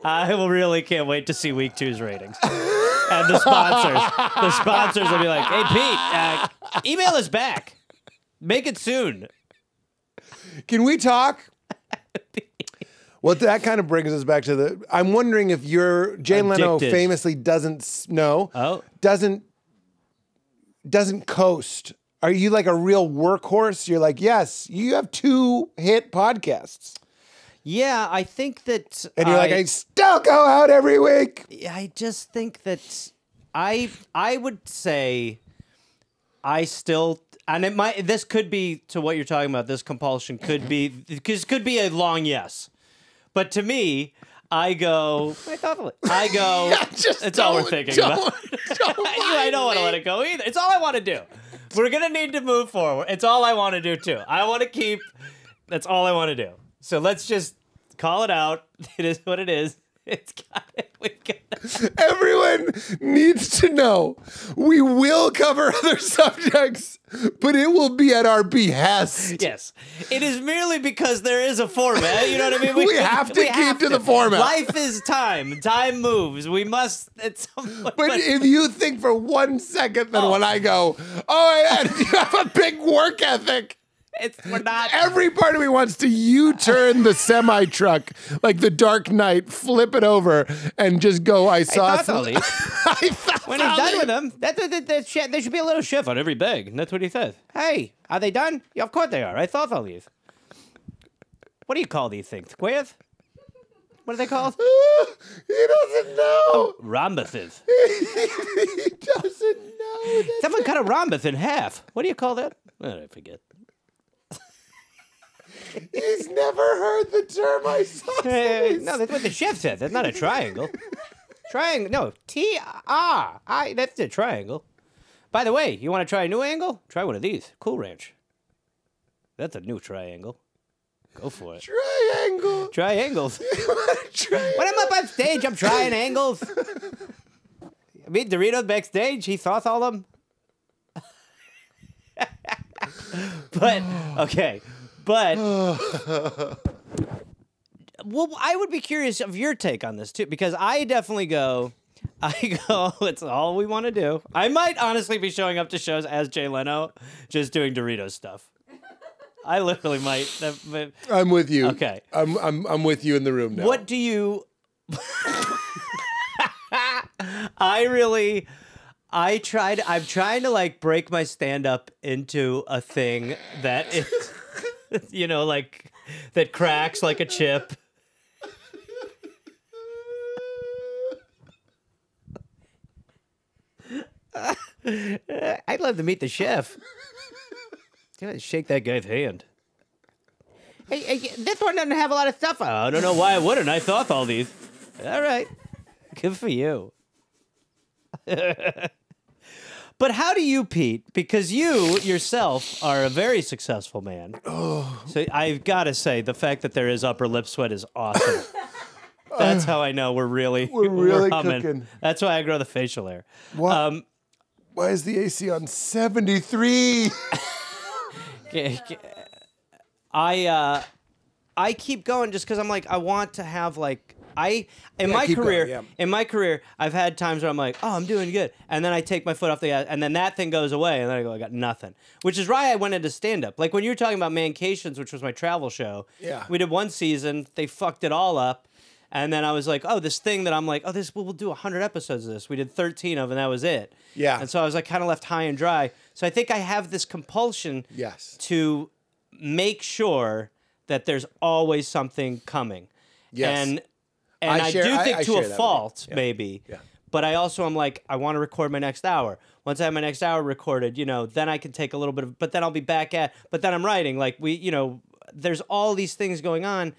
I really can't wait to see week 2's ratings. And the sponsors. The sponsors will be like, hey, Pete, email us back. Make it soon. Can we talk? Well, that kind of brings us back to the... I'm wondering if Jay Leno Addicted. famously doesn't coast. Are you like a real workhorse? You're like, yes, you have 2 hit podcasts. Yeah, I think that... And you're like, I still go out every week. I just think that I would say I still... And it might... This could be, to what you're talking about, this compulsion could be... Because could be a long yes. But to me, I go... It's all we're thinking about. I don't want to let it go either. It's all I want to do. We're going to need to move forward. It's all I want to do, too. I want to keep... That's all I want to do. So let's just call it out. It is what it is. It's got it. Everyone needs to know we will cover other subjects, but it will be at our behest. Yes. It is merely because there is a format. You know what I mean? We have to keep to the format. Life is time. Time moves. We must at some point. But if you think for 1 second that when I go, you have a big work ethic. We're not. Every part of me wants to U-turn the semi-truck like the Dark Knight, flip it over, and just go, I saw thought when he's done with them, there should be a little chef on every bag. And that's what he says. Hey, are they done? Yeah, of course they are. I thought all these. What do you call these things? Squares? What are they called? He doesn't know. Rhombuses. He doesn't know. Someone cut a rhombus in half. What do you call that? I forget. He's never heard the term isosceles. No, that's what the chef said. That's not a triangle. Triangle. No, T-R-I. That's a triangle. By the way, you want to try a new angle? Try one of these. Cool Ranch. That's a new triangle. Go for it. Triangle. Triangles. Triangle. When I'm up on stage, I'm trying angles. Meet Doritos backstage. He saw all of them. But, okay. But, well, I would be curious of your take on this, too, because I definitely go, it's all we want to do. I might honestly be showing up to shows as Jay Leno, just doing Doritos stuff. I literally might. I'm with you. Okay. I'm with you in the room now. What do you... I'm trying to, like, break my stand-up into a thing that is... You know, like, that cracks like a chip. I'd love to meet the chef. Shake that guy's hand. Hey, this one doesn't have a lot of stuff on it. I don't know why I wouldn't. I thought all these. All right. Good for you. But how do you, Pete? Because you yourself are a very successful man. Oh. So I've got to say, the fact that there is upper lip sweat is awesome. That's how I know we're really humming. Cooking. That's why I grow the facial hair. What? Why is the AC on 73? I keep going just because I'm like, I want to have like. In my career, I've had times where I'm like, oh, I'm doing good. And then I take my foot off the gas, and then that thing goes away, and then I go, I got nothing. Which is why I went into stand-up. Like when you were talking about Mancations, which was my travel show, we did one season, they fucked it all up, and then I was like, oh, this thing that I'm like, oh, we'll do 100 episodes of this. We did 13 of, and that was it. Yeah. And so I was like kind of left high and dry. So I think I have this compulsion to make sure that there's always something coming. Yes. And I do think to a fault, maybe. Yeah. But I also am like, I want to record my next hour. Once I have my next hour recorded, you know, then I can take a little bit of, but then I'll be back at, but then I'm writing. Like there's all these things going on.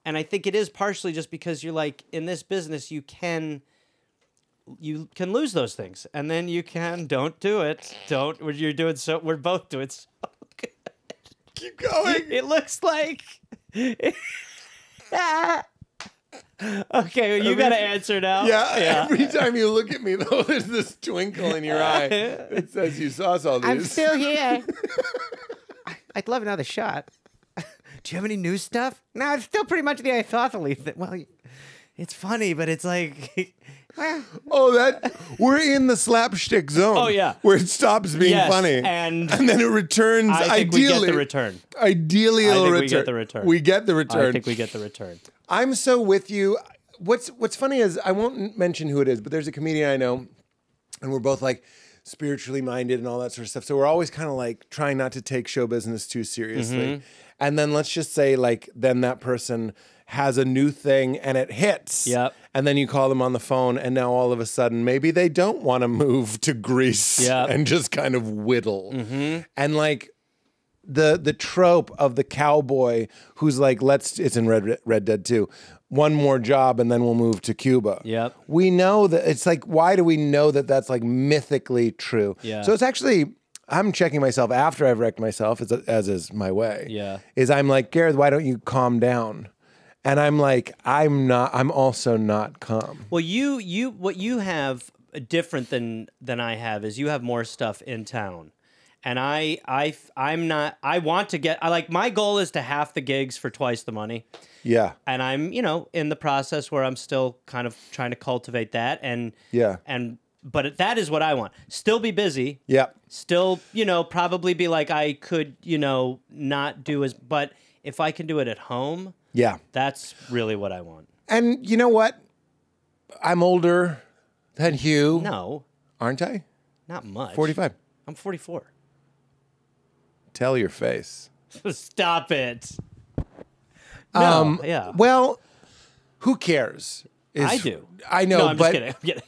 And I think it is partially just because you're like, in this business, you can lose those things. And then don't do it. We're both doing so good. Keep going. It looks like... Okay, well, you got to answer now. Yeah, every time you look at me, though, there's this twinkle in your eye that says you saw all these. I'm still here. I'd love another shot. Do you have any new stuff? No, it's still pretty much the isosceles. Well, it's funny, but it's like... we're in the slapstick zone. Oh, yeah. Where it stops being funny. And then it returns. I think we get the return. Ideally, it'll return. We get the return. We get the return. I think we get the return. I'm so with you. What's funny is, I won't mention who it is, but there's a comedian I know, and we're both like spiritually minded and all that sort of stuff. So we're always kind of like trying not to take show business too seriously. Mm-hmm. And then let's just say like, then that person has a new thing and it hits. Yep. And then you call them on the phone, and now all of a sudden maybe they don't want to move to Greece and just kind of whittle. Mm-hmm. And like the trope of the cowboy who's like, it's in Red Dead 2. One more job and then we'll move to Cuba. Yep. We know that it's like, why do we know that that's like mythically true? Yeah. So it's actually, I'm checking myself after I've wrecked myself, as is my way. Yeah. Is I'm like, Gareth, why don't you calm down? And I'm like, I'm also not calm. Well, what you have different than I have is you have more stuff in town. And I'm not, I want to get, my goal is to half the gigs for twice the money. Yeah. And I'm, in the process where I'm still kind of trying to cultivate that. But that is what I want. Still be busy. Yeah. Still, probably be like, I could, not do as, but if I can do it at home. Yeah. That's really what I want. And you know what? I'm older than Hugh. No. Aren't I? Not much. 45. I'm 44. Tell your face. Stop it. No, yeah. Well, who cares? I do. I know, no, I'm but just kidding.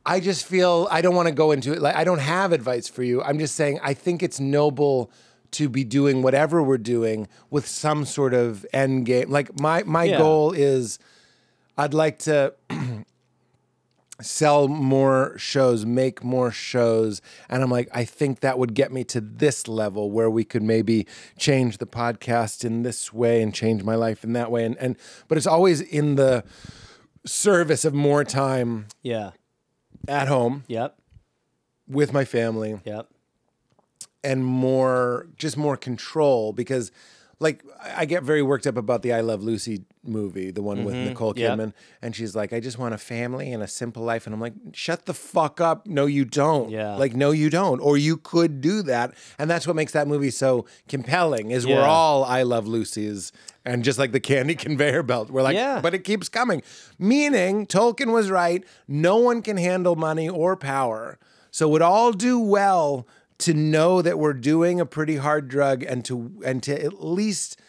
I just feel I don't want to go into it. Like, I don't have advice for you. I'm just saying I think it's noble to be doing whatever we're doing with some sort of end game. Like my goal is I'd like to sell more shows, make more shows. And I'm like, I think that would get me to this level where we could maybe change the podcast in this way and change my life in that way. But it's always in the service of more time at home with my family and more control, because like I get very worked up about the I Love Lucy movie, the one with Nicole Kidman. And she's like, I just want a family and a simple life. And I'm like, shut the fuck up. No, you don't. Yeah. Like, no, you don't. Or you could do that. And that's what makes that movie so compelling is we're all I Love Lucy's. And just like the candy conveyor belt, we're like, but it keeps coming. Meaning Tolkien was right. No one can handle money or power. So we'd all do well to know that we're doing a pretty hard drug and to at least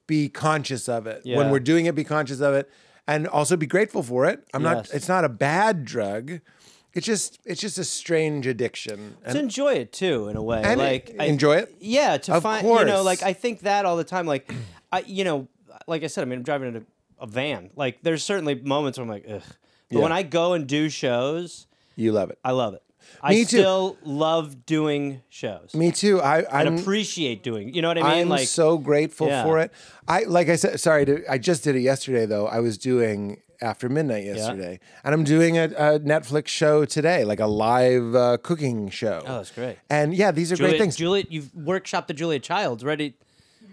be conscious of it. Yeah. When we're doing it, be conscious of it and also be grateful for it. It's not a bad drug. It's just a strange addiction. To enjoy it too, in a way. And enjoy it? Yeah, Of course. I think that all the time. Like, like I said, I mean, I'm driving in a van. Like, there's certainly moments where I'm like, ugh. But when I go and do shows, you love it. I love it. Me I too. still love doing shows. Me too. I appreciate doing. You know what I mean? I'm so grateful for it. I just did it yesterday though. I was doing After Midnight yesterday, and I'm doing a Netflix show today, like a live cooking show. Oh, that's great. And yeah, these are great things. Juliet, you've workshopped the Julia Childs. Ready?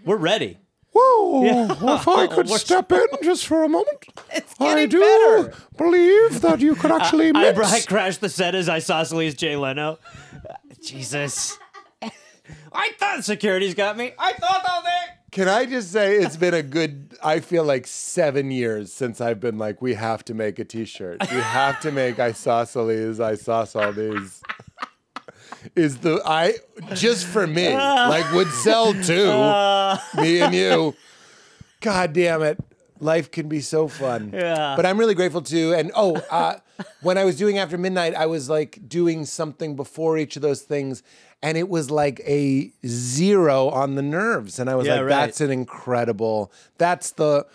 We're ready. Whoa! If I could step in just for a moment, It's getting I do better. believe that you could actually mix. I crashed the set as isosceles Jay Leno. Jesus. I thought security's got me. I thought all day. Can I just say it's been a good, I feel like 7 years since I've been like, we have to make a t-shirt. We have to make isosceles, isosceles. Just for me, like would sell too, me and you. God damn it. Life can be so fun. Yeah. But I'm really grateful too. And when I was doing After Midnight, I was like doing something before each of those things. And it was like a 0 on the nerves. And I was that's an incredible, that's the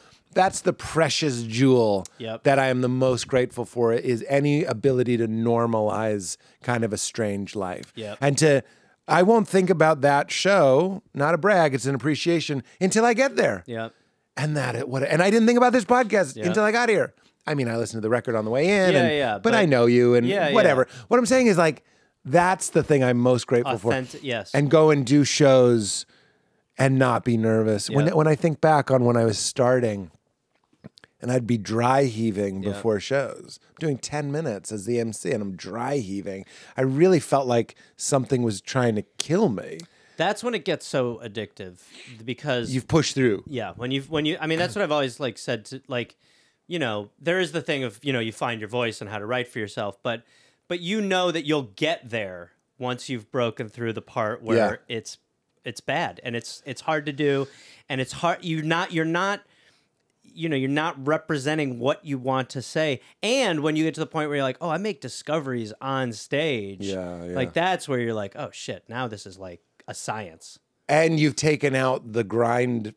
precious jewel that I am the most grateful for is any ability to normalize kind of a strange life. Yep. And I won't think about that show, not a brag, it's an appreciation until I get there. Yep. And and I didn't think about this podcast until I got here. I mean, I listened to the record on the way in, but I know you and whatever. Yeah. What I'm saying is like, that's the thing I'm most grateful for. Yes. And go and do shows and not be nervous. Yep. When I think back on when I was starting and I'd be dry heaving before shows, I'm doing 10 minutes as the MC and I'm dry heaving. I really felt like something was trying to kill me. That's when it gets so addictive because you've pushed through. Yeah. When you, I mean, that's what I've always like said to like, there is the thing of, you find your voice and how to write for yourself, but you know that you'll get there once you've broken through the part where it's bad and it's hard to do and it's hard. You're not representing what you want to say. And when you get to the point where you're like, oh, I make discoveries on stage. Like that's where you're like, oh shit, now this is like a science. And you've taken out the grind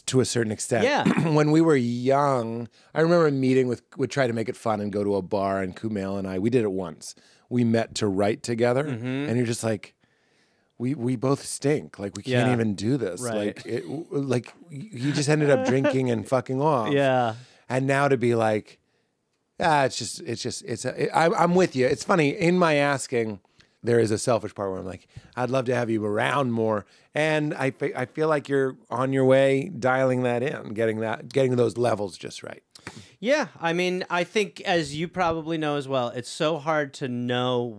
to a certain extent. Yeah. When we were young, I remember meeting we'd try to make it fun and go to a bar, and Kumail and we did it once. We met to write together, and you're just like, we both stink. Like we can't Yeah. even do this. Right. Like you just ended up drinking and fucking off. Yeah. And now to be like, I'm with you. It's funny in my asking. There is a selfish part where I'm like, I'd love to have you around more, and I feel like you're on your way dialing that in, getting those levels just right. Yeah, I mean, I think as you probably know as well, it's so hard to know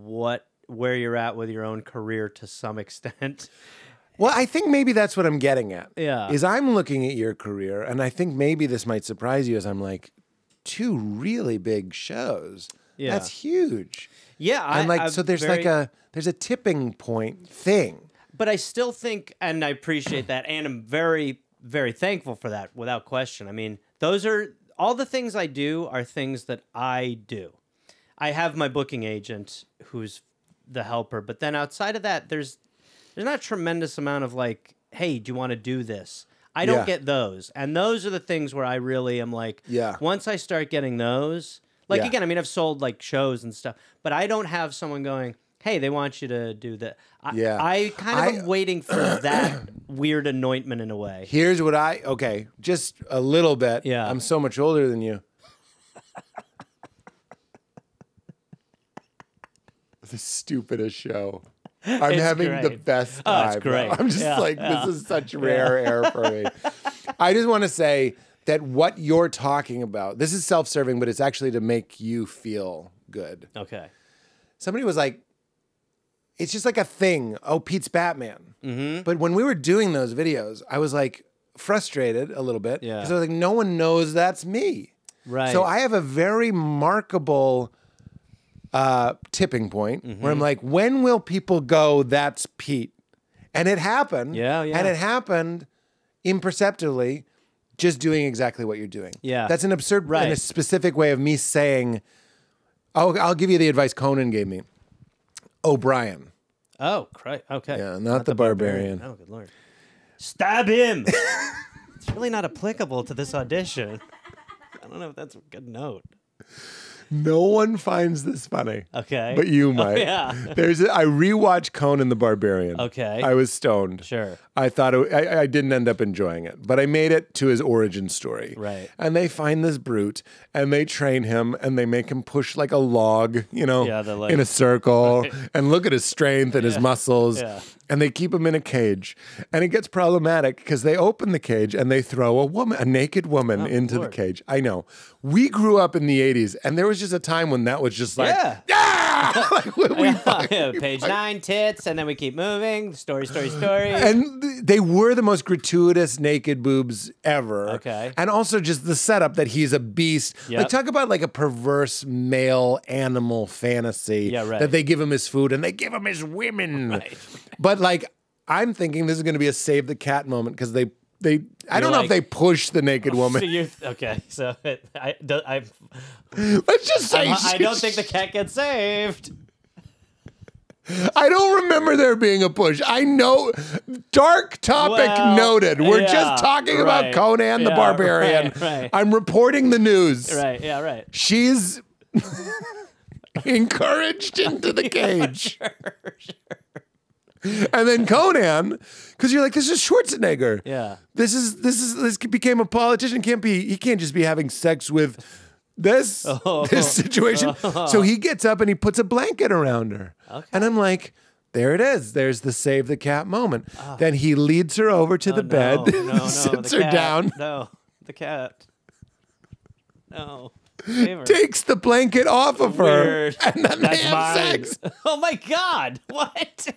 where you're at with your own career to some extent. Well, I think maybe that's what I'm getting at. Yeah. Is I'm looking at your career, and I think maybe this might surprise you as I'm like, 2 really big shows. Yeah. That's huge. Yeah, And so there's there's a tipping point thing. But I still think, and I appreciate that, and I'm very, very thankful for that, without question. I mean, those are all the things I do are things that I do. I have my booking agent who's the helper, but then outside of that, there's not a tremendous amount of like, hey, do you want to do this? I don't get those. And those are the things where I really am like, once I start getting those, like, again, I mean, I've sold like shows and stuff, but I don't have someone going, hey, they want you to do that. I kind of am waiting for that weird anointment in a way. Here's what just a little bit. Yeah. I'm so much older than you. The stupidest show. I'm having the best time. Oh, it's great. I'm just this is such rare air for me. I just want to say that what you're talking about, this is self-serving, but it's actually to make you feel good. Okay. Somebody was like, it's just like a thing. Oh, Pete's Batman. Mm-hmm. But when we were doing those videos, I was like frustrated a little bit. Yeah. Because I was like, no one knows that's me. Right. So I have a very markable tipping point where I'm like, when will people go, that's Pete? And it happened. Yeah. And it happened imperceptibly, just doing exactly what you're doing. Yeah. That's an absurd and a specific way of me saying, I'll give you the advice Conan gave me. O'Brien. Oh, Christ. Okay. Yeah, not the barbarian. Oh, good Lord. Stab him! It's really not applicable to this audition. I don't know if that's a good note. No one finds this funny. Okay. But you might. Oh, yeah. I rewatched Conan the Barbarian. Okay. I was stoned. Sure. I thought I didn't end up enjoying it, but I made it to his origin story. Right. And they find this brute, and they train him, and they make him push like a log, in a circle, and look at his strength and his muscles. Yeah. And they keep him in a cage. And it gets problematic because they open the cage and they throw a naked woman into the cage. I know. We grew up in the 80s, and there was just a time when that was just like, Page 9, tits, and then we keep moving. Story. And they were the most gratuitous naked boobs ever. Okay. And also just the setup that he's a beast. Yep. Like, talk about like a perverse male animal fantasy. Yeah, right. That they give him his food and they give him his women. Right. But like, I'm thinking this is going to be a save the cat moment because I don't know if they push the naked woman. So Let's just say I don't think the cat gets saved. I don't remember there being a push. I know, dark topic noted. We're just talking about Conan the Barbarian. Right. I'm reporting the news. Right, yeah, right. She's encouraged into the cage. Sure. And then Conan, because you're like, this is Schwarzenegger. Yeah. This became a politician. He can't just be having sex with this situation. So he gets up and he puts a blanket around her. Okay. And I'm like, there it is. There's the save the cat moment. Then he leads her over to the bed, sits her down. No, the cat. No. Takes the blanket off of her. Weird. And then they have sex. Oh my God. What?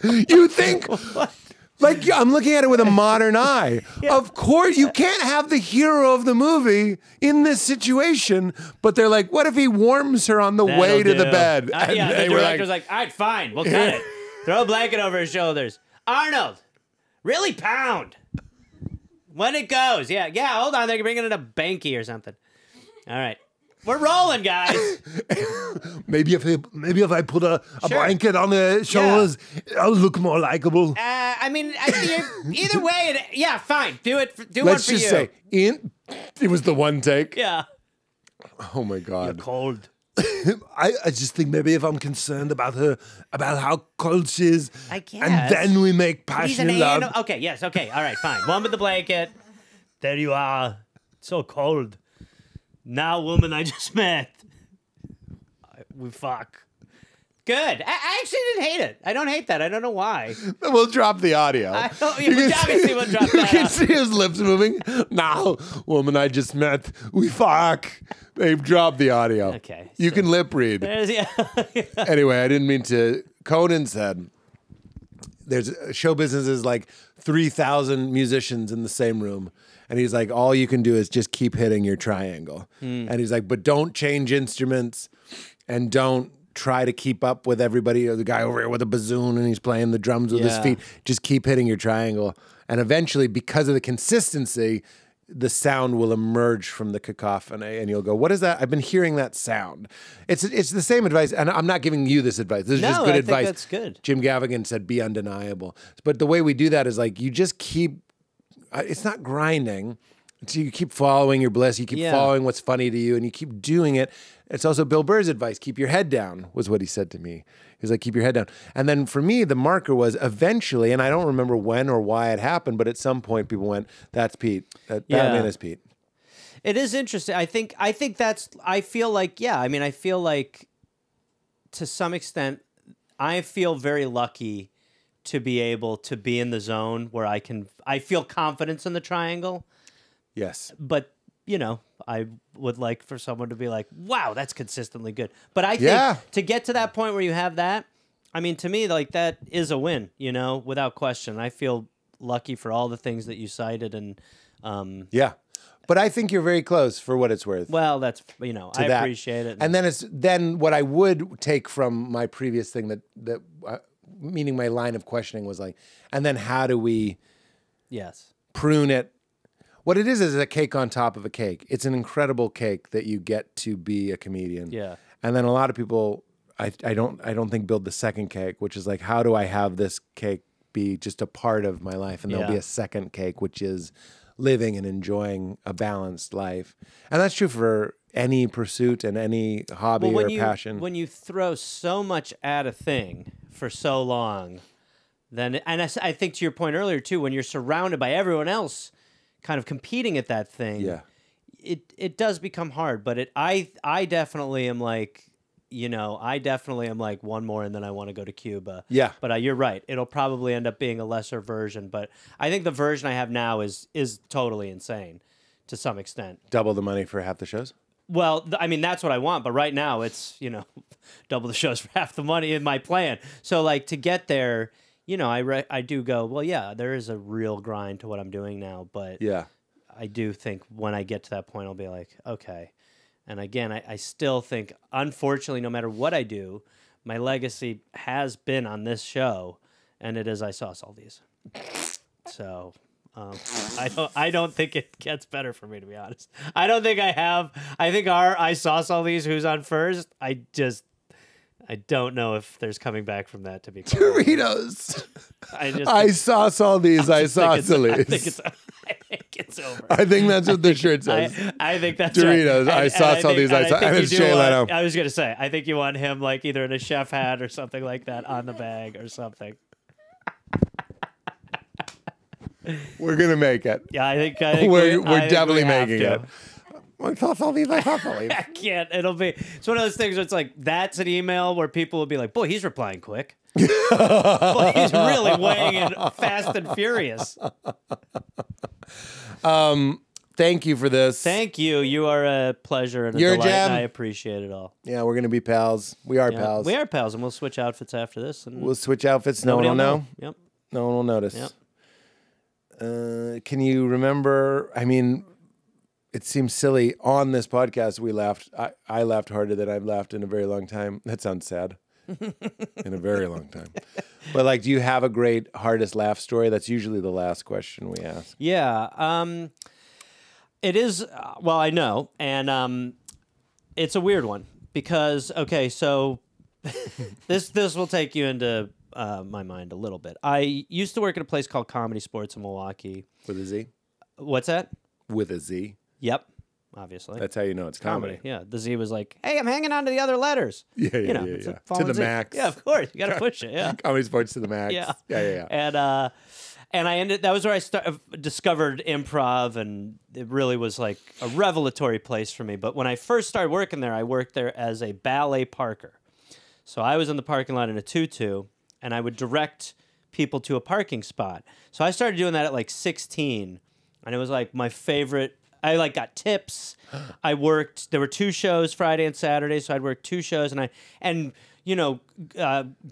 You think... Like, I'm looking at it with a modern eye. Yeah. Of course, you can't have the hero of the movie in this situation, but they're like, what if he warms her on the way to the bed? The director's like, all right, fine, we'll cut it. Throw a blanket over his shoulders. Arnold, really pound. When it goes. Yeah, hold on, they're bringing in a banky or something. All right. We're rolling, guys. Maybe if I put a blanket on the shoulders, I'll look more likable. I mean, either way, fine. Do it. Do Let's one for just say, it was the one take. Yeah. Oh my God. You're cold. I just think maybe if I'm concerned about her, about how cold she is, I guess. and then we make He's an passionate love. animal. Okay, yes, okay, all right, fine. One with the blanket. There you are. It's so cold. Now, woman I just met. We fuck. Good. I actually didn't hate it. I don't hate that. I don't know why. We'll drop the audio. Obviously, we'll drop You that can out. see his lips moving. Now, woman I just met, we fuck. They've dropped the audio. Okay, You so- can lip read. Yeah. Anyway, I didn't mean to. Conan said, there's show business is like 3,000 musicians in the same room. And he's like, all you can do is just keep hitting your triangle. And he's like, but don't change instruments and don't try to keep up with everybody. The guy over here with a bassoon and he's playing the drums with his Yeah. feet. Just keep hitting your triangle. And eventually, because of the consistency, the sound will emerge from the cacophony and you'll go, what is that? I've been hearing that sound. It's the same advice. And I'm not giving you this advice. This is just No, good I advice. think that's good. Jim Gaffigan said, be undeniable. But the way we do that is like, you just keep, it's not grinding. So you keep following your bliss. You keep Yeah. following what's funny to you and you keep doing it. It's also Bill Burr's advice. Keep your head down was what he said to me. He was like, keep your head down. And then for me, the marker was eventually, and I don't remember when or why it happened, but at some point people went, that's Pete. That Yeah. man is Pete. It is interesting. I think that's. I feel like I mean, I feel like to some extent, I feel very lucky to be able to be in the zone where I feel confidence in the triangle. Yes. But I would like for someone to be like, wow, that's consistently good. But I think Yeah. to get to that point where you have that, I mean, to me, like that is a win. Without question. I feel lucky for all the things that you cited, and Yeah. But I think you're very close for what it's worth. well, that's I that. appreciate it. And then what I would take from my previous thing that meaning my line of questioning was like, and then how do we yes. prune it? What it is a cake on top of a cake. It's an incredible cake that you get to be a comedian. Yeah. And then a lot of people, I don't think build the second cake, which is like, how do I have this cake be just a part of my life? And there'll be Yeah. a second cake, which is living and enjoying a balanced life. And that's true for any pursuit and any hobby or passion. When you throw so much at a thing for so long, then and I think to your point earlier too, when you're surrounded by everyone else kind of competing at that thing, Yeah. it does become hard. But I definitely am like, one more and then I want to go to Cuba. Yeah. But you're right. It'll probably end up being a lesser version. But I think the version I have now is totally insane to some extent. Double the money for half the shows? Well, I mean, that's what I want. But right now it's, double the shows for half the money in my plan. So like to get there, I do go, well, yeah, there is a real grind to what I'm doing now. But Yeah. I do think when I get to that point, I'll be like, okay. And again, I still think, unfortunately, no matter what I do, my legacy has been on this show, and it is I Sauce All These. So I don't think it gets better for me, to be honest. I don't think I have. I think our I Sauce All These, who's on first, I don't know if there's coming back from that, to be quite honest. Doritos. I sauce all these. I sauce all I these. think it's over. I think that's what the shirt says. I think that's Doritos, right. I sauce all these, I sauce- and it's you Jay do Leno. I was gonna say, I think you want him like either in a chef hat or something like that on the bag or something. We're gonna make it. Yeah, I think We're I think definitely we have making to. it. I sauce all these. I sauce all these. I can't. It'll be. It's one of those things where it's like that's an email where people will be like, "Boy, he's replying quick. Boy, he's really weighing in fast and furious." Thank you for this. Thank you. You are a pleasure and a You're a delight, gem. and I appreciate it all. Yeah, we're gonna be pals. We are Yeah, pals. we are pals, and we'll switch outfits after this. And We'll switch outfits. No one will nobody know. Yep. No one will notice. Yep. Can you remember? I mean, it seems silly. On this podcast, we laughed. I laughed harder than I've laughed in a very long time. That sounds sad. In a very long time. But like, do you have a great hardest laugh story? That's usually the last question we ask. Yeah. It is. Well, I know, and it's a weird one because so this will take you into my mind a little bit. I used to work at a place called Comedy Sports in Milwaukee. With a Z? What's that? With a Z. Yep. obviously. That's how you know it's comedy. Yeah, the Z was like, "Hey, I'm hanging on to the other letters." Yeah, you know, yeah, it's yeah. like To falling the Z. max. Yeah, of course, you got to push it. Yeah, Comedy sports to the max. Yeah. Yeah, yeah. and I ended. That was where I discovered improv, and it really was like a revelatory place for me. But when I first started working there, I worked there as a ballet parker. So I was in the parking lot in a tutu, and I would direct people to a parking spot. So I started doing that at like 16, and it was like my favorite. I like got tips. I worked. There were 2 shows, Friday and Saturday, so I'd work 2 shows, and you know,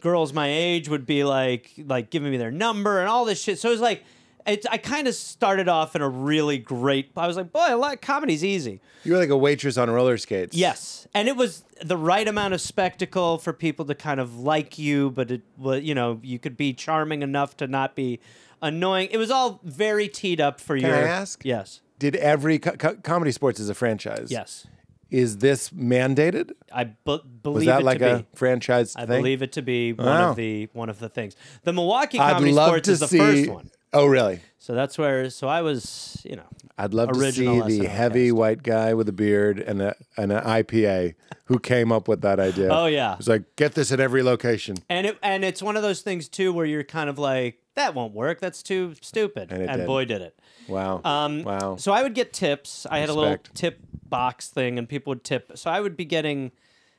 girls my age would be like giving me their number and all this shit. So it was like, I kind of started off in a really great. I was like, boy, comedy's easy. You were like a waitress on roller skates. Yes, and it was the right amount of spectacle for people to kind of like you, but it was, you know, you could be charming enough to not be annoying. It was all very teed up for you. Can I ask? Yes. Did every comedy sports is a franchise? Yes. Is this mandated? I believe Was that it like to a be. franchise I thing? believe it to be Wow. one of the things. The Milwaukee I'd Comedy love Sports to is the see. first one. Oh, really? So that's where. So I was, you know. I'd love to see Original the SNL heavy cast. white guy with a beard and an IPA who came up with that idea. Oh yeah. It was like, get this at every location. And it's one of those things too where you're kind of like, that won't work. That's too stupid. And it did. boy, did it. Wow. Wow. So I would get tips. I had a little Respect. tip box thing, and people would tip. So I would be getting,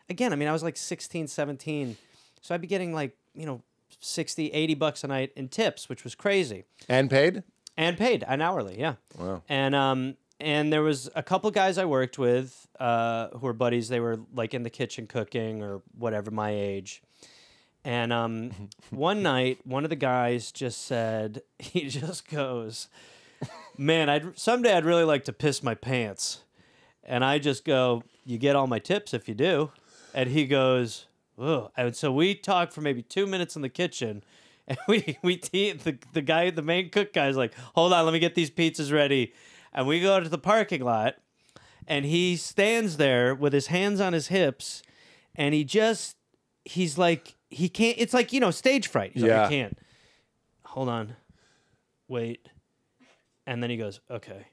again, I mean, I was like 16, 17. So I'd be getting like, you know, 60, 80 bucks a night in tips, which was crazy. And paid? And paid an hourly, yeah. Wow. And there was a couple guys I worked with who were buddies. They were like in the kitchen cooking or whatever, my age. And one night, one of the guys just said, he just goes, "Man, someday I'd really like to piss my pants." And I just go, "You get all my tips if you do." And he goes, "Ugh." And so we talked for maybe 2 minutes in the kitchen. And the guy, the main cook guy's like, "Hold on, let me get these pizzas ready." And we go to the parking lot, and he stands there with his hands on his hips, and he's like, he can't, it's like, you know, stage fright. He's like, Yeah. "I can't. Hold on. Wait." And then he goes, "Okay."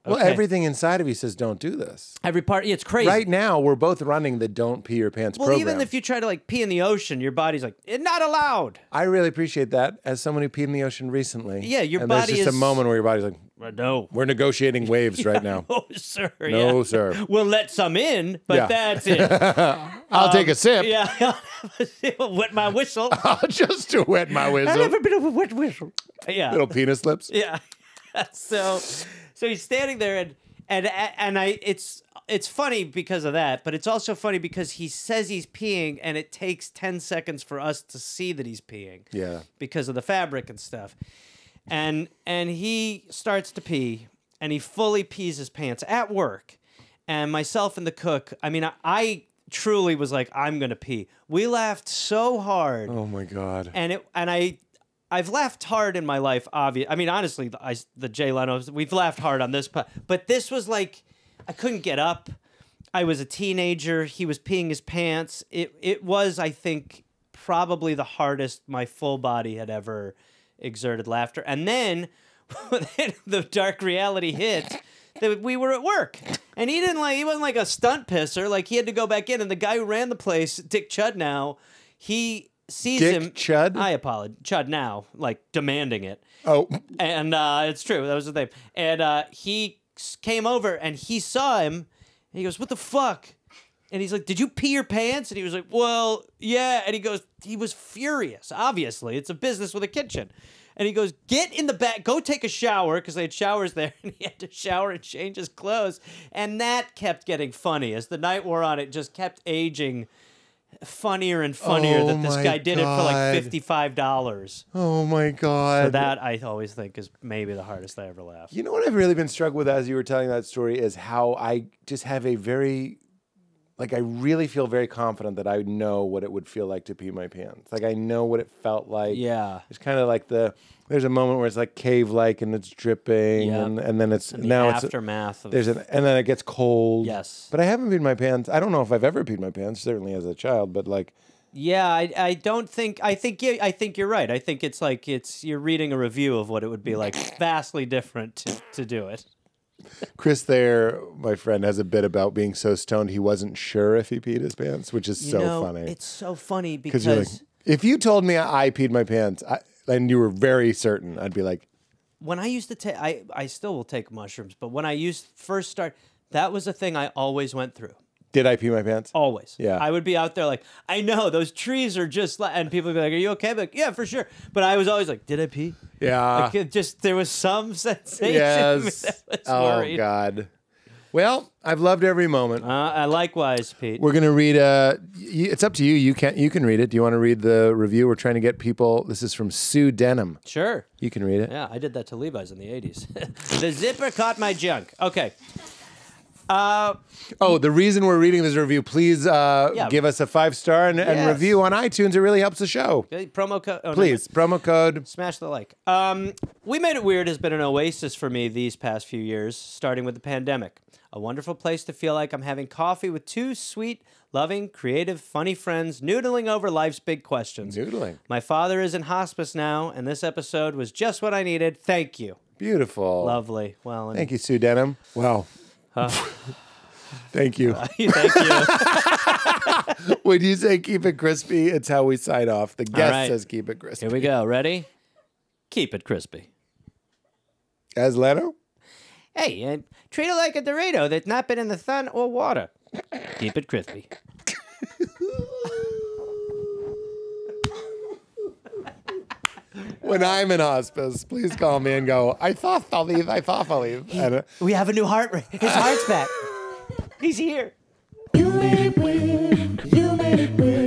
Well, Okay. everything inside of you says don't do this. Every part, yeah, it's crazy. Right now, we're both running the Don't Pee Your Pants Well, program. even if you try to like pee in the ocean, your body's like, "It's not allowed." I really appreciate that as someone who peed in the ocean recently. Yeah, your and body there's just is- a moment where your body's like, No. we're negotiating waves right now. No, sir. No, yeah. sir. We'll let some in, but Yeah. that's it. I'll take a sip. Yeah. Wet my whistle. Just to wet my I've whistle. never been over a wet whistle. Yeah. Little penis lips. Yeah. So he's standing there and it's funny because of that, but it's also funny because he says he's peeing and it takes 10 seconds for us to see that he's peeing. Yeah. Because of the fabric and stuff. And he starts to pee and he fully pees his pants at work. And myself and the cook, I mean, I truly was like, "I'm going to pee." We laughed so hard. Oh my God. And I've laughed hard in my life, obviously. I mean, honestly, the Jay Leno, we've laughed hard on this, but this was like, I couldn't get up. I was a teenager. He was peeing his pants. It was, I think, probably the hardest my full body had ever exerted laughter. And then the dark reality hit that we were at work. And he wasn't like a stunt pisser. Like, he had to go back in. And the guy who ran the place, Dick Chudnow, he sees Dick him. Chud? I apologize. Chudnow, like demanding it. Oh. And it's true. That was his name. And he came over and he saw him. And he goes, "What the fuck?" And he's like, "Did you pee your pants?" And he was like, "Well, yeah." And he goes, he was furious. Obviously, it's a business with a kitchen. And he goes, "Get in the back, go take a shower," because they had showers there. And he had to shower and change his clothes. And that kept getting funny. As the night wore on, it just kept aging funnier and funnier Oh that this my guy did it for like God. $55. Oh my God. So that I always think is maybe the hardest I ever laughed. You know what I've really been struck with as you were telling that story is how I just have a very, like, I really feel very confident that I know what it would feel like to pee my pants. Like, I know what it felt like. Yeah. It's kind of like there's a moment where it's like cave-like and it's dripping Yep. and then it's, And the now aftermath of and then it gets cold. Yes. But I haven't peed my pants. I don't know if I've ever peed my pants, certainly as a child, but like, Yeah, I don't think I think you're right. I think it's like you're reading a review of what it would be like. Vastly different to do it. Chris there, my friend, has a bit about being so stoned he wasn't sure if he peed his pants, which is so funny. It's so funny Because you're like, if you told me I peed my pants and you were very certain, I'd be like, when I used to take, I still will take mushrooms, but when I first start, that was a thing I always went through. did I pee my pants? Always. Yeah. I would be out there like, I know those trees are just, and people would be like, are you okay? I'd be like, yeah, for sure. But I was always like, did I pee? Yeah. Like there was some sensation. Yes. That was Oh, worried. God. Well, I've loved every moment. Likewise, Pete. We're gonna read. It's up to you. You can read it. Do you want to read the review? We're trying to get people. This is from Sue Denham. Sure. You can read it. Yeah, I did that to Levi's in the 80s. The zipper caught my junk. Okay. The reason we're reading this review, please give us a 5-star and Yes. review on iTunes. It really helps the show. Promo code. Oh, Please, promo code. Smash the like. We Made It Weird has been an oasis for me these past few years, starting with the pandemic. A wonderful place to feel like I'm having coffee with two sweet, loving, creative, funny friends noodling over life's big questions. Noodling. My father is in hospice now, and this episode was just what I needed. Thank you. Beautiful. Lovely. Well, Thank you, Sue Denham. Wow. Thank you. Thank you. When you say keep it crispy, it's how we sign off. The guest right. says keep it crispy. Here we go. Ready? Keep it crispy. As Leno? Hey, treat it like a Dorito that's not been in the sun or water. Keep it crispy. When I'm in hospice, please call me and go, I thought I'll leave. And, We have a new heart rate. His heart's back. He's here. You made it weird. You made it weird.